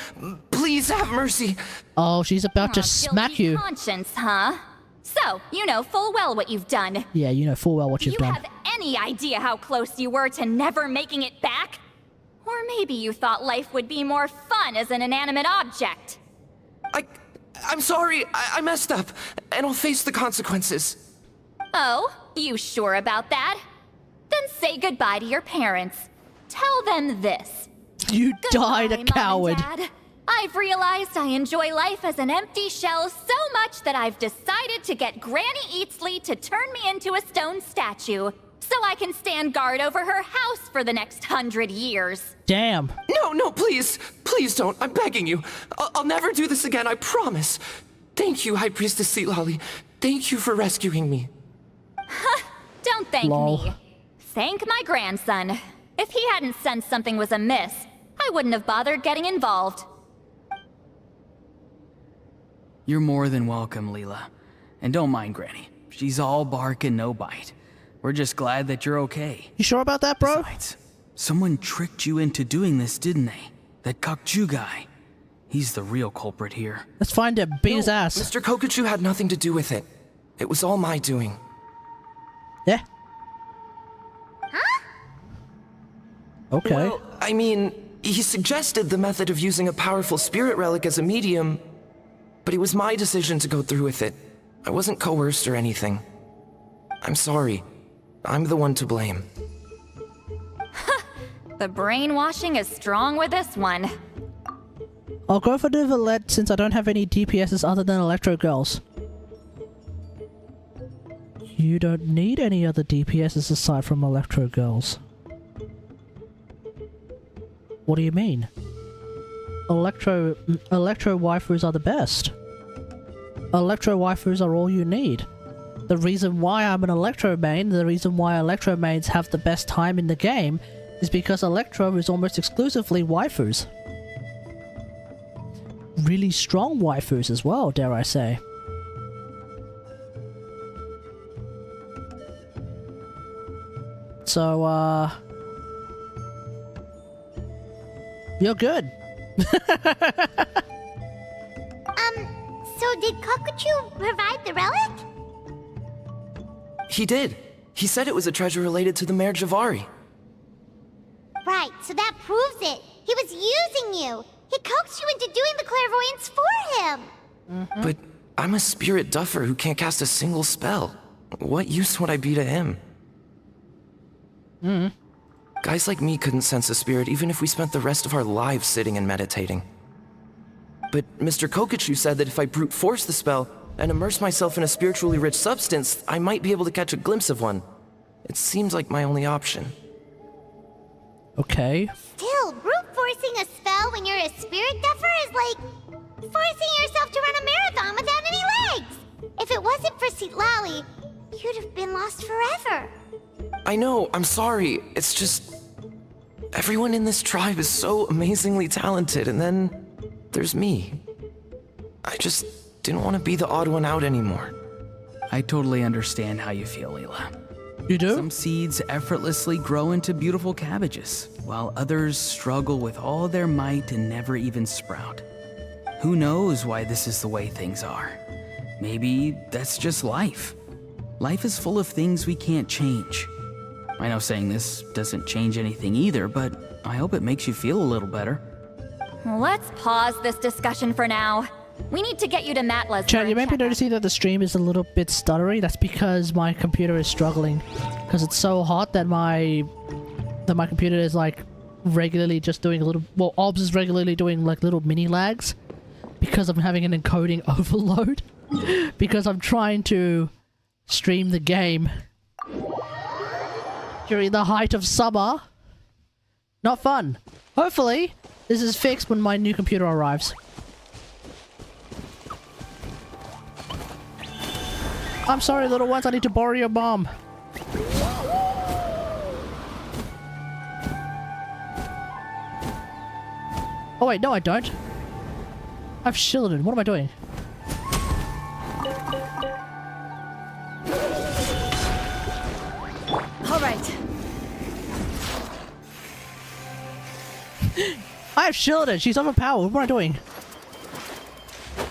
please have mercy. Oh, she's about to smack you. Conscience, huh? So, you know full well what you've done. Yeah, you know full well what you've done. Do you have any idea how close you were to never making it back? Or maybe you thought life would be more fun as an inanimate object. I'm sorry, I messed up, and I'll face the consequences. Oh, you sure about that? Then say goodbye to your parents. Tell them this. You died a coward. Mom and Dad. I've realized I enjoy life as an empty shell so much that I've decided to get Granny Eatsley to turn me into a stone statue, so I can stand guard over her house for the next 100 years. Damn. No, please. Please don't. I'm begging you. I'll never do this again, I promise. Thank you, High Priestess CITLALI. Thank you for rescuing me. Don't thank Lol. me. Thank my grandson. If he hadn't sensed something was amiss, I wouldn't have bothered getting involved. You're more than welcome, Leela. And don't mind Granny. She's all bark and no bite. We're just glad that you're okay. You sure about that, bro? Besides, someone tricked you into doing this, didn't they? That Kokchu guy. He's the real culprit here. Let's find him. Beat his ass. Mr. Kokuchu had nothing to do with it. It was all my doing. Yeah. Huh? Okay. Well, I mean, he suggested the method of using a powerful spirit relic as a medium, but it was my decision to go through with it. I wasn't coerced or anything. I'm sorry. I'm the one to blame. The brainwashing is strong with this one. I'll go for the Valette since I don't have any DPSs other than Electro Girls. You don't need any other DPSs aside from Electro Girls. What do you mean? Electro waifus are the best. Electro waifus are all you need. The reason why I'm an Electro main, the reason why Electro mains have the best time in the game, is because Electro is almost exclusively waifus. Really strong waifus as well, dare I say. So, you're good. So did Kokuchu provide the relic? He did. He said it was a treasure related to the Mare Javari. Right, so that proves it. He was using you. He coaxed you into doing the clairvoyance for him. But I'm a spirit duffer who can't cast a single spell. What use would I be to him? Guys like me couldn't sense a spirit even if we spent the rest of our lives sitting and meditating. But Mr. Kokuchu said that if I brute force the spell and immerse myself in a spiritually rich substance, I might be able to catch a glimpse of one. It seems like my only option. Okay. Still, brute forcing a spell when you're a spirit duffer is like forcing yourself to run a marathon without any legs. If it wasn't for CITLALI, you'd have been lost forever. I know, I'm sorry. It's just... everyone in this tribe is so amazingly talented, and then there's me. I just didn't want to be the odd one out anymore. I totally understand how you feel, Leela. You do? Some seeds effortlessly grow into beautiful cabbages, while others struggle with all their might and never even sprout. Who knows why this is the way things are? Maybe that's just life. Life is full of things we can't change. I know saying this doesn't change anything either, but I hope it makes you feel a little better. Let's pause this discussion for now. We need to get you to Matla's. Chad, you may be noticing that the stream is a little bit stuttery. That's because my computer is struggling. Because it's so hot that my computer is like regularly just doing a little... well, OBS is regularly doing like little mini lags. Because I'm having an encoding overload. Because I'm trying to stream the game during the height of summer. Not fun. Hopefully, this is fixed when my new computer arrives. I'm sorry, little ones. I need to borrow your bomb. Oh wait, no I don't. I've shielded. What am I doing? Alright. I have shielded. She's overpowered. What am I doing?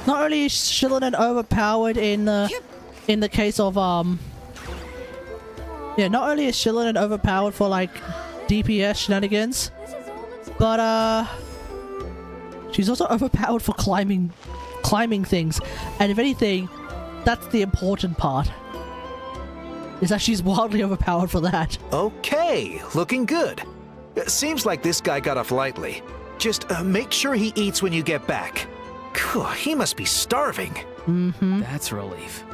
Not only is Shielded overpowered in the case of yeah, not only is Shielded overpowered for like DPS shenanigans, but she's also overpowered for climbing things. And if anything, that's the important part. Is that she's wildly overpowered for that. Okay, looking good. Seems like this guy got off lightly. Just make sure he eats when you get back. He must be starving. That's a relief.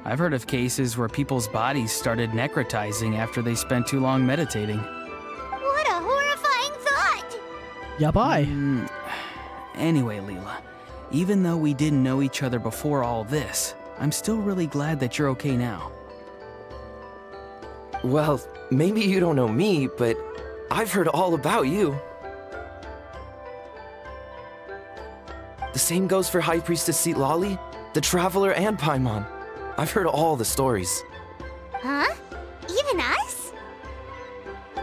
I've heard of cases where people's bodies started necrotizing after they spent too long meditating. What a horrifying thought! Yeah, bye. Anyway, Leela, even though we didn't know each other before all this, I'm still really glad that you're okay now. Well, maybe you don't know me, but I've heard all about you. The same goes for High Priestess CITLALI, the Traveler, and Paimon. I've heard all the stories. Huh? Even us?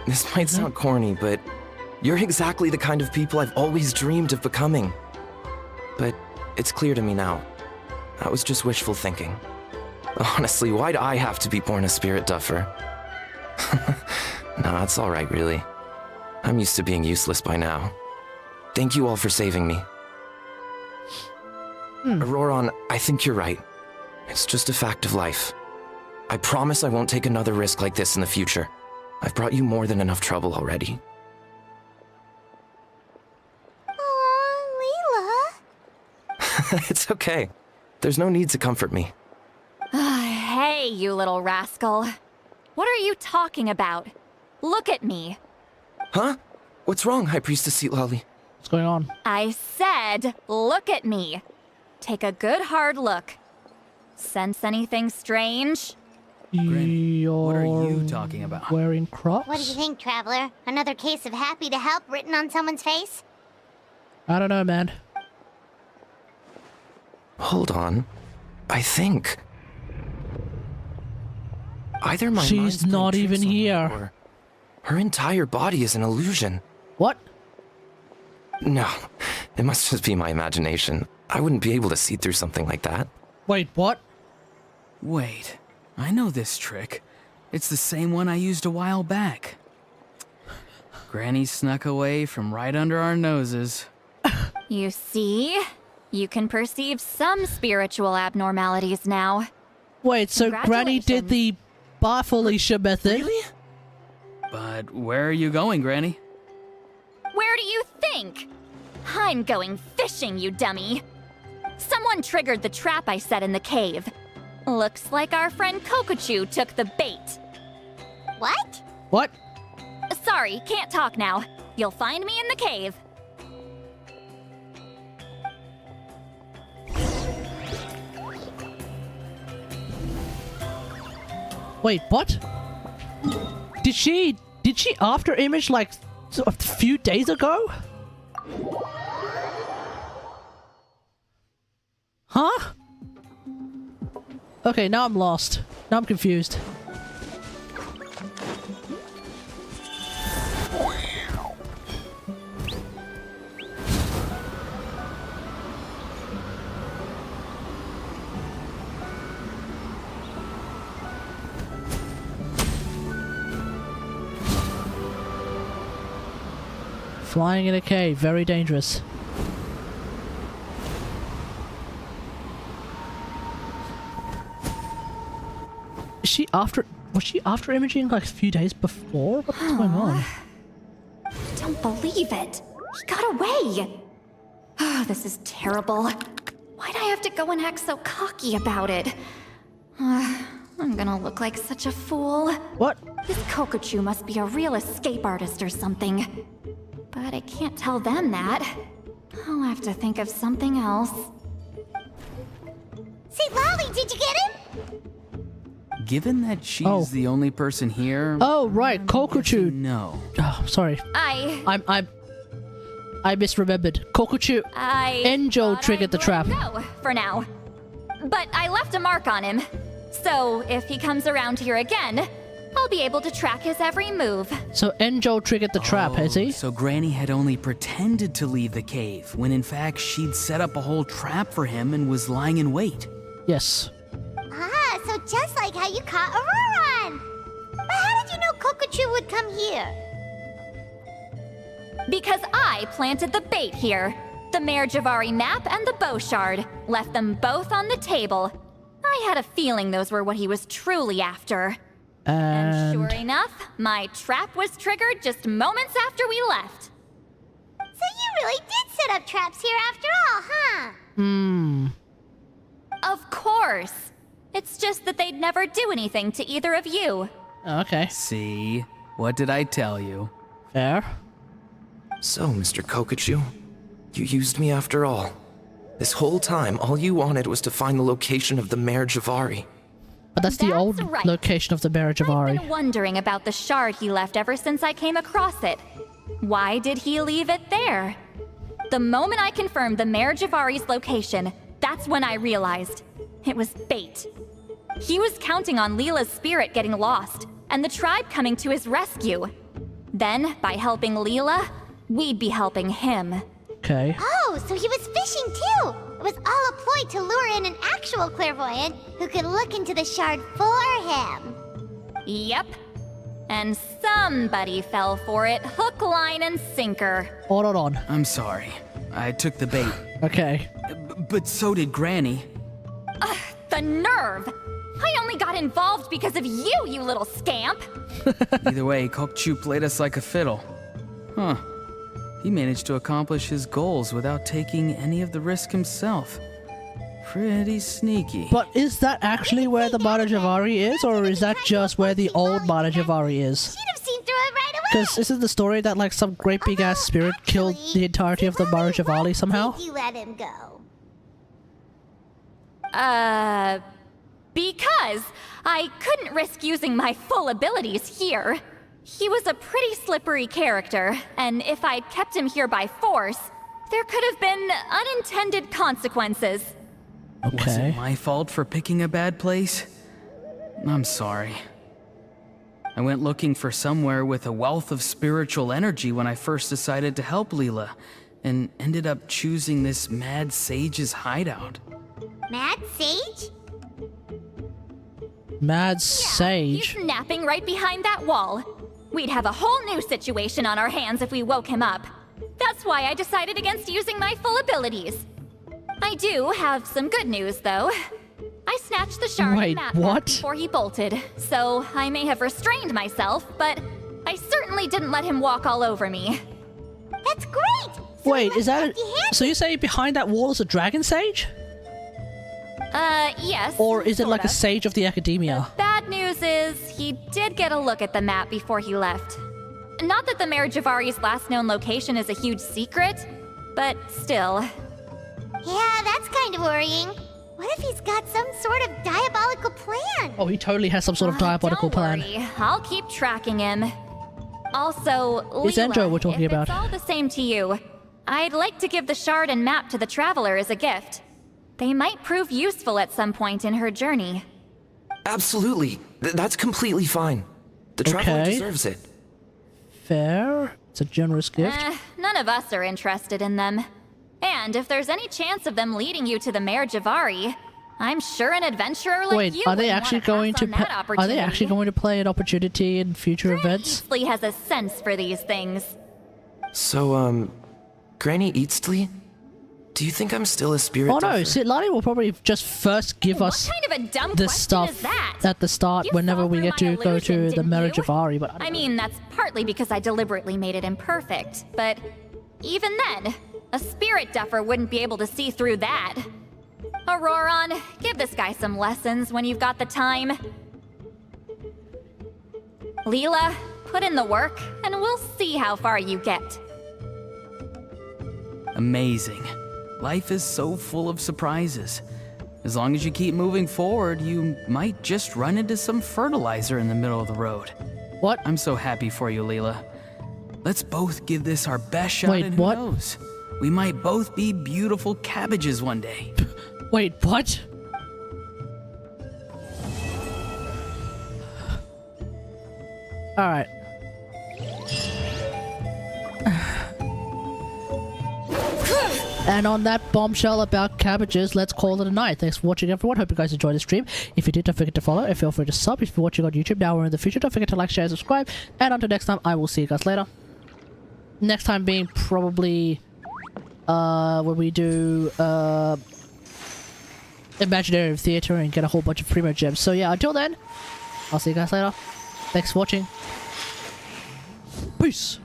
This might sound corny, but you're exactly the kind of people I've always dreamed of becoming. But it's clear to me now. That was just wishful thinking. Honestly, why'd I have to be born a spirit duffer? Nah, it's alright, really. I'm used to being useless by now. Thank you all for saving me. Auroron, I think you're right. It's just a fact of life. I promise I won't take another risk like this in the future. I've brought you more than enough trouble already. Aw, Leela. It's okay. There's no need to comfort me. Hey, you little rascal. What are you talking about? Look at me. Huh? What's wrong, High Priestess CITLALI? What's going on? I said, look at me. Take a good hard look. Sense anything strange? Granny, what are you talking about? Wearing Crocs? What do you think, Traveler? Another case of happy to help written on someone's face? I don't know, man. Hold on. I think... either my She's mind's not playing even tricks on me, here. or her entire body is an illusion. What? No, it must just be my imagination. I wouldn't be able to see through something like that. Wait, what? Wait, I know this trick. It's the same one I used a while back. Granny snuck away from right under our noses. You see? You can perceive some spiritual abnormalities now. Wait, so Granny did the Barfelicia method? Really? But where are you going, Granny? Where do you think? I'm going fishing, you dummy. Someone triggered the trap I set in the cave. Looks like our friend Kokochu took the bait. What? What? Sorry, can't talk now. You'll find me in the cave. Wait, what? Did she after image like a few days ago? Huh? Okay, now I'm lost. Now I'm confused. Flying in a cave, very dangerous. Was she after imaging like a few days before? What's going on? I don't believe it. He got away. Oh, this is terrible. Why'd I have to go and act so cocky about it? I'm gonna look like such a fool. What? This Kokochu must be a real escape artist or something. But I can't tell them that. I'll have to think of something else. CITLALI, did you get him? given that she's the only person here... Oh, right, Kokuchu. No. Oh, sorry. I misremembered. Kokuchu. Enjo triggered the trap. Go for now. But I left a mark on him. So if he comes around here again, I'll be able to track his every move. So Enjo triggered the trap, has he? So Granny had only pretended to leave the cave, when in fact she'd set up a whole trap for him and was lying in wait. Yes. Ah, so just like how you caught Auroron! But how did you know Kokuchu would come here? Because I planted the bait here. The Mare Javari map and the bow shard. Left them both on the table. I had a feeling those were what he was truly after. And sure enough, my trap was triggered just moments after we left. So you really did set up traps here after all, huh? Of course. It's just that they'd never do anything to either of you. Okay. See? What did I tell you? Fair. So, Mr. Kokuchu, you used me after all. This whole time, all you wanted was to find the location of the Mare Javari. But that's the old right. location of the Mare Javari. I've been wondering about the shard he left ever since I came across it. Why did he leave it there? The moment I confirmed the Mare Javari's location, that's when I realized it was bait. He was counting on Leela's spirit getting lost, and the tribe coming to his rescue. Then, by helping Leela, we'd be helping him. Okay. Oh, so he was fishing too! It was all a ploy to lure in an actual clairvoyant who could look into the shard for him. Yep. And somebody fell for it, hook, line, and sinker. Hold on. I'm sorry. I took the bait. Okay. But so did Granny. The nerve! I only got involved because of you, you little scamp! Either way, Kokchu played us like a fiddle. Huh. He managed to accomplish his goals without taking any of the risk himself. Pretty sneaky. But is that actually where the Mare Javari is, or is that just where the old Mare Javari is? She'd have seen through it right away! Because isn't the story that like some great big ass spirit killed the entirety of the Mare Javari somehow? Why did you let him go? Because I couldn't risk using my full abilities here. He was a pretty slippery character, and if I'd kept him here by force, there could have been unintended consequences. Okay. Was it my fault for picking a bad place? I'm sorry. I went looking for somewhere with a wealth of spiritual energy when I first decided to help Leela, and ended up choosing this mad sage's hideout. Mad Sage? Mad Sage? He's napping right behind that wall. We'd have a whole new situation on our hands if we woke him up. That's why I decided against using my full abilities. I do have some good news, though. I snatched the shard and map before he bolted, so I may have restrained myself, but I certainly didn't let him walk all over me. That's great! Wait, is that so you say behind that wall is a dragon sage? Yes. Or is it like a sorta. sage of the academia? Bad news is, he did get a look at the map before he left. Not that the Mare Javari's last known location is a huge secret, but still. Yeah, that's kind of worrying. What if he's got some sort of diabolical plan? Oh, he totally has some sort of diabolical plan. Don't worry, I'll keep tracking him. Also, It's Leela, Enjo we're talking if about. it's all the same to you, I'd like to give the shard and map to the Traveler as a gift. They might prove useful at some point in her journey. Absolutely. That's completely fine. The Traveler deserves it. Fair. It's a generous gift. None of us are interested in them. And if there's any chance of them leading you to the Mare Javari, I'm sure an adventurer like Wait, you are they wouldn't actually wanna going pass to on that are opportunity. they actually going to play an opportunity in future events? Eastly has a sense for these things. So, Granny Eastly? Do you think I'm still a spirit? Oh no, CITLALI will probably just first give us What kind of a dumb the question stuff is that? at the start You whenever saw we through get to my go to illusion, the didn't Mare you? Javari, but I mean, that's partly because I deliberately made it imperfect, but even then, a spirit duffer wouldn't be able to see through that. Auroron, give this guy some lessons when you've got the time. Leela, put in the work, and we'll see how far you get. Amazing. Life is so full of surprises. As long as you keep moving forward, you might just run into some fertilizer in the middle of the road. What? I'm so happy for you, Leela. Let's both give this our best shot, Wait, and who what? knows? We might both be beautiful cabbages one day. Wait, what? Alright. And on that bombshell about cabbages, let's call it a night. Thanks for watching, everyone. Hope you guys enjoyed the stream. If you did, don't forget to follow and feel free to sub. If you're watching on YouTube now or in the future, don't forget to like, share, and subscribe. And until next time, I will see you guys later. Next time being probably when we do Imaginary Theater and get a whole bunch of Primo gems. So yeah, until then, I'll see you guys later. Thanks for watching. Peace.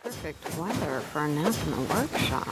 Perfect weather for a nap in the workshop.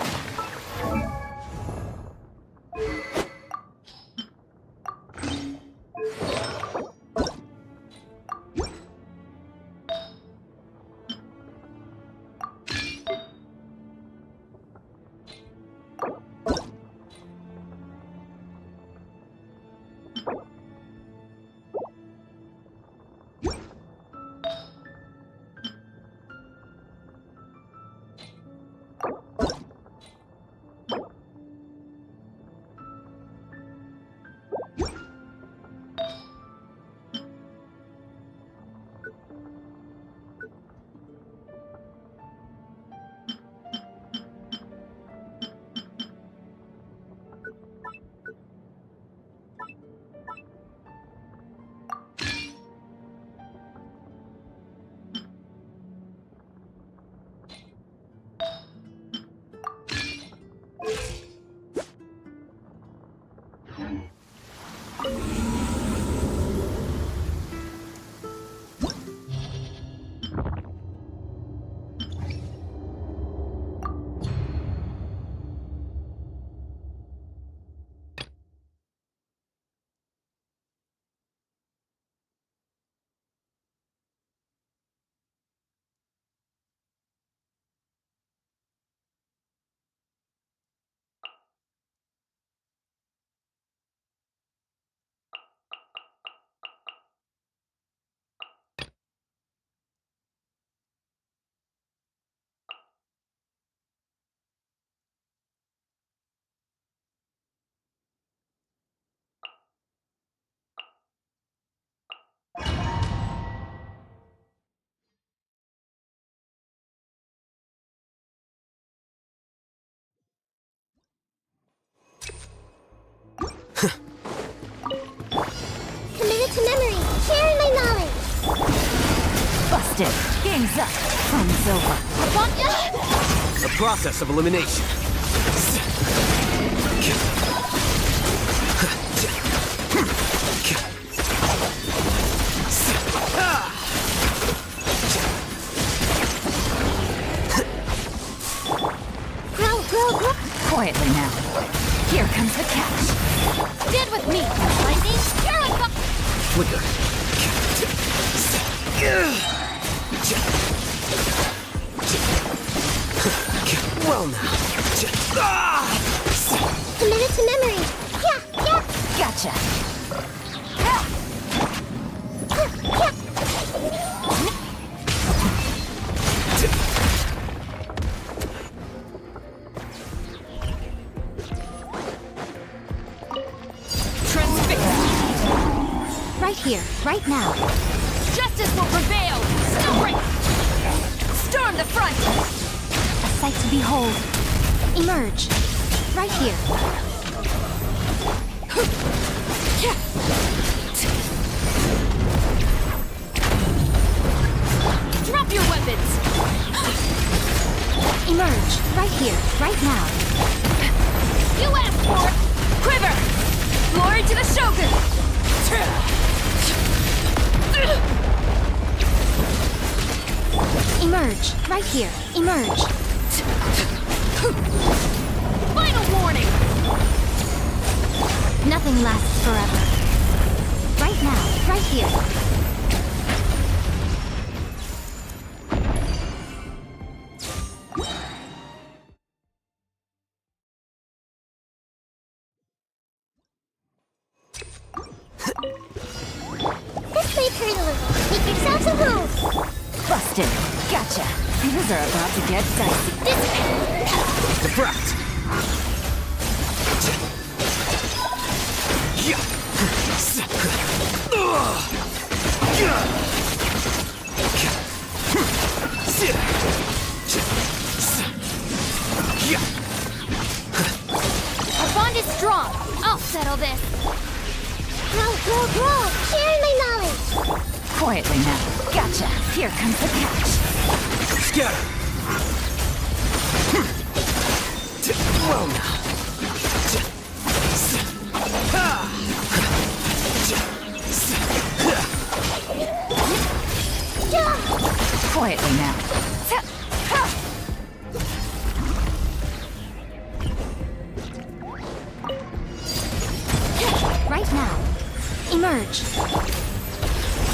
Committed to memory, sharing my knowledge. Busted. Game's up. Fun's over. The process of elimination. Grow. Quietly now. Here comes the catch. Did with me, lightning. Here I come. Flicker. Well now. Committed to memory. Yeah. Gotcha. Right here, right now. Justice will prevail! Storm the front! A sight to behold. Emerge. Right here. Drop your weapons! Emerge. Right here, right now. You asked for it! Quiver! Glory to the Shogun! Emerge. Right here. Emerge. Final warning! Nothing lasts forever. Right now. Right here. This may hurt a little. Make yourselves a move. Busted. Gotcha. Things are about to get dicey. Deflect! Our bond is strong. I'll settle this. Grow. Sharing my knowledge. Quietly now. Gotcha. Here comes the catch. Scatter! Well now. Quietly now. Right now. Emerge.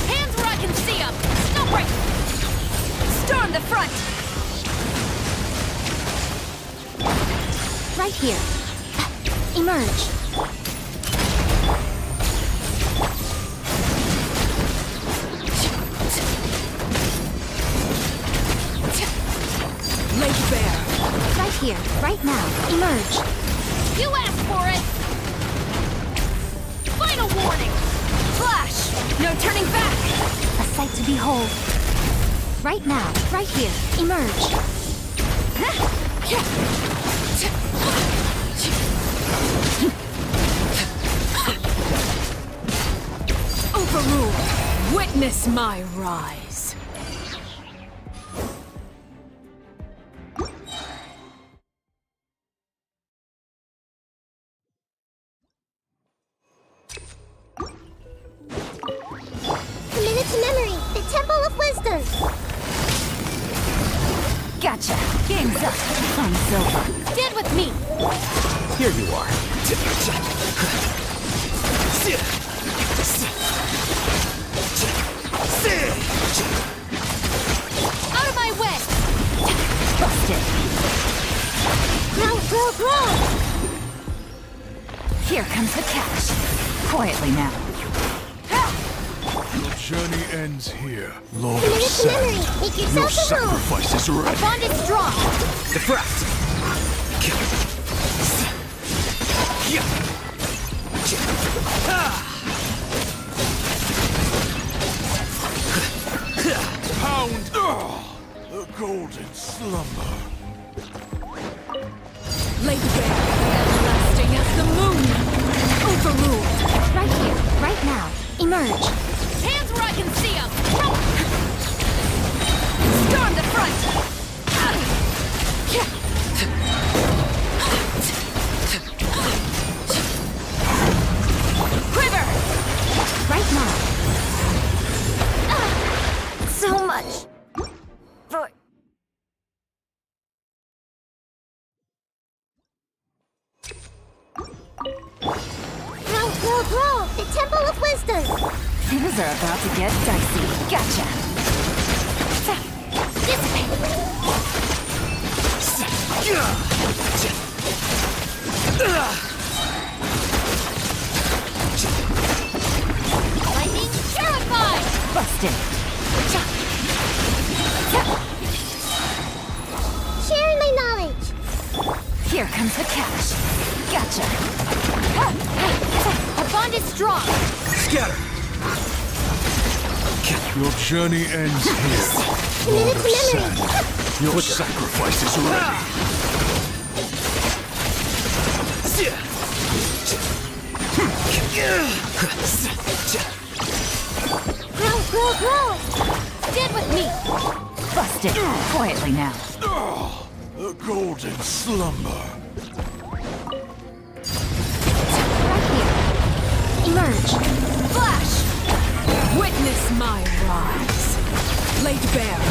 Hands where I can see them! No break! Storm the front! Right here. Emerge. Lake Bear! Right here. Right now. Emerge. You asked for it! Final warning! Flash! No turning back! A sight to behold. Right now. Right here. Emerge. Overruled! Witness my rise! Committed to memory. The Temple of Wisdom. Gotcha. Game's up. Time's over. Stand with me! Here you are. Out of my way! Busted. Grow. Here comes the catch. Quietly now. Your journey ends here, Lord of Committed to memory. Sand. Make Your yourself a move. sacrifice is Our ready. bond is strong! Deflect! Pound the golden slumber. Lake Bear, everlasting as the moon! Overruled! Right here. Right now. Emerge. Hands where I can see them! Storm the front! Quiver! Right now. So much. For... Grow. The Temple of Wisdom. Things are about to get dicey. Gotcha. Lightning terrified! Busted. Sharing my knowledge. Here comes the catch. Gotcha. Our bond is strong! Scatter! Your journey ends here, Lord of Sand. Your sacrifice is ready. Grow. Stand with me! Busted. Quietly now. The golden slumber. Right here. Emerge. Flash! Witness my rise! Laid bare!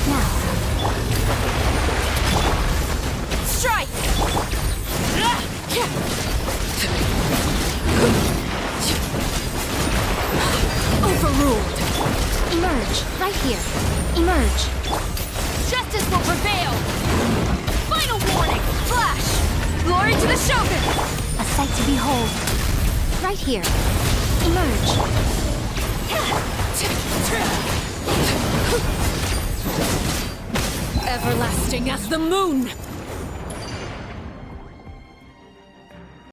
Now. Strike! Overruled. Emerge, right here. Emerge. Justice will prevail! Final warning! Flash! Glory to the Shogun! A sight to behold. Right here. Emerge. Everlasting as the moon!